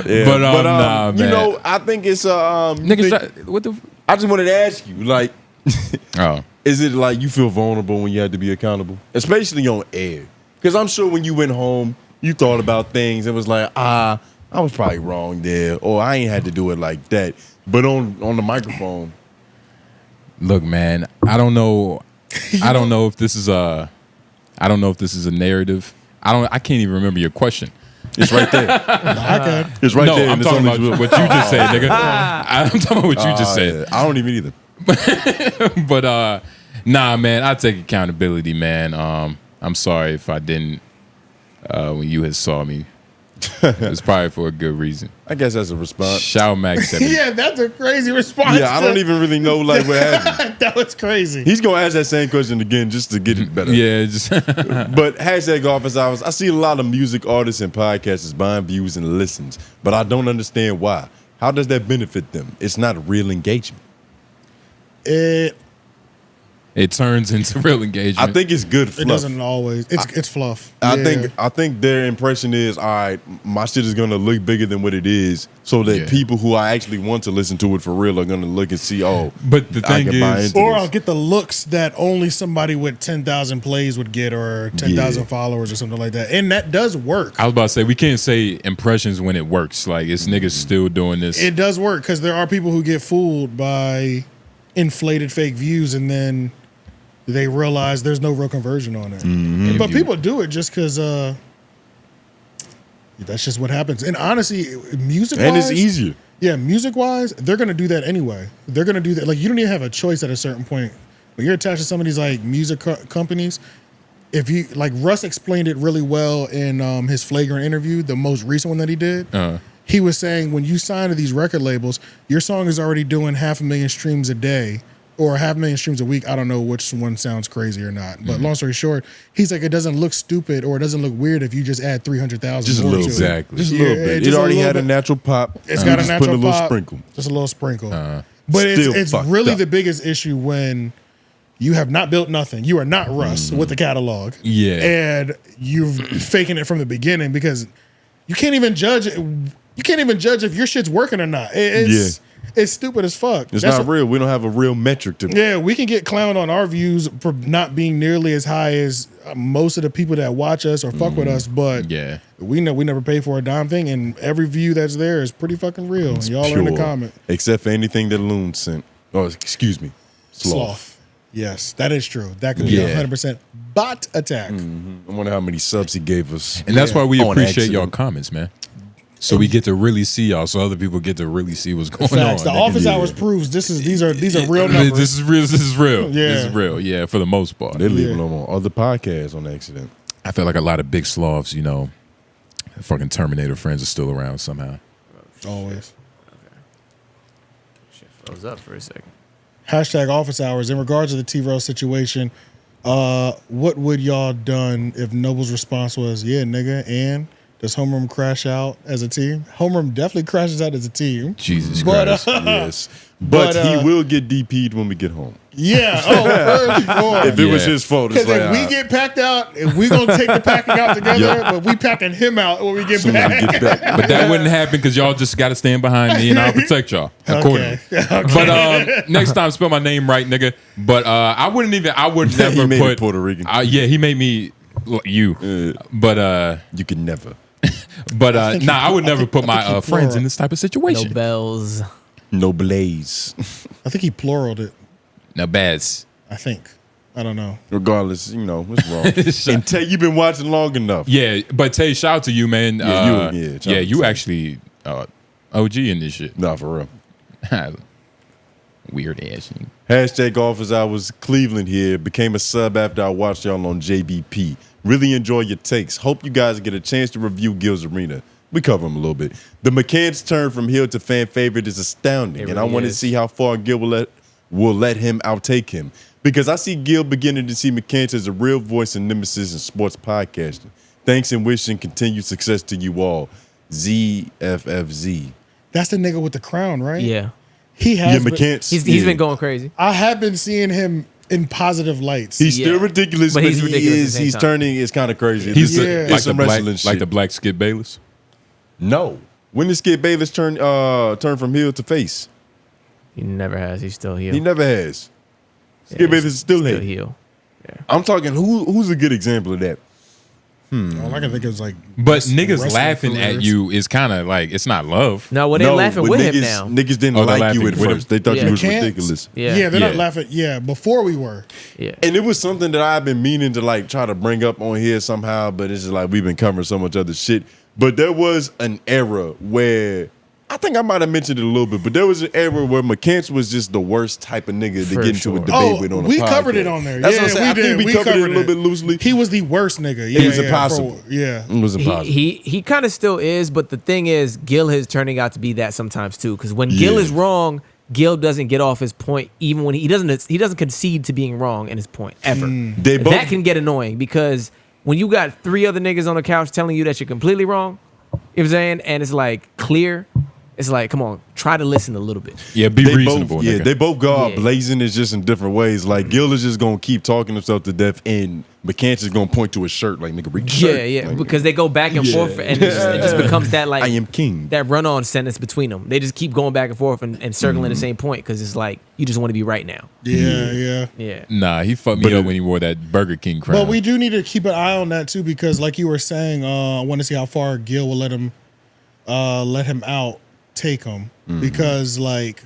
Yeah, but nah, man. I think it's what the? I just wanted to ask you, like, oh, is it like you feel vulnerable when you have to be accountable, especially on air? Because I'm sure when you went home, you thought about things and was like, I was probably wrong there, or I ain't had to do it like that. But on the microphone, look, man, I don't know if this is a narrative. I can't even remember your question. It's right there. It's right there. I'm talking about what you just said, nigga. I'm talking about what you just said. I don't even either. But nah, man, I take accountability, man. I'm sorry if I didn't when you had saw me. It's probably for a good reason. I guess that's a response. Shout Max 7. Yeah, that's a crazy response. Yeah, I don't even really know like what happened. That was crazy. He's gonna ask that same question again just to get it better. Yeah, just but hashtag office hours. I see a lot of music artists and podcasters buying views and listens, but I don't understand why. How does that benefit them? It's not real engagement. It it turns into real engagement. I think it's good fluff. It doesn't always. It's fluff. I think their impression is, all right, my shit is gonna look bigger than what it is, so that people who I actually want to listen to it for real are gonna look and see. Oh, but the thing is, or I'll get the looks that only somebody with 10,000 plays would get, or 10,000 followers, or something like that, and that does work. I was about to say we can't say impressions when it works. Like it's niggas still doing this. It does work because there are people who get fooled by inflated fake views, and then they realize there's no real conversion on it. But people do it just because that's just what happens. And honestly, music-wise, and it's easier. Yeah, music-wise, they're gonna do that anyway. They're gonna do that. Like you don't even have a choice at a certain point. When you're attached to some of these like music companies, if you like Russ explained it really well in his Flagrant interview, the most recent one that he did. He was saying when you sign to these record labels, your song is already doing 500,000 streams a day or 500,000 streams a week. I don't know which one sounds crazy or not. But long story short, he's like, it doesn't look stupid or it doesn't look weird if you just add 300,000 just a more little to exactly. it. Just a little bit. It already had a natural pop. It's got a just natural put a little pop. sprinkle. Just a little sprinkle. But Still it's fucked really up. the biggest issue when you have not built nothing. You are not Russ with the catalog. Yeah. And you're faking it from the beginning because you can't even judge it. You can't even judge if your shit's working or not. It's stupid as fuck. It's not real. We don't have a real metric to. Yeah, we can get clowned on our views for not being nearly as high as most of the people that watch us or fuck with us, but we know we never pay for a dime thing, and every view that's there is pretty fucking real. And y'all are in the comment. Except for anything that Loon sent. Oh, excuse me. Sloth. Yes, that is true. That could be 100% bot attack. I wonder how many subs he gave us. And that's why we On appreciate accident. y'all comments, man. So we get to really see y'all, so other people get to really see what's going Facts. on. The office hours proves these are real numbers. This is real. This is real. Yeah. This is real. Yeah, for the most part. They leave them on other podcasts on accident. I feel like a lot of big sloths, you know, fucking Terminator friends are still around somehow. Always. Shit froze up for a second. Hashtag office hours. In regards to the T-Rose situation, what would y'all done if Noble's response was, yeah, nigga, and does Homeroom crash out as a team? Homeroom definitely crashes out as a team. Jesus Christ. Yes. But he will get DP'd when we get home. Yeah. Oh, for sure. If it was his fault, it's Because like, if we get packed out, if we gonna take the packing out together, but we packing him out when we get back. But that wouldn't happen because y'all just got to stand behind me and I'll protect y'all accordingly. Okay. But next time, spell my name right, nigga. But I would never He made put it Puerto Rican. yeah, he made me you. But you can never. But I would never put my friends in this type of situation. Noblez. Noblez. I think he pluraled it. Noblez. I think. I don't know. Regardless, you know, it's wrong. And Tay, you've been watching long enough. Yeah, but Tay, shout out to you, man. You actually OG in this shit. Nah, for real. Weird ass. Hashtag office hours. Cleveland here. Became a sub after I watched y'all on JBP. Really enjoy your takes. Hope you guys get a chance to review Gil's Arena. We cover him a little bit. The McCann's turn from heel to fan favorite is astounding, and I want to see how far Gil will let him outtake him. Because I see Gil beginning to see McCann as a real voice in Nemesis and sports podcasting. Thanks and wishing continued success to you all. ZFFZ. That's the nigga with the crown, right? Yeah. He has. Yeah, McCants. He's been going crazy. I have been seeing him in positive lights. He's still ridiculous, but he's ridiculous at the he's same time. turning. It's kind of crazy. He's It's like some the wrestling black, shit. like the black Skip Bayless. No. When did Skip Bayless turn from heel to face? He never has. He's still heel. He never has. Skip Bayless is still heel. Yeah. I'm talking. Who's a good example of that? All I can think is like. But niggas wrestling laughing at careers. you is kind of like it's not love. No, well, they're laughing but with niggas, him now. Niggas didn't Oh, they're like you laughing at with him? first. They thought Yeah. you was Can't- ridiculous. Yeah, they're not laughing. Yeah, before we were. Yeah. And it was something that I've been meaning to like try to bring up on here somehow, but it's just like we've been covering so much other shit. But there was an era where I think I might have mentioned it a little bit, but there was an era where McCants was just the worst type of nigga to For get into a sure. debate with on a we podcast. covered it on there. That's yeah, what I'm saying. we I did. think we covered it a little bit loosely. He was the worst nigga. Yeah, It was yeah, impossible. Yeah. It was impossible. He kind of still is, but the thing is, Gil is turning out to be that sometimes too. Because when Gil is wrong, Gil doesn't get off his point, even when he doesn't concede to being wrong in his point ever. They both- That can get annoying because when you got 3 other niggas on the couch telling you that you're completely wrong, you know what I'm saying, and it's like clear, It's like, come on, try to listen a little bit. Yeah, be reasonable. Yeah, nigga. they both go out blazing. It's just in different ways. Like Gil is just gonna keep talking himself to death, and McCants is gonna point to his shirt like, "Nigga, read the shirt." Yeah, Like, because they go back and forth, and it just becomes that like I am king. that run-on sentence between them. They just keep going back and forth and circling the same point because it's like you just want to be right now. Yeah. Nah, he fucked me up when he wore that Burger King crown. But we do need to keep an eye on that too, because like you were saying, I want to see how far Gil will let him out, take him, because like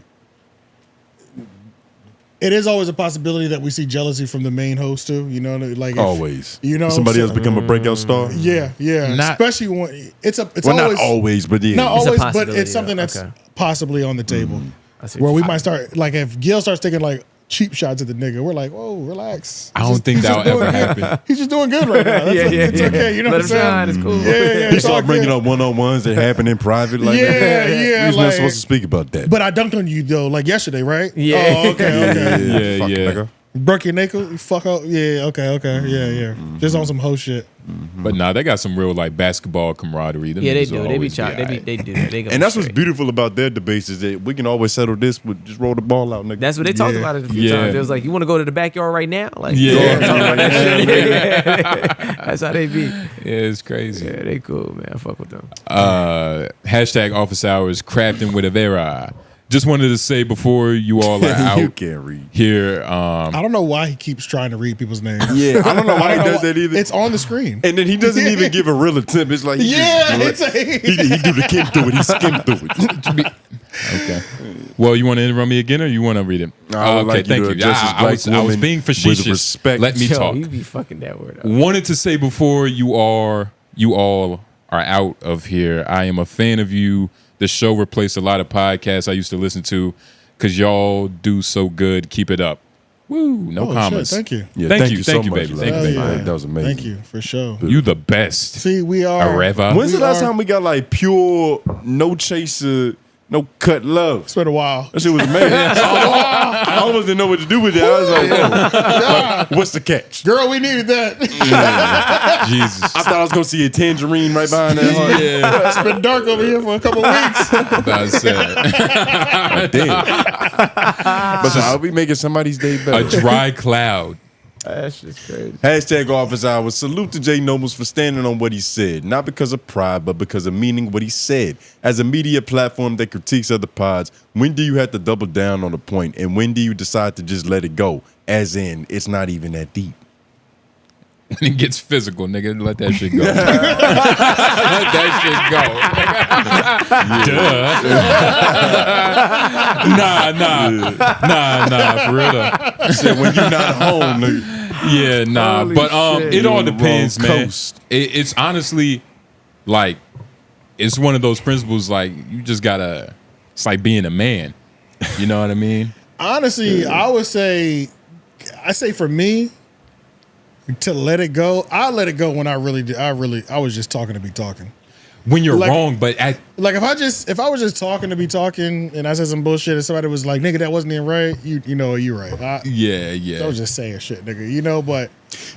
it is always a possibility that we see jealousy from the main host too. You know, like always. You know, somebody else become a breakout star. Yeah. Especially when it's always not always, but yeah, not it's a always, but possibility, it's something that's possibly on the table. see Where what we you- might start, like if Gil starts taking like cheap shots at the nigga, we're like, whoa, relax. I don't think He's that'll just doing ever good. happen. He's just doing good right now. That's it's okay. You know Let what I'm him saying? shine, it's cool. Yeah. He it's all start bringing good. up one-on-ones that happen in private. Like, Yeah, He's like- not supposed to speak about that. But I dunked on you though, like yesterday, right? Yeah. Oh, okay. Fuck, nigga. Broke your nickel? Fuck out. Yeah, okay. Yeah. Just on some hoe shit. But nah, they got some real like basketball camaraderie. Them Yeah, they niggas will do. They be always chopped. alright. They do that. They go And that's what's straight. beautiful about their debates is that we can always settle this with just roll the ball out, nigga. That's what they talked about it a few times. It was like, you want to go to the backyard right now? Like, Yeah. go and talk about that shit. Yeah. That's how they be. Yeah, it's crazy. Yeah, they cool, man. I fuck with them. Hashtag office hours crafting with Avera. Just wanted to say before you all are out You can't read. here. I don't know why he keeps trying to read people's names. Yeah, I don't know why he does that either. It's on the screen. And then he doesn't even give a real attempt. It's like he do the skim through it. He skimmed through it. Okay. Well, you want to interrupt me again, or you want to read it? I would Okay, like you thank to you. address this I was black woman being with facetious. respect. Let me Yo, talk. you be fucking that word up. Wanted to say before you all are out of here, I am a fan of you. The show replaced a lot of podcasts I used to listen to because y'all do so good. Keep it up. Woo! No Oh, comments. shit, thank you. Yeah, thank you, so thank you, much, baby. love. Thank you, Hell baby. yeah. That was amazing. Thank you, for sure. You the best. See, we are. Areva. When's the We last are- time we got like pure, no chaser, no cut love? It's been a while. That shit was amazing. I almost didn't know what to do with it. I was like, whoa, what's the catch? Girl, we needed that. Jesus. I thought I was going to see a tangerine right behind that heart. Yeah. It's been dark over here for a couple weeks. That's it. Damn. But so I'll be making somebody's day A better. dry cloud. That's just crazy. Hashtag office hours. Salute to Jay Nobles for standing on what he said, not because of pride, but because of meaning what he said. As a media platform that critiques other pods, when do you have to double down on a point, and when do you decide to just let it go? As in, it's not even that deep. When it gets physical, nigga, let that shit go. Let that shit go. Nah, for real though. I said, when you're not home, nigga. Yeah, nah. Holy But shit. it You're all on the depends, wrong man. coast. It's honestly like it's one of those principles. Like you just gotta. It's like being a man. You know what I mean? Honestly, I would say, for me, to let it go, I let it go when I was just talking to be talking. When you're Like- wrong, but at Like if I was just talking to be talking and I said some bullshit and somebody was like, nigga, that wasn't even right, you know, you're right. yeah. I was just saying shit, nigga, you know, but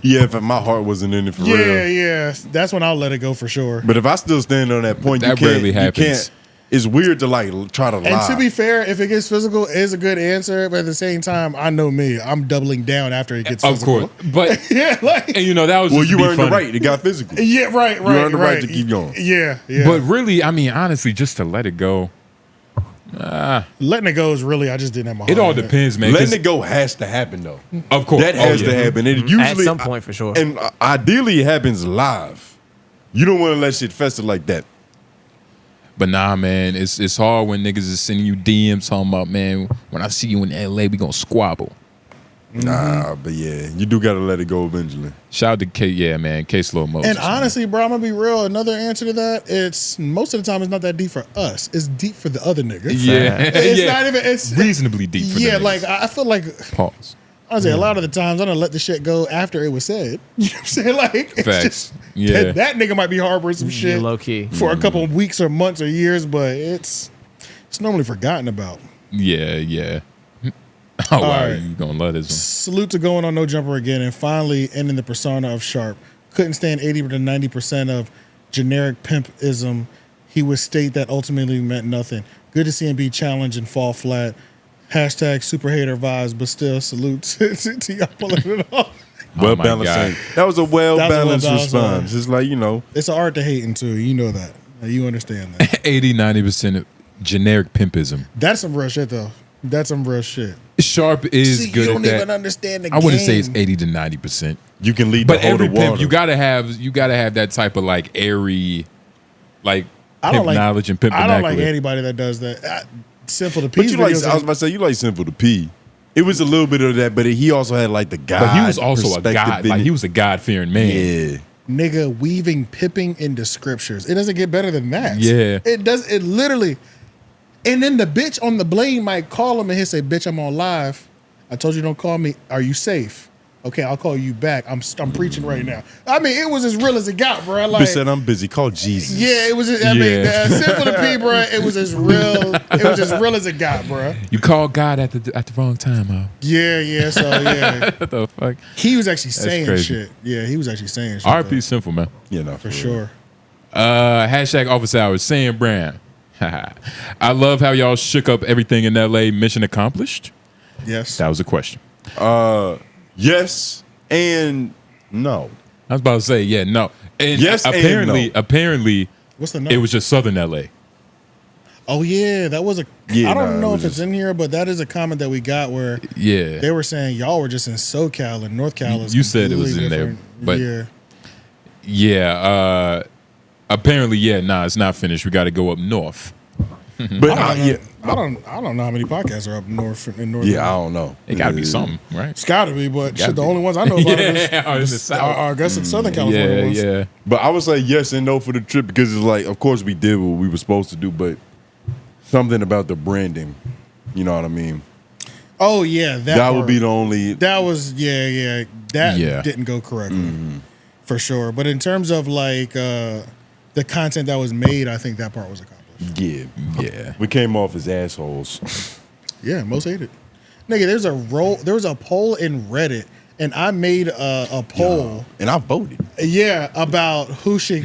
Yeah, if my heart wasn't in it for real. yeah, that's when I'll let it go for sure. But if I still stand on that point, That you can't. rarely happens. You can't. It's weird to like try to lie. And to be fair, if it gets physical, it is a good answer. But at the same time, I know me. I'm doubling down after it gets of physical. course, but Yeah, like, and you know that was well, just to you be earned the funny. right. It got physical. yeah, right. You earned the right right. to keep going. Yeah. But really, I mean, honestly, just to let it go. Letting it go is really, I just didn't have my It heart all in depends, man. 'cause- Letting it go has to happen though. Of course, That has Oh, yeah. to happen. And usually, At some point, for sure. And ideally, it happens live. You don't want to let shit fester like that. But nah, man, it's hard when niggas is sending you DMs talking about, man, when I see you in LA, we gonna squabble. Nah, but yeah, you do gotta let it go eventually. Shout out to K, yeah, man, 𝔓𝔦𝔑. And honestly, bro, I'm gonna be real. Another answer to that, it's most of the time it's not that deep for us. It's deep for the other niggas. Yeah, It's yeah. not even. It's reasonably deep. For yeah. them Like niggas. I feel like Pause. honestly, a lot of the times I don't let the shit go after it was said. You know what I'm saying? Like it's Facts. just Yeah. that nigga might be harboring some shit Low key. for a couple of weeks or months or years, but it's normally forgotten about. Yeah. Oh, wow, right. you gonna love this one. Salute to going on No Jumper again and finally ending the persona of Sharp. Couldn't stand 80 to 90% of generic pimpism. He would state that ultimately meant nothing. Good to see him be challenged and fall flat. Hashtag super hater vibes, but still salute to y'all pulling it off. Well balanced. That was a well balanced response. It's like, you know. It's an art to hating too. You know that. You understand that. 80-90% generic pimpism. That's some real shit though. That's some real shit. Sharp is good you don't at that. even understand the I wouldn't say it's game. 80 to 90%. You can lead but the every whole pimp, water. you gotta have that type of like airy, like I pimp don't like knowledge and pimp I don't like vernacular. anybody that does that. Sinful to But P's you like, videos. I was about to say, you like Simple to P. It was a little bit of that, but he also had like the God. But he was also a perspective god. in Like it. he was a God fearing man. Yeah. Nigga weaving pipping into scriptures. It doesn't get better than that. Yeah. It does. It literally. And then the bitch on the blame might call him and he'll say, "Bitch, I'm on live. I told you don't call me. Are you safe? Okay, I'll call you back. I'm preaching right now." I mean, it was as real as it got, bro. Like, Bitch said, "I'm busy. Call Jesus." yeah, it was. I mean, Simple to P, bro. It was as real. It was as real as it got, bro. You called God at the wrong time, huh? Yeah. So yeah. What the fuck? He was actually That's saying crazy. shit. Yeah, he was actually saying shit. RP simple, man. You know, for sure. Hashtag office hours. Saying brand. I love how y'all shook up everything in LA. Mission accomplished. Yes. That was a question. Yes and no. I was about to say yeah, no. And Yes and apparently, no. apparently, What's the no? it was just Southern LA. Oh yeah, that was a. Yeah, I don't nah, know it if was it's in here, but that is a comment that we got where Yeah. they were saying y'all were just in SoCal and North Cal is You said it was completely in there, different. but yeah. Yeah. Apparently, yeah. Nah, it's not finished. We got to go up north. But I don't know how many podcasts are up north in North. Yeah, I don't know. It got to be something, right? It's got to be, but Gotta shit, the be. only ones I know about Yeah, is in the South. I guess it's Southern California ones. Yeah. But I would say yes and no for the trip because it's like, of course, we did what we were supposed to do, but something about the branding, you know what I mean? Oh yeah, That would part. be the only. That was that Yeah. didn't go correctly for sure. But in terms of like the content that was made, I think that part was accomplished. Yeah. We came off as assholes. Yeah, most hated. Nigga, there's a poll in Reddit, and I made a poll. And I voted. Yeah, about who should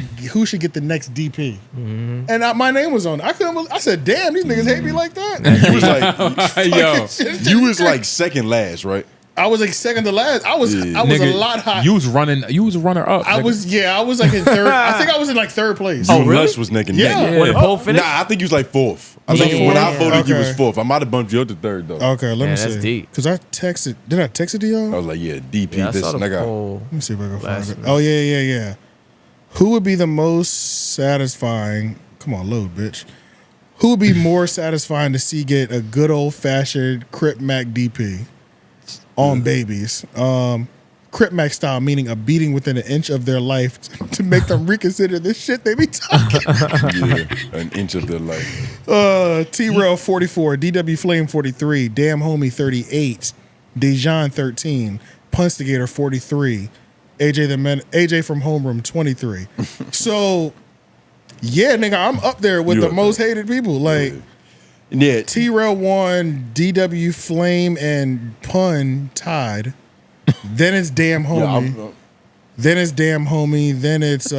get the next DP, and my name was on it. I said, "Damn, these niggas hate me like that." You was like, Yo, you was like second last, right? I was like second to last. I was Nigga, a lot high. You was running. You was a runner up. I was like in third. I think I was in like third place. You and Lush was neck and neck. Yeah. When the poll finished? Nah, I think you was like fourth. I Was think I when I fourth? voted, you was Okay. fourth. I might have bumped you up to third though. Okay, let me see. that's deep. Because I texted. Did I text it to y'all? I was like, yeah, DP. Yeah, I this saw the nigga. poll. Let me see if I can find last it. night. Oh yeah. Who would be the most satisfying? Come on, load, bitch. Who would be more satisfying to see get a good old fashioned Crip Mac DP on babies? Crip Mac style, meaning a beating within an inch of their life to make them reconsider the shit they be talking. Yeah, an inch of their life. T-Rail 44, DW Flame 43, Damn Homie 38, Dejan 13, Punstigator 43, AJ from Homeroom 23. So, yeah, nigga, I'm up there with You the up most hated people. Like, Yeah, T-Rail 1, DW Flame, and Pun tied. Then it's Damn Homie. Then it's Damn Homie. Then it's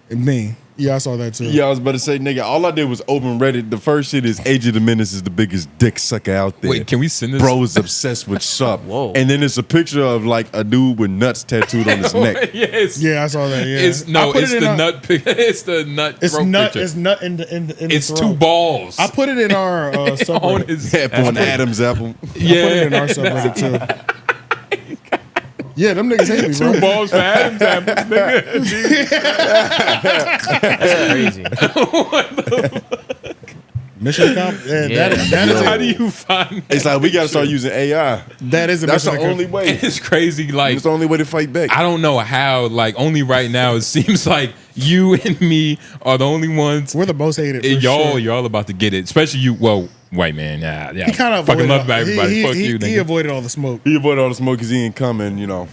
me. Yeah, I saw that too. Yeah, I was about to say, nigga, all I did was open Reddit. The first shit is AJ the Menace is the biggest dick sucker out there. Wait, can we send this? Bro is obsessed with Sup. Whoa. And then it's a picture of like a dude with nuts tattooed on his neck. Yes. Yeah, I saw that. Yeah, It's I put it's it in the our- nut. It's the nut. It's throat nut. picture. It's nut in the. It's throat. two balls. I put it in our on subreddit. his. Yeah, for an Adam's apple. I put it in our subreddit too. Yeah, them niggas hate me, bro. Two balls for Adam's apples, nigga. That's crazy. Mission accomplished. That is How do you find? It's like we gotta start using AI. that is a That's the mission only way. It's crazy. Like It's the only way to fight back. I don't know how. Like only right now, it seems like you and me are the only ones. We're the most hated. For Y'all, sure. y'all about to get it. Especially you. Well, white man. Yeah. He kind of fucking avoided love everybody. Fuck you. He nigga. avoided all the smoke. He avoided all the smoke because he ain't coming, you know.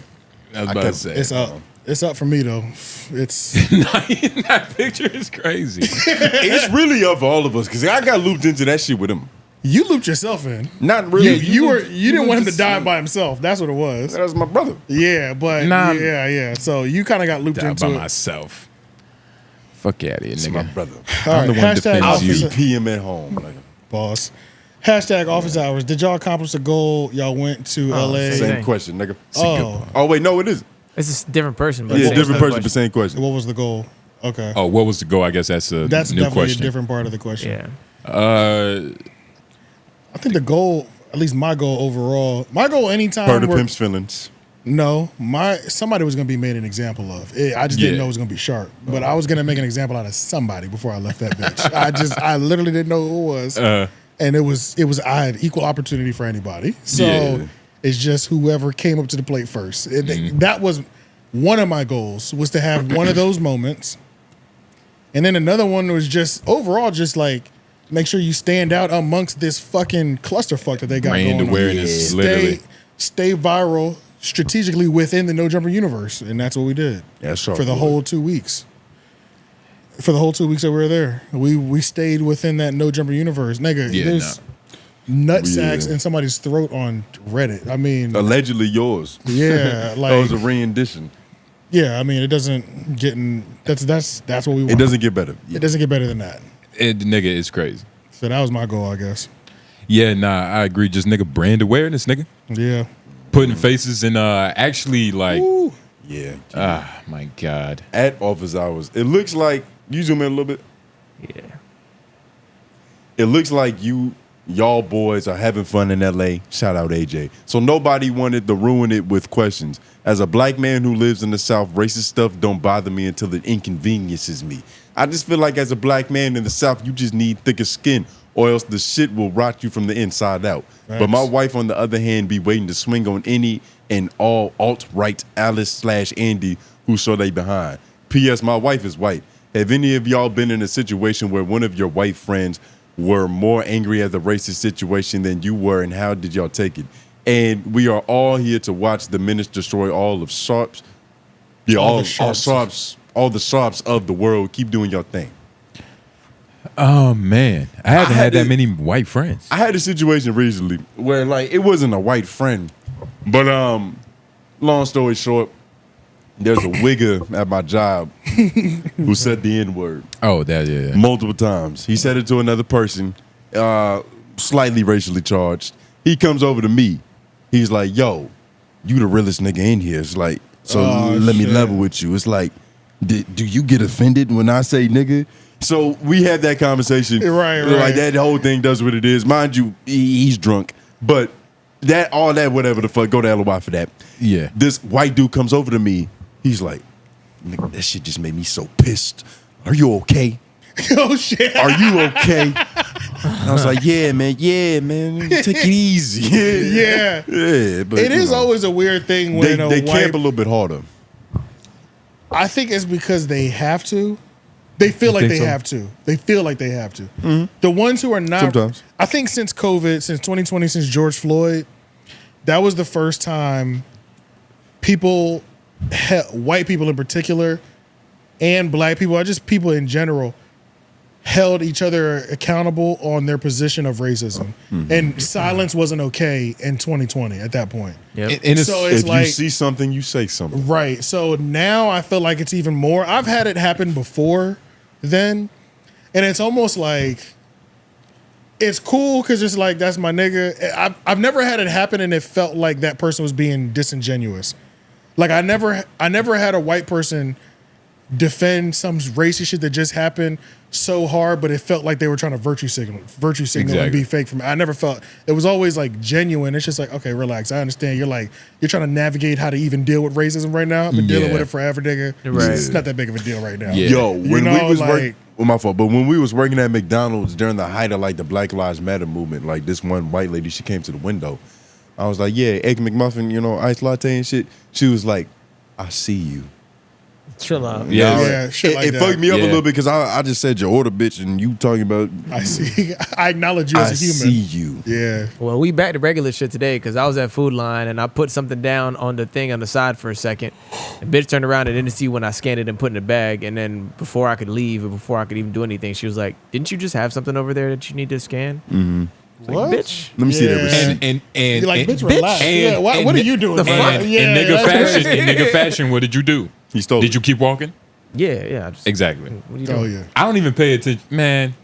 I was about to say. It's up. It's up for me though. It's That picture is crazy. It's really up for all of us because I got looped into that shit with him. you looped yourself in. Not really. You didn't want him to looped die us- by himself. That's what it was. That was my brother. Yeah, but Nah. yeah. So you kind of got looped Down into by it. myself. Fuck out of here, It's nigga. my brother. I'm the one that Hashtag defends you. officer- PM at home. Like, Boss. Hashtag office hours. Did y'all accomplish the goal? Y'all went to LA. same question, nigga. Oh. Wait, no, it isn't. It's a different person. But Yeah, same different question. person, but same question. What was the goal? Okay. Oh, what was the goal? I guess that's a That's new definitely question. a different part of the question. Yeah. I think the goal, at least my goal overall, my goal anytime. Part of where- Pimp's feelings. No, somebody was going to be made an example of. I just didn't know it was going to be Sharp, but I was going to make an example out of somebody before I left that bitch. I literally didn't know who it was, and I had equal opportunity for anybody. So it's just whoever came up to the plate first. That was one of my goals, was to have one of those moments, and then another one was just overall, just like make sure you stand out amongst this fucking clusterfuck that they got Brand going awareness, on. literally. Stay viral strategically within the No Jumper universe, and that's what we did. Yeah, sure. For the whole 2 weeks. For the whole 2 weeks that we were there, we stayed within that No Jumper universe. Nigga, Yeah, there's nut sacks Yeah. in somebody's throat on Reddit. I mean, Allegedly yours. yeah, That like was a rendition. yeah. I mean, it doesn't get in. That's what we want. It doesn't get better. It doesn't get better than that. Nigga, it's crazy. So that was my goal, I guess. Yeah, nah, I agree. Just nigga, brand awareness, nigga. Yeah. Putting faces in actually like Yeah. ah my God. At office hours. It looks like you zoom in a little bit. Yeah. It looks like y'all boys are having fun in LA. Shout out AJ. So nobody wanted to ruin it with questions. As a black man who lives in the South, racist stuff don't bother me until it inconveniences me. I just feel like as a black man in the South, you just need thicker skin, or else the shit will rot you from the inside out. But my wife, on the other hand, be waiting to swing on any and all alt-right Alice/Andy who show they behind. P.S. My wife is white. Have any of y'all been in a situation where one of your white friends were more angry at the racist situation than you were, and how did y'all take it? And we are all here to watch the Menace destroy all of Sharps. Yeah, all the Sharps of the world. Keep doing your thing. Oh man, I haven't had that many white friends. I had a situation recently where like it wasn't a white friend, but long story short, there's a wigger at my job who said the N-word. Oh, yeah. Multiple times. He said it to another person, slightly racially charged. He comes over to me. He's like, yo, you the realest nigga in here. It's like, so let me level with you. It's like, do you get offended when I say nigga? So we had that conversation. Right. Like that whole thing does what it is. Mind you, he's drunk. But all that, whatever the fuck, go to LOI for that. Yeah. This white dude comes over to me. He's like, nigga, that shit just made me so pissed. Are you okay? Oh shit. Are you okay? I was like, yeah, man. Take it easy. Yeah. Yeah. But It is always a weird thing when they camp a little bit harder. I think it's because they have to. They feel like they have to. They feel like they have to. Mm-hmm. The ones who are not. Sometimes. I think since COVID, since 2020, since George Floyd, that was the first time people, white people in particular, and black people, or just people in general, held each other accountable on their position of racism. Mm-hmm. And silence wasn't okay in 2020 at that point. Yep. And So if it's like, you see something, you say something. right. So now I feel like it's even more. I've had it happen before then. And it's almost like, it's cool because it's like, that's my nigga. I've never had it happen and it felt like that person was being disingenuous. Like I never had a white person defend some racist shit that just happened so hard, but it felt like they were trying to virtue signal and be fake from me. I never felt, it was always like genuine. It's just like, okay, relax. I understand. You're trying to navigate how to even deal with racism right now. I've been dealing with it forever, nigga. Right. It's not that big of a deal right now. Yeah. Yo, when we was working, like, my fault, but when we was working at McDonald's during the height of like the Black Lives Matter movement, like this one white lady, she came to the window. I was like, yeah, egg McMuffin, iced latte and shit. She was like, I see you. Chill out. Yeah, shit like it that. fucked me up a little bit because I just said your order, bitch, and you talking about. I see. I acknowledge you as a human. I see you. Yeah. Well, we back to regular shit today because I was at Food Line and I put something down on the thing on the side for a second. And bitch turned around and didn't see when I scanned it and put it in the bag. And then before I could leave or before I could even do anything, she was like, "Didn't you just have something over there that you need to scan?" Mm-hmm. What? Like, bitch. Let me see that receipt. And You're like, bitch, relax. Yeah, what are you doing? In nigga fashion, what did you do? He stole Did it. you keep walking? Yeah. Exactly. What are you doing? I don't even pay attention, man.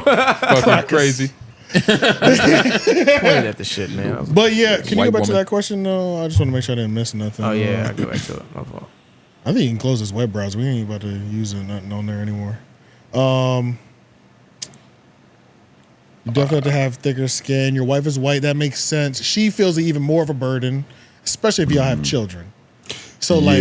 Fucking crazy. Pointed at the shit, man. But yeah, can you White go back to woman. that question though? I just want to make sure I didn't miss nothing. Oh yeah, I go back to it. My fault. I think you can close this web browser. We ain't about to use nothing on there anymore. You definitely have to have thicker skin. Your wife is white. That makes sense. She feels even more of a burden, especially if y'all have children. So like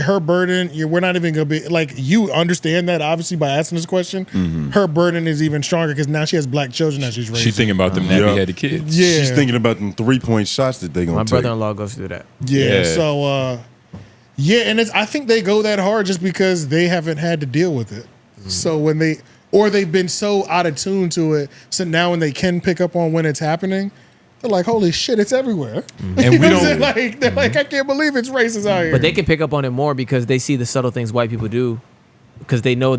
her burden. We're not even gonna be like, you understand that obviously by asking this question. Her burden is even stronger because now she has black children that she's raising. She's thinking about them nappy-headed kids. Yeah, She's thinking about them 3-point shots that they gonna My take. brother-in-law goes through that. Yeah. So and I think they go that hard just because they haven't had to deal with it. So when they've been so out of tune to it, so now when they can pick up on when it's happening, they're like, holy shit, it's everywhere. And You we know what don't. I'm saying? Like, they're like, I can't believe it's racist out here. But they can pick up on it more because they see the subtle things white people do, because they know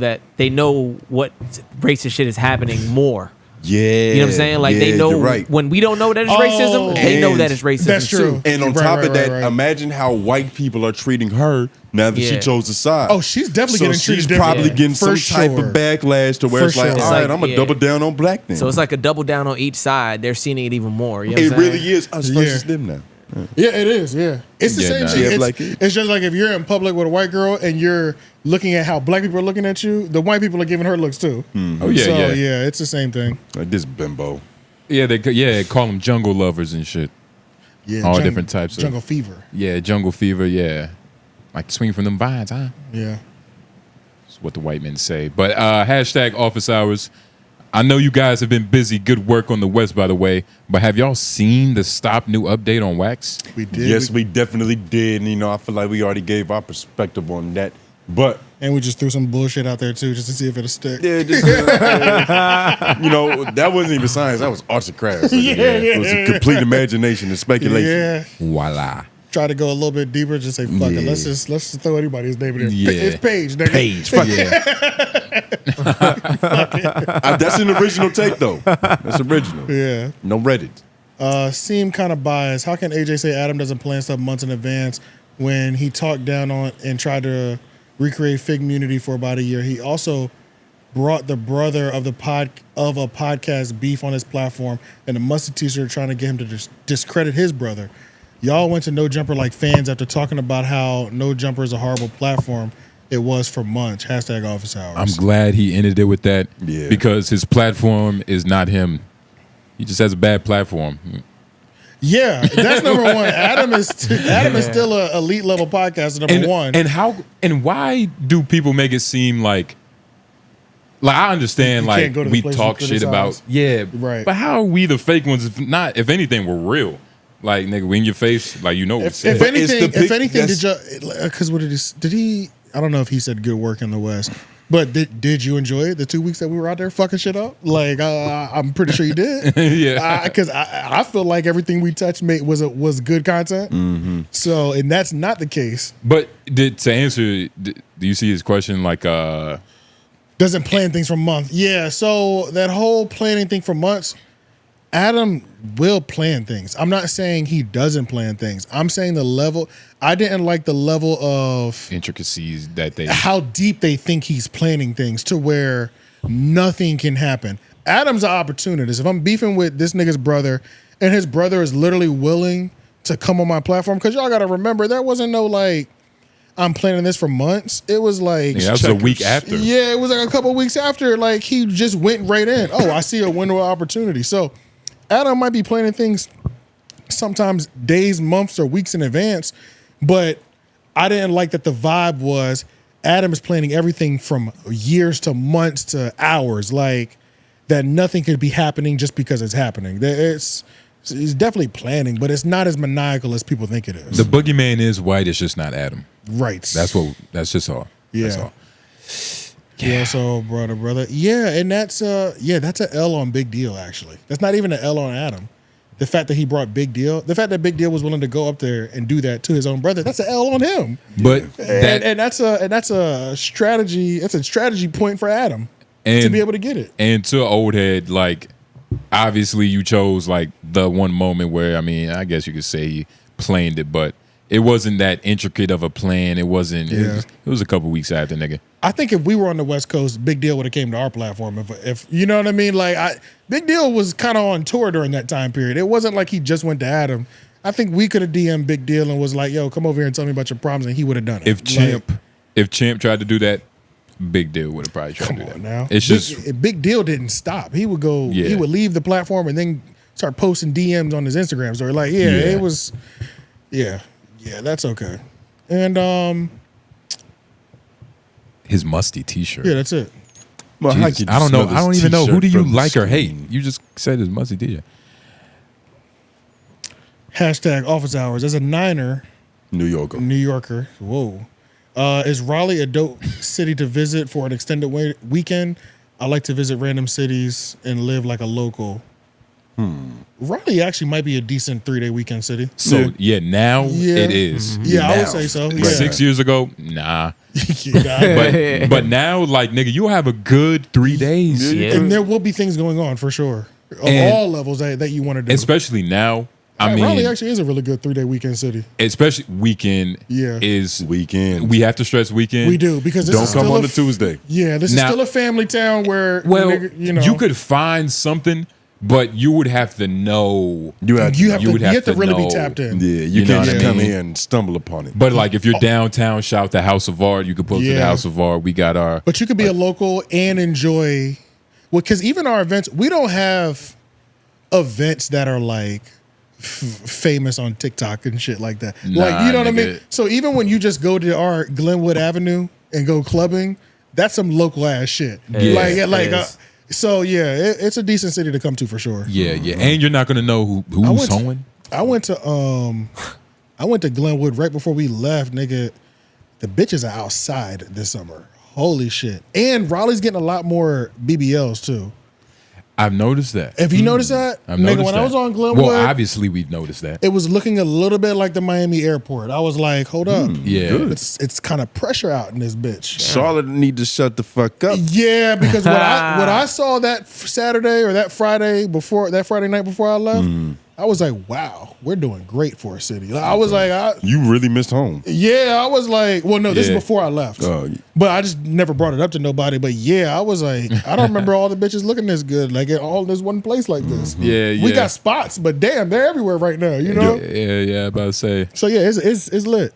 what racist shit is happening more. Yeah, you know what I'm saying? Like they know right. when we don't know that it's racism, they know that it's racism. That's true. And on top of that, imagine how white people are treating her now that she chose a side. Oh, she's definitely getting treated she's different. probably getting For some type sure. of backlash to where For it's like, sure. all right, It's I'm like, gonna double down on black then. So it's like a double down on each side. They're seeing it even more. You know what it I'm saying? really is us versus them now. Yeah, it is. Yeah, it's the same shit. It's just like if you're in public with a white girl and you're looking at how black people are looking at you, the white people are giving her looks too. Oh yeah, so, yeah. It's the same thing. Like this bimbo. Yeah, they call them jungle lovers and shit. Yeah, all different types of jungle fever. Yeah, jungle fever. Yeah, like swing from them vines, huh? Yeah, that's what the white men say. But hashtag office hours. I know you guys have been busy. Good work on the West, by the way. But have y'all seen the Stop new update on Wax? We did. Yes, we definitely did. And, I feel like we already gave our perspective on that. But and we just threw some bullshit out there too, just to see if it'll stick. Yeah, that wasn't even science. That was arts and crafts. It was a complete imagination and speculation. Yeah. Voila. Try to go a little bit deeper. Just say fuck it. Let's just throw anybody's name in there. Yeah. It's Paige. Nigga. Paige. Fuck that's an original take though. That's original. Yeah. No Reddit. Seem kind of biased. How can AJ say Adam doesn't plan stuff months in advance when he talked down on and tried to recreate fake immunity for about a year? He also brought the brother of a podcast beef on his platform and a mustard t-shirt trying to get him to discredit his brother. Y'all went to No Jumper like fans after talking about how No Jumper is a horrible platform. It was for months. Hashtag office hours. I'm glad he ended it with that. Yeah. Because his platform is not him. He just has a bad platform. Yeah, that's number one. Adam is still an elite level podcaster. Number one. And why do people make it seem like I understand You can't like go to the we place talk you shit criticize. about Right. But how are we the fake ones if anything we're real? Like nigga, we in your face, like If anything, did you? Because what did he? I don't know if he said good work in the West, but did you enjoy it? The 2 weeks that we were out there fucking shit up, like I'm pretty sure you did. Yeah, because I feel like everything we touched was good content. Mm-hmm. So, and that's not the case. But do you see his question like doesn't plan things for months? Yeah. So that whole planning thing for months. Adam will plan things. I'm not saying he doesn't plan things. I'm saying the level. I didn't like the level of intricacies that how deep they think he's planning things to where nothing can happen. Adam's an opportunist. If I'm beefing with this nigga's brother and his brother is literally willing to come on my platform, because y'all got to remember, there wasn't no like, I'm planning this for months. It was like that was a week after. Yeah, it was like a couple of weeks after. Like he just went right in. Oh, I see a window of opportunity. So Adam might be planning things sometimes days, months, or weeks in advance, but I didn't like that the vibe was Adam is planning everything from years to months to hours, like that nothing could be happening just because it's happening. He's definitely planning, but it's not as maniacal as people think it is. The boogeyman is white, it's just not Adam. Right. That's just all. Yeah. That's all. Yeah, so brother. Yeah, and that's an L on Big Deal, actually. That's not even an L on Adam. The fact that he brought Big Deal, the fact that Big Deal was willing to go up there and do that to his own brother, that's an L on him. But and that's a strategy, it's a strategy point for Adam to be able to get it. And to old head, like obviously you chose like the one moment where I guess you could say he planned it, but It wasn't that intricate of a plan. It wasn't. Yeah. It was a couple weeks after, nigga. I think if we were on the West Coast, Big Deal would have came to our platform. If you know what I mean, like Big Deal was kind of on tour during that time period. It wasn't like he just went to Adam. I think we could have DM'd Big Deal and was like, "Yo, come over here and tell me about your problems," and he would have done it. If Champ tried to do that, Big Deal would have probably tried to do that. Now It's just Big Deal didn't stop. He would go. Yeah. He would leave the platform and then start posting DMs on his Instagram story. Like, it was. Yeah, that's okay. And his musty T-shirt. yeah, that's it. Well, how Jesus, could you I don't know. smell I don't this even know. Who t-shirt do you from the like or hate? screen? You just said his musty T-shirt. Hashtag office hours. As a Niner, New Yorker. Whoa. Is Raleigh a dope city to visit for an extended weekend? I like to visit random cities and live like a local. Raleigh actually might be a decent 3-day weekend city. So now it is. Yeah, now. I would say so. Like Yeah. 6 years ago, nah. Nah. but now, like, nigga, you'll have a good 3 days. And there will be things going on for sure. Of And all levels that you want to do. Especially now. I mean, Raleigh actually is a really good 3-day weekend city. especially weekend Yeah. weekend. We have to stress weekend. We do, because this Don't is come still on a Tuesday. Yeah, this Now- is still a family town where, Well, nigga, you could find something, but you would have to know. You have to really be know. tapped in. Yeah, you know can't what just I come mean? here and stumble upon it. But like, if you're downtown, shout the House of Art. You could post to the Yeah. House of Art. We got our. But you could be a local and enjoy. Well, because even our events, we don't have events that are like famous on TikTok and shit like that. Like, you know what I mean? nigga. So even when you just go to our Glenwood Avenue and go clubbing, that's some local ass shit. So yeah, it's a decent city to come to for sure. Yeah, and you're not gonna know who's hoeing. I went to Glenwood right before we left, nigga. The bitches are outside this summer. Holy shit. And Raleigh's getting a lot more BBLs too. I've noticed that. Have you noticed that? I've Nigga, noticed when that. I was on Glenwood, Well, obviously we've noticed that. it was looking a little bit like the Miami airport. I was like, hold up. Yeah. Good. It's kind of pressure out in this bitch. Charlotte need to shut the fuck up. Yeah, because when I saw that Saturday or that Friday night before I left, I was like, wow, we're doing great for a city. Like, I was like, You really missed home. I was like, well, no, this is Yeah. before I left. Oh, But I just never brought it up to nobody. But yeah, I was like, I don't remember all the bitches looking this good, like at all this one place like this. Yeah, We yeah. got spots, but damn, they're everywhere right now, you know? Yeah, about to say. So yeah, it's lit.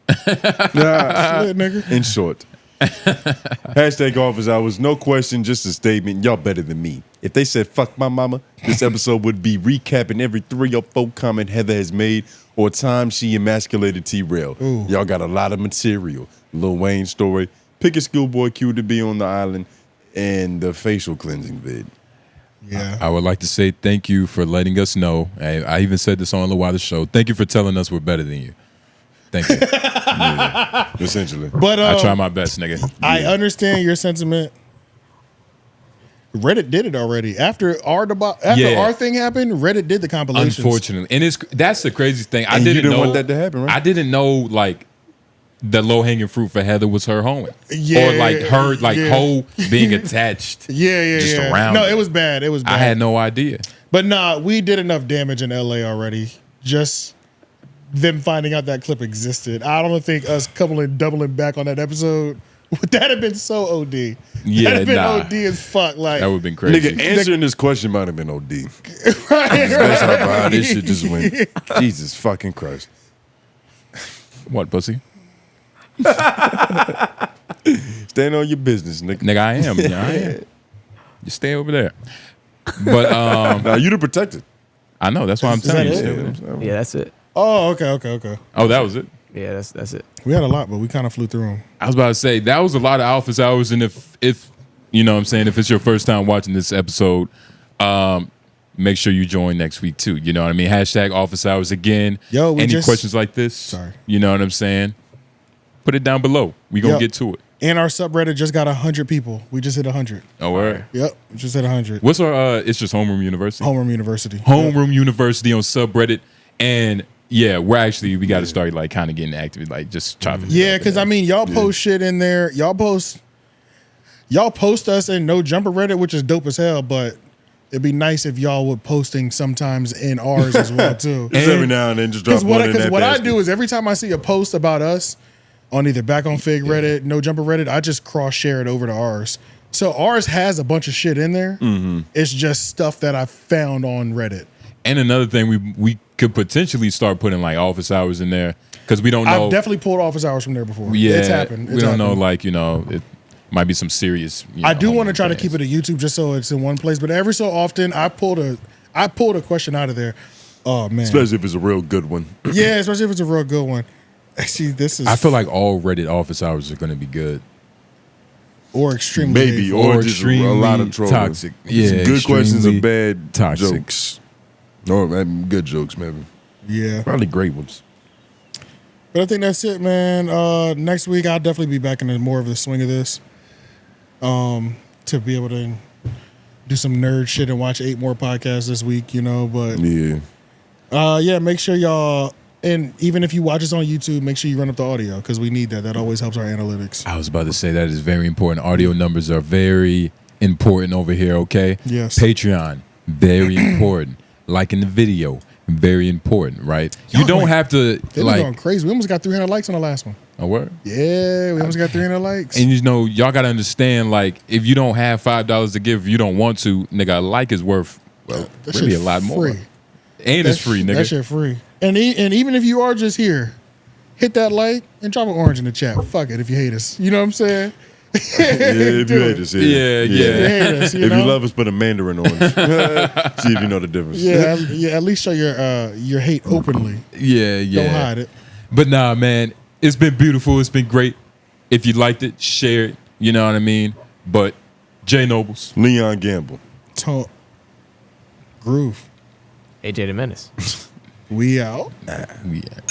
It's lit, nigga. In short. Hashtag office hours. No question, just a statement. Y'all better than me. If they said fuck my mama, this episode would be recapping every 3 or 4 comment Heather has made or time she emasculated T-Rail. Y'all got a lot of material. Lil Wayne story, pick a schoolboy Q to be on the island, and the facial cleansing vid. Yeah. I would like to say thank you for letting us know. I even said this on the Wilder Show. Thank you for telling us we're better than you. Thank you. Essentially. But I try my best, nigga. I understand your sentiment. Reddit did it already. After our thing happened, Reddit did the compilations. Unfortunately. And that's the craziest thing. I And you didn't didn't know want that to happen, right? I didn't know like the low hanging fruit for Heather was her hoeing. Yeah, or like her yeah. hoe being attached. just around No, it. it was bad. It was bad. I had no idea. But nah, we did enough damage in LA already. Just them finding out that clip existed. I don't think us doubling back on that episode. That'd have been so OD. Yeah, That'd have been nah. OD as fuck. Like That would have been crazy. Nigga, answering this question might have been OD. right, That's how far this shit just went. Jesus fucking Christ. What, pussy? Stand on your business, nigga. Nigga, I am. Yeah, I am. You stay over there. But now you the protected. I know. That's why I'm Is that telling you. it? Stay over there. Yeah, that's it. Oh, okay. Oh, that was it. Yeah, that's it. We had a lot, but we kind of flew through them. I was about to say that was a lot of office hours, and if you know what I'm saying, if it's your first time watching this episode, make sure you join next week too. You know what I mean? Hashtag office hours again. Yo, we any just- questions like this? Sorry. You know what I'm saying? Put it down below. We gonna Yep. get to it. And our subreddit just got 100 people. We just hit 100. Oh, word. Yep, we just hit 100. What's our? It's just Homeroom University. Homeroom University. Homeroom University on subreddard, and yeah, we got to start like kind of getting active, like just chopping. Yeah, because I mean, y'all post shit in there. Y'all post us in No Jumper Reddit, which is dope as hell. But it'd be nice if y'all would posting sometimes in ours as well too. Just every now and then, just drop one in that Because what I basket. do is every time I see a post about us on either Back on Fig Reddit, No Jumper Reddit, I just cross share it over to ours. So ours has a bunch of shit in there. It's just stuff that I found on Reddit. And another thing, we could potentially start putting like office hours in there because we don't know. I've definitely pulled office hours from there before. Yeah, It's happened. we don't know, like, you know, it might be some serious. I do want to try to keep it at YouTube just so it's in one place, but every so often I pulled a question out of there. Oh man, Especially if it's a real good one. yeah, especially if it's a real good one. See, this is I feel like all Reddit office hours are going to be good. or extremely Maybe, hateful. or just a lot of extremely trolls. toxic. Some Yeah, good questions extremely and bad toxic. jokes. Or good jokes, maybe. Yeah. Probably great ones. But I think that's it, man. Next week I'll definitely be back in more of the swing of this. To be able to do some nerd shit and watch 8 more podcasts this week, you know. But yeah, make sure y'all, and even if you watch us on YouTube, make sure you run up the audio because we need that. That always helps our analytics. I was about to say that is very important. Audio numbers are very important over here, okay? Yes. Patreon, very important. Liking the video, very important, right? You Y'all don't went- have to They've been going crazy. We almost got 300 likes on the last one. a word. Yeah, we almost got 300 likes. And you know, y'all gotta understand, like, if you don't have $5 to give, if you don't want to, nigga, a like is worth That really shit a lot more. free. And it's free, nigga. That shit free. And even if you are just here, hit that like and drop an orange in the chat. Fuck it if you hate us. You know what I'm saying? Yeah, if you hate us, Yeah. If you hate us, you If know? you love us, put a mandarin on it. See if you know the difference. Yeah, at least show your hate openly. Yeah. Don't hide it. But nah, man, it's been beautiful. It's been great. If you liked it, share it. You know what I mean? But J Nobles, Leon Gamble, Talk. Groove. AJ the Menace. We out. We out.